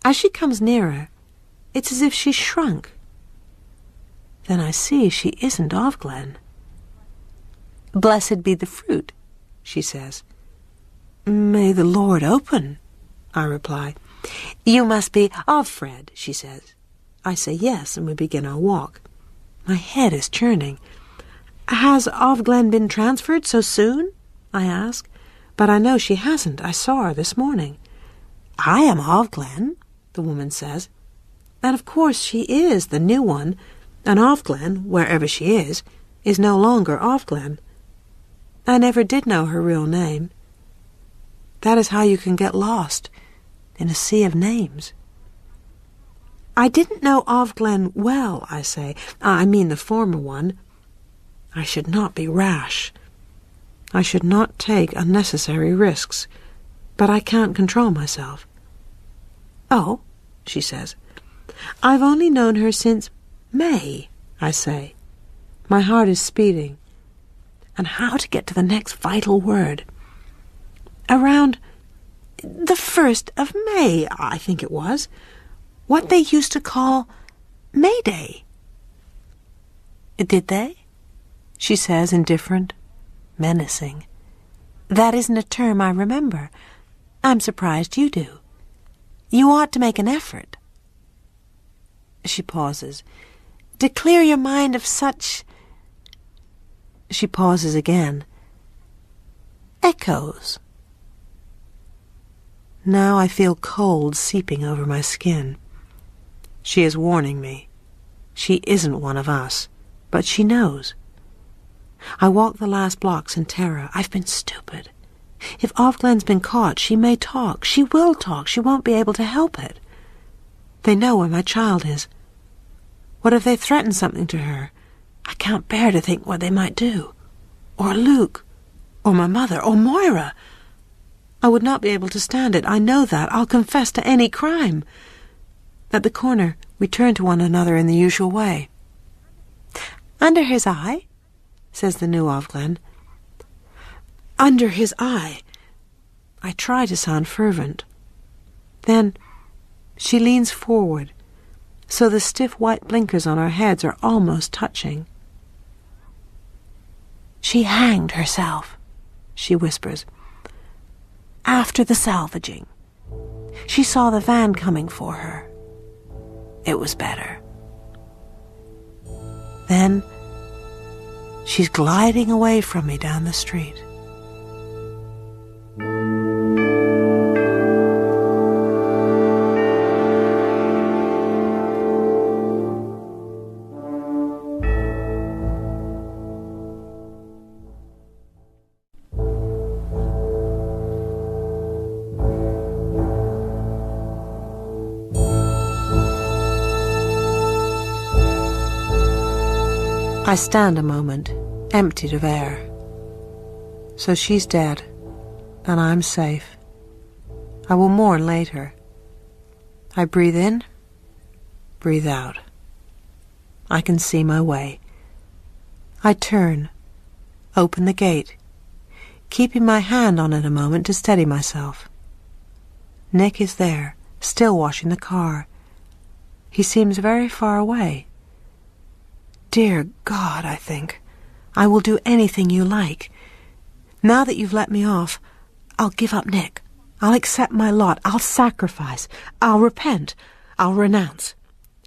As she comes nearer, it's as if she's shrunk. Then I see she isn't Ovglen. Blessed be the fruit, she says. May the Lord open, I reply. You must be Ovfred, she says. I say yes, and we begin our walk. My head is churning. Has Ovglen been transferred so soon? I ask. But I know she hasn't. I saw her this morning. I am Ovglen, the woman says. And of course she is the new one, and Ovglen, wherever she is no longer Ovglen. I never did know her real name. That is how you can get lost in a sea of names. I didn't know Ovglen well, I say. I mean the former one. I should not be rash. I should not take unnecessary risks. But I can't control myself. Oh, she says. I've only known her since May, I say. My heart is speeding. And how to get to the next vital word? Around the 1st of May, I think it was. What they used to call May Day. Did they? She says, indifferent, menacing. That isn't a term I remember. I'm surprised you do. You ought to make an effort. She pauses. To clear your mind of such... She pauses again. echoes. Now I feel cold seeping over my skin. She is warning me. She isn't one of us, but she knows. I walk the last blocks in terror. I've been stupid. If Ofglen's been caught, she may talk. She will talk. She won't be able to help it. They know where my child is. What if they threaten something to her? I can't bear to think what they might do. Or Luke. Or my mother. Or Moira. I would not be able to stand it. I know that. I'll confess to any crime. At the corner, we turn to one another in the usual way. "Under his eye," says the new Ofglen. Under his eye. I try to sound fervent. Then she leans forward, so the stiff white blinkers on our heads are almost touching. "She hanged herself," she whispers, "after the salvaging. She saw the van coming for her. It was better. Then she's gliding away from me down the street." I stand a moment, emptied of air. So she's dead, and I'm safe. I will mourn later. I breathe in, breathe out. I can see my way. I turn, open the gate, keeping my hand on it a moment to steady myself. Nick is there, still washing the car. He seems very far away. Dear God, I think, I will do anything you like. Now that you've let me off, I'll give up Nick. I'll accept my lot. I'll sacrifice. I'll repent. I'll renounce.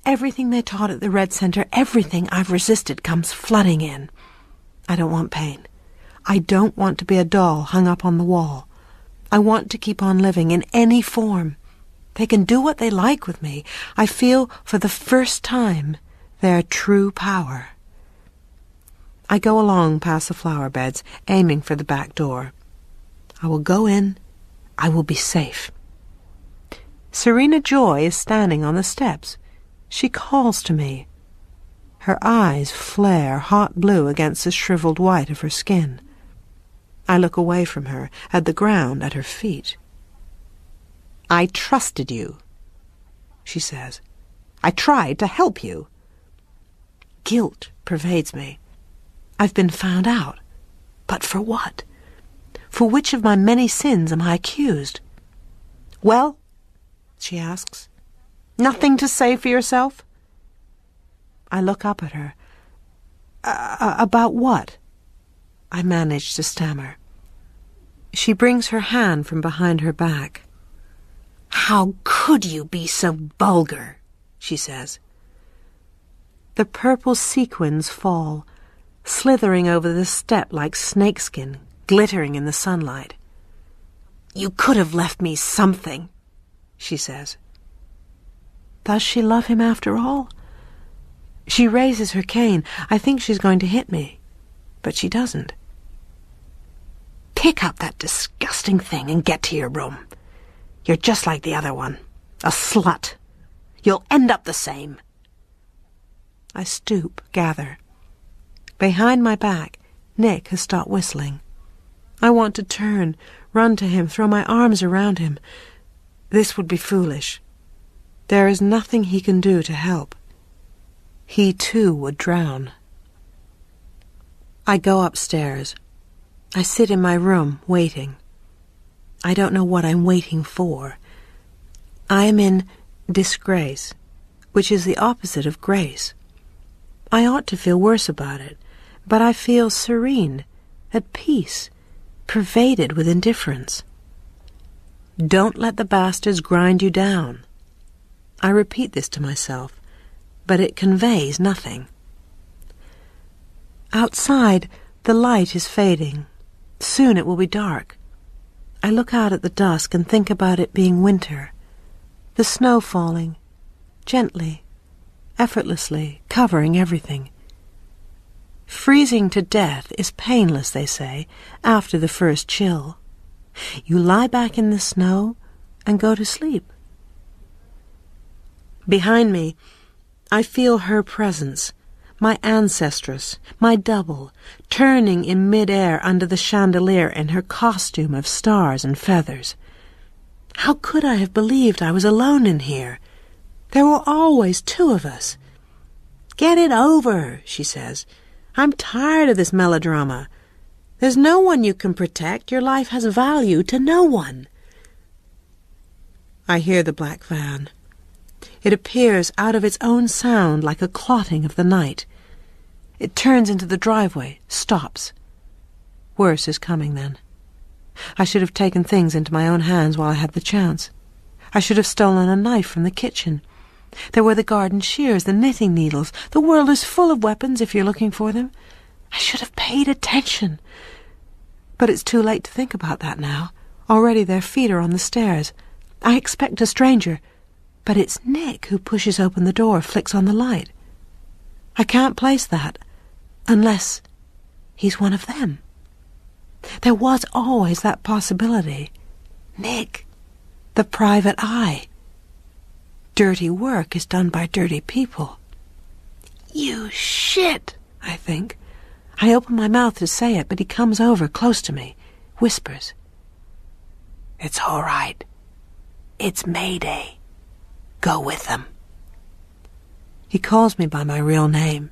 Everything they taught at the Red Center, everything I've resisted comes flooding in. I don't want pain. I don't want to be a doll hung up on the wall. I want to keep on living in any form. They can do what they like with me. I feel for the first time their true power. I go along past the flower beds, aiming for the back door. I will go in. I will be safe. Serena Joy is standing on the steps. She calls to me. Her eyes flare hot blue against the shriveled white of her skin. I look away from her, at the ground at her feet. "I trusted you," she says. "I tried to help you." Guilt pervades me. I've been found out. But for what? For which of my many sins am I accused? "Well," she asks, "nothing to say for yourself?" I look up at her. About what?" I manage to stammer. She brings her hand from behind her back. "How could you be so vulgar?" she says. The purple sequins fall, slithering over the step like snakeskin, glittering in the sunlight. "You could have left me something," she says. Does she love him after all? She raises her cane. I think she's going to hit me, but she doesn't. "Pick up that disgusting thing and get to your room. You're just like the other one, a slut. You'll end up the same." I stoop, gather. Behind my back, Nick has stopped whistling. I want to turn, run to him, throw my arms around him. This would be foolish. There is nothing he can do to help. He too would drown. I go upstairs. I sit in my room, waiting. I don't know what I'm waiting for. I am in disgrace, which is the opposite of grace. I ought to feel worse about it, but I feel serene, at peace, pervaded with indifference. Don't let the bastards grind you down. I repeat this to myself, but it conveys nothing. Outside, the light is fading. Soon it will be dark. I look out at the dusk and think about it being winter. The snow falling, gently, effortlessly, covering everything. Freezing to death is painless, they say, after the first chill. You lie back in the snow and go to sleep. Behind me, I feel her presence, my ancestress, my double, turning in mid-air under the chandelier in her costume of stars and feathers. How could I have believed I was alone in here? There were always two of us. "Get it over," she says. "I'm tired of this melodrama. There's no one you can protect. Your life has value to no one." I hear the black van. It appears out of its own sound like a clotting of the night. It turns into the driveway, stops. Worse is coming then. I should have taken things into my own hands while I had the chance. I should have stolen a knife from the kitchen. There were the garden shears, the knitting needles. The world is full of weapons if you're looking for them. I should have paid attention. But it's too late to think about that now. Already their feet are on the stairs. I expect a stranger, but it's Nick who pushes open the door, flicks on the light. I can't place that, unless he's one of them. There was always that possibility. Nick, the private eye. Dirty work is done by dirty people. "You shit," I think. I open my mouth to say it, but he comes over close to me, whispers. "It's all right. It's Mayday. Go with them." He calls me by my real name.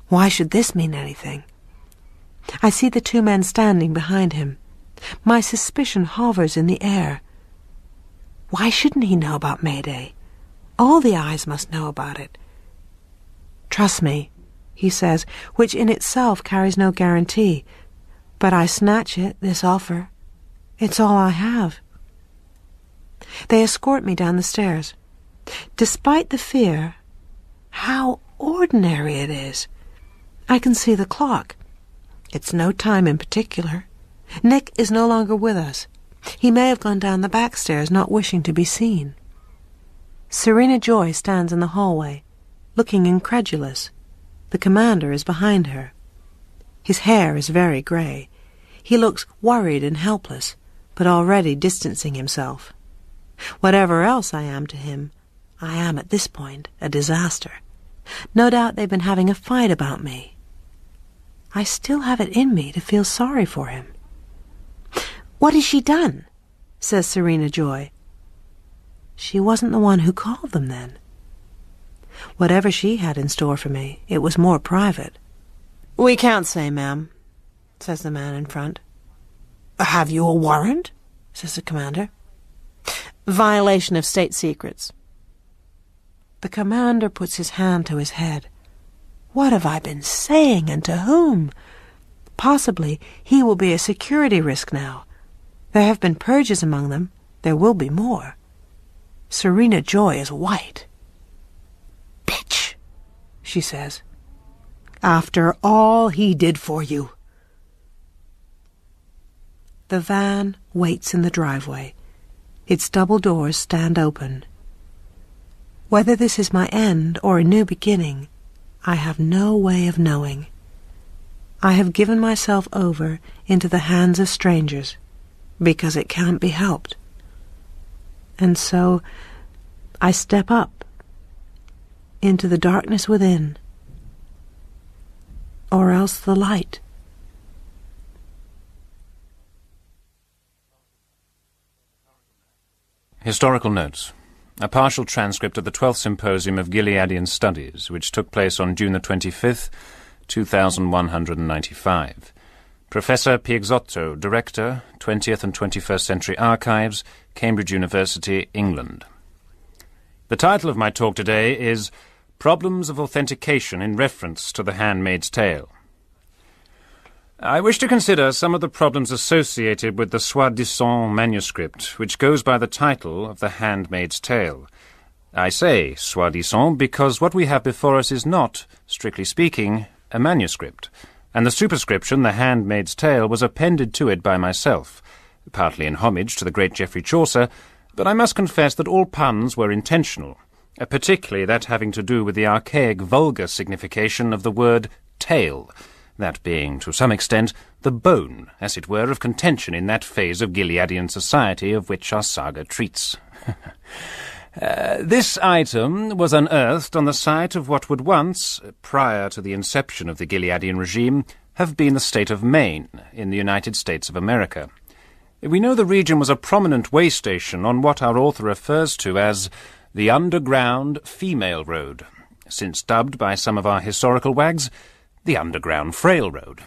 Why should this mean anything? I see the two men standing behind him. My suspicion hovers in the air. Why shouldn't he know about Mayday? All the eyes must know about it. "Trust me," he says, which in itself carries no guarantee. But I snatch it, this offer. It's all I have. They escort me down the stairs. Despite the fear, how ordinary it is. I can see the clock. It's no time in particular. Nick is no longer with us. He may have gone down the back stairs, not wishing to be seen. Serena Joy stands in the hallway, looking incredulous. The commander is behind her. His hair is very grey. He looks worried and helpless, but already distancing himself. Whatever else I am to him, I am at this point a disaster. No doubt they've been having a fight about me. I still have it in me to feel sorry for him. "What has she done?" says Serena Joy. She wasn't the one who called them then. Whatever she had in store for me, it was more private. "We can't say, ma'am," says the man in front. "Have you a warrant?" says the commander. "Violation of state secrets." The commander puts his hand to his head. What have I been saying, and to whom? Possibly he will be a security risk now. There have been purges among them. There will be more. Serena Joy is white. "Bitch," she says. "After all he did for you." The van waits in the driveway. Its double doors stand open. Whether this is my end or a new beginning, I have no way of knowing. I have given myself over into the hands of strangers, because it can't be helped. And so I step up into the darkness within, or else the light. Historical notes. A partial transcript of the 12th Symposium of Gileadian Studies, which took place on June the 25th, 2195. Professor Piexotto, Director, 20th and 21st Century Archives, Cambridge University, England. The title of my talk today is Problems of Authentication in Reference to The Handmaid's Tale. I wish to consider some of the problems associated with the soi-disant manuscript, which goes by the title of The Handmaid's Tale. I say soi-disant because what we have before us is not, strictly speaking, a manuscript, and the superscription, The Handmaid's Tale, was appended to it by myself, partly in homage to the great Geoffrey Chaucer, but I must confess that all puns were intentional, particularly that having to do with the archaic vulgar signification of the word tale, that being, to some extent, the bone, as it were, of contention in that phase of Gileadian society of which our saga treats. This item was unearthed on the site of what would once, prior to the inception of the Gileadian regime, have been the state of Maine in the United States of America. We know the region was a prominent way station on what our author refers to as the Underground Female Road, since dubbed by some of our historical wags the Underground Frail Road.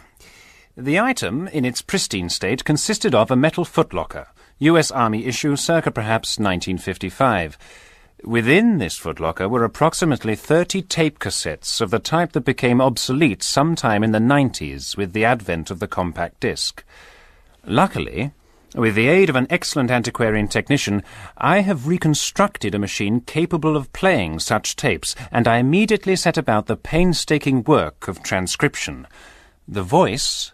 The item, in its pristine state, consisted of a metal footlocker, U.S. Army issue circa perhaps 1955. Within this footlocker were approximately 30 tape cassettes of the type that became obsolete sometime in the 90s with the advent of the compact disc. Luckily, with the aid of an excellent antiquarian technician, I have reconstructed a machine capable of playing such tapes, and I immediately set about the painstaking work of transcription. The voice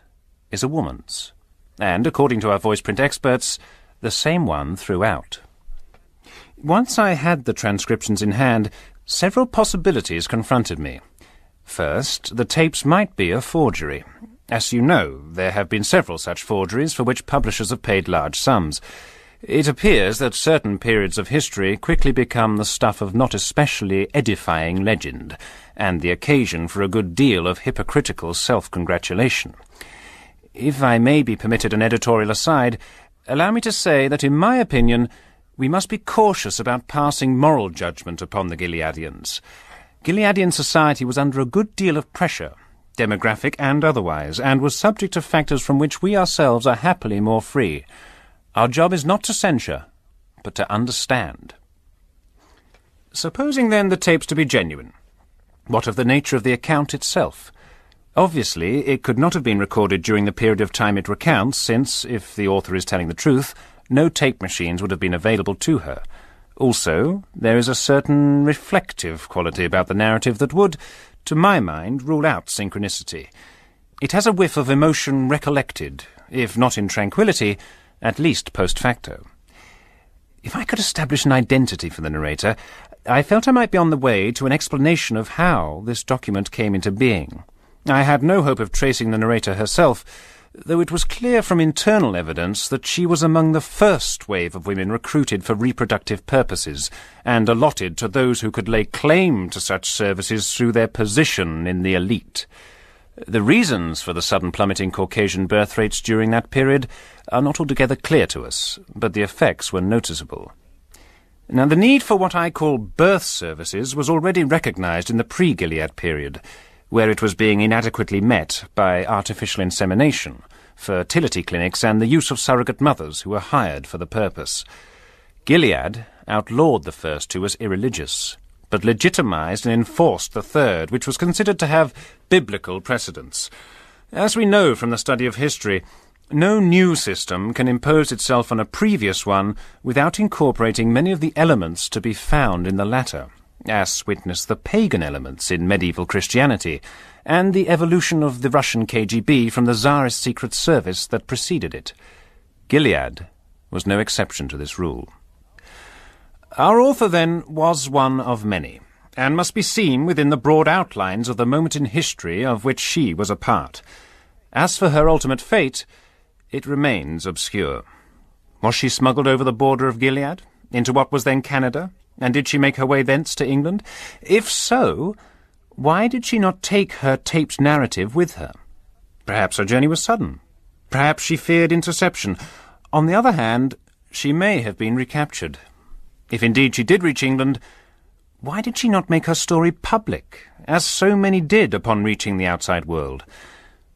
is a woman's, and, according to our voice print experts, the same one throughout. Once I had the transcriptions in hand, several possibilities confronted me. First, the tapes might be a forgery. As you know, there have been several such forgeries for which publishers have paid large sums. It appears that certain periods of history quickly become the stuff of not especially edifying legend, and the occasion for a good deal of hypocritical self-congratulation. If I may be permitted an editorial aside, allow me to say that, in my opinion, we must be cautious about passing moral judgment upon the Gileadians. Gileadian society was under a good deal of pressure, demographic and otherwise, and was subject to factors from which we ourselves are happily more free. Our job is not to censure, but to understand. Supposing, then, the tapes to be genuine, what of the nature of the account itself? Obviously, it could not have been recorded during the period of time it recounts, since, if the author is telling the truth, no tape machines would have been available to her. Also, there is a certain reflective quality about the narrative that would, to my mind, rule out synchronicity. It has a whiff of emotion recollected, if not in tranquillity, at least post facto. If I could establish an identity for the narrator, I felt I might be on the way to an explanation of how this document came into being. I had no hope of tracing the narrator herself, though it was clear from internal evidence that she was among the first wave of women recruited for reproductive purposes, and allotted to those who could lay claim to such services through their position in the elite. The reasons for the sudden plummeting Caucasian birth rates during that period are not altogether clear to us, but the effects were noticeable. Now, the need for what I call birth services was already recognized in the pre-Gilead period, where it was being inadequately met by artificial insemination, fertility clinics, and the use of surrogate mothers who were hired for the purpose. Gilead outlawed the first two as irreligious, but legitimized and enforced the third, which was considered to have biblical precedence. As we know from the study of history, no new system can impose itself on a previous one without incorporating many of the elements to be found in the latter, as witness the pagan elements in medieval Christianity, and the evolution of the Russian KGB from the Tsarist Secret Service that preceded it. Gilead was no exception to this rule. Our author, then, was one of many, and must be seen within the broad outlines of the moment in history of which she was a part. As for her ultimate fate, it remains obscure. Was she smuggled over the border of Gilead, into what was then Canada, and did she make her way thence to England? If so, why did she not take her taped narrative with her? Perhaps her journey was sudden. Perhaps she feared interception. On the other hand, she may have been recaptured. If indeed she did reach England, why did she not make her story public, as so many did upon reaching the outside world?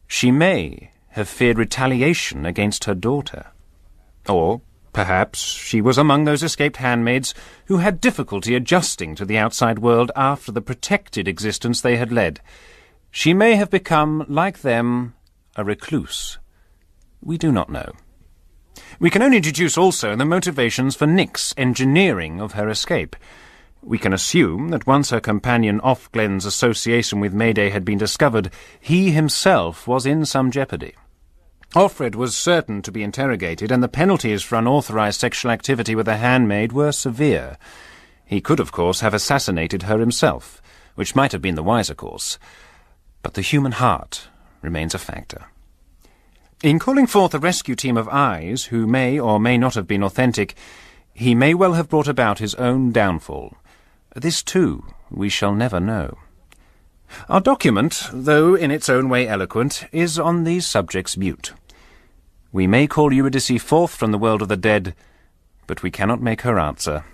She may have feared retaliation against her daughter. Or perhaps she was among those escaped handmaids who had difficulty adjusting to the outside world after the protected existence they had led. She may have become, like them, a recluse. We do not know. We can only deduce also the motivations for Nick's engineering of her escape. We can assume that once her companion Offglen's association with Mayday had been discovered, he himself was in some jeopardy. Offred was certain to be interrogated, and the penalties for unauthorized sexual activity with a handmaid were severe. He could, of course, have assassinated her himself, which might have been the wiser course. But the human heart remains a factor. In calling forth a rescue team of eyes, who may or may not have been authentic, he may well have brought about his own downfall. This, too, we shall never know. Our document, though in its own way eloquent, is on these subjects mute. We may call Eurydice forth from the world of the dead, but we cannot make her answer.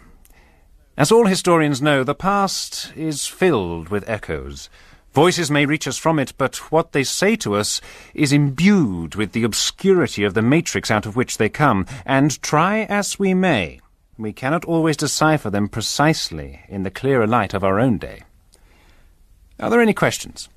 As all historians know, the past is filled with echoes. Voices may reach us from it, but what they say to us is imbued with the obscurity of the matrix out of which they come, and try as we may, we cannot always decipher them precisely in the clearer light of our own day. Are there any questions?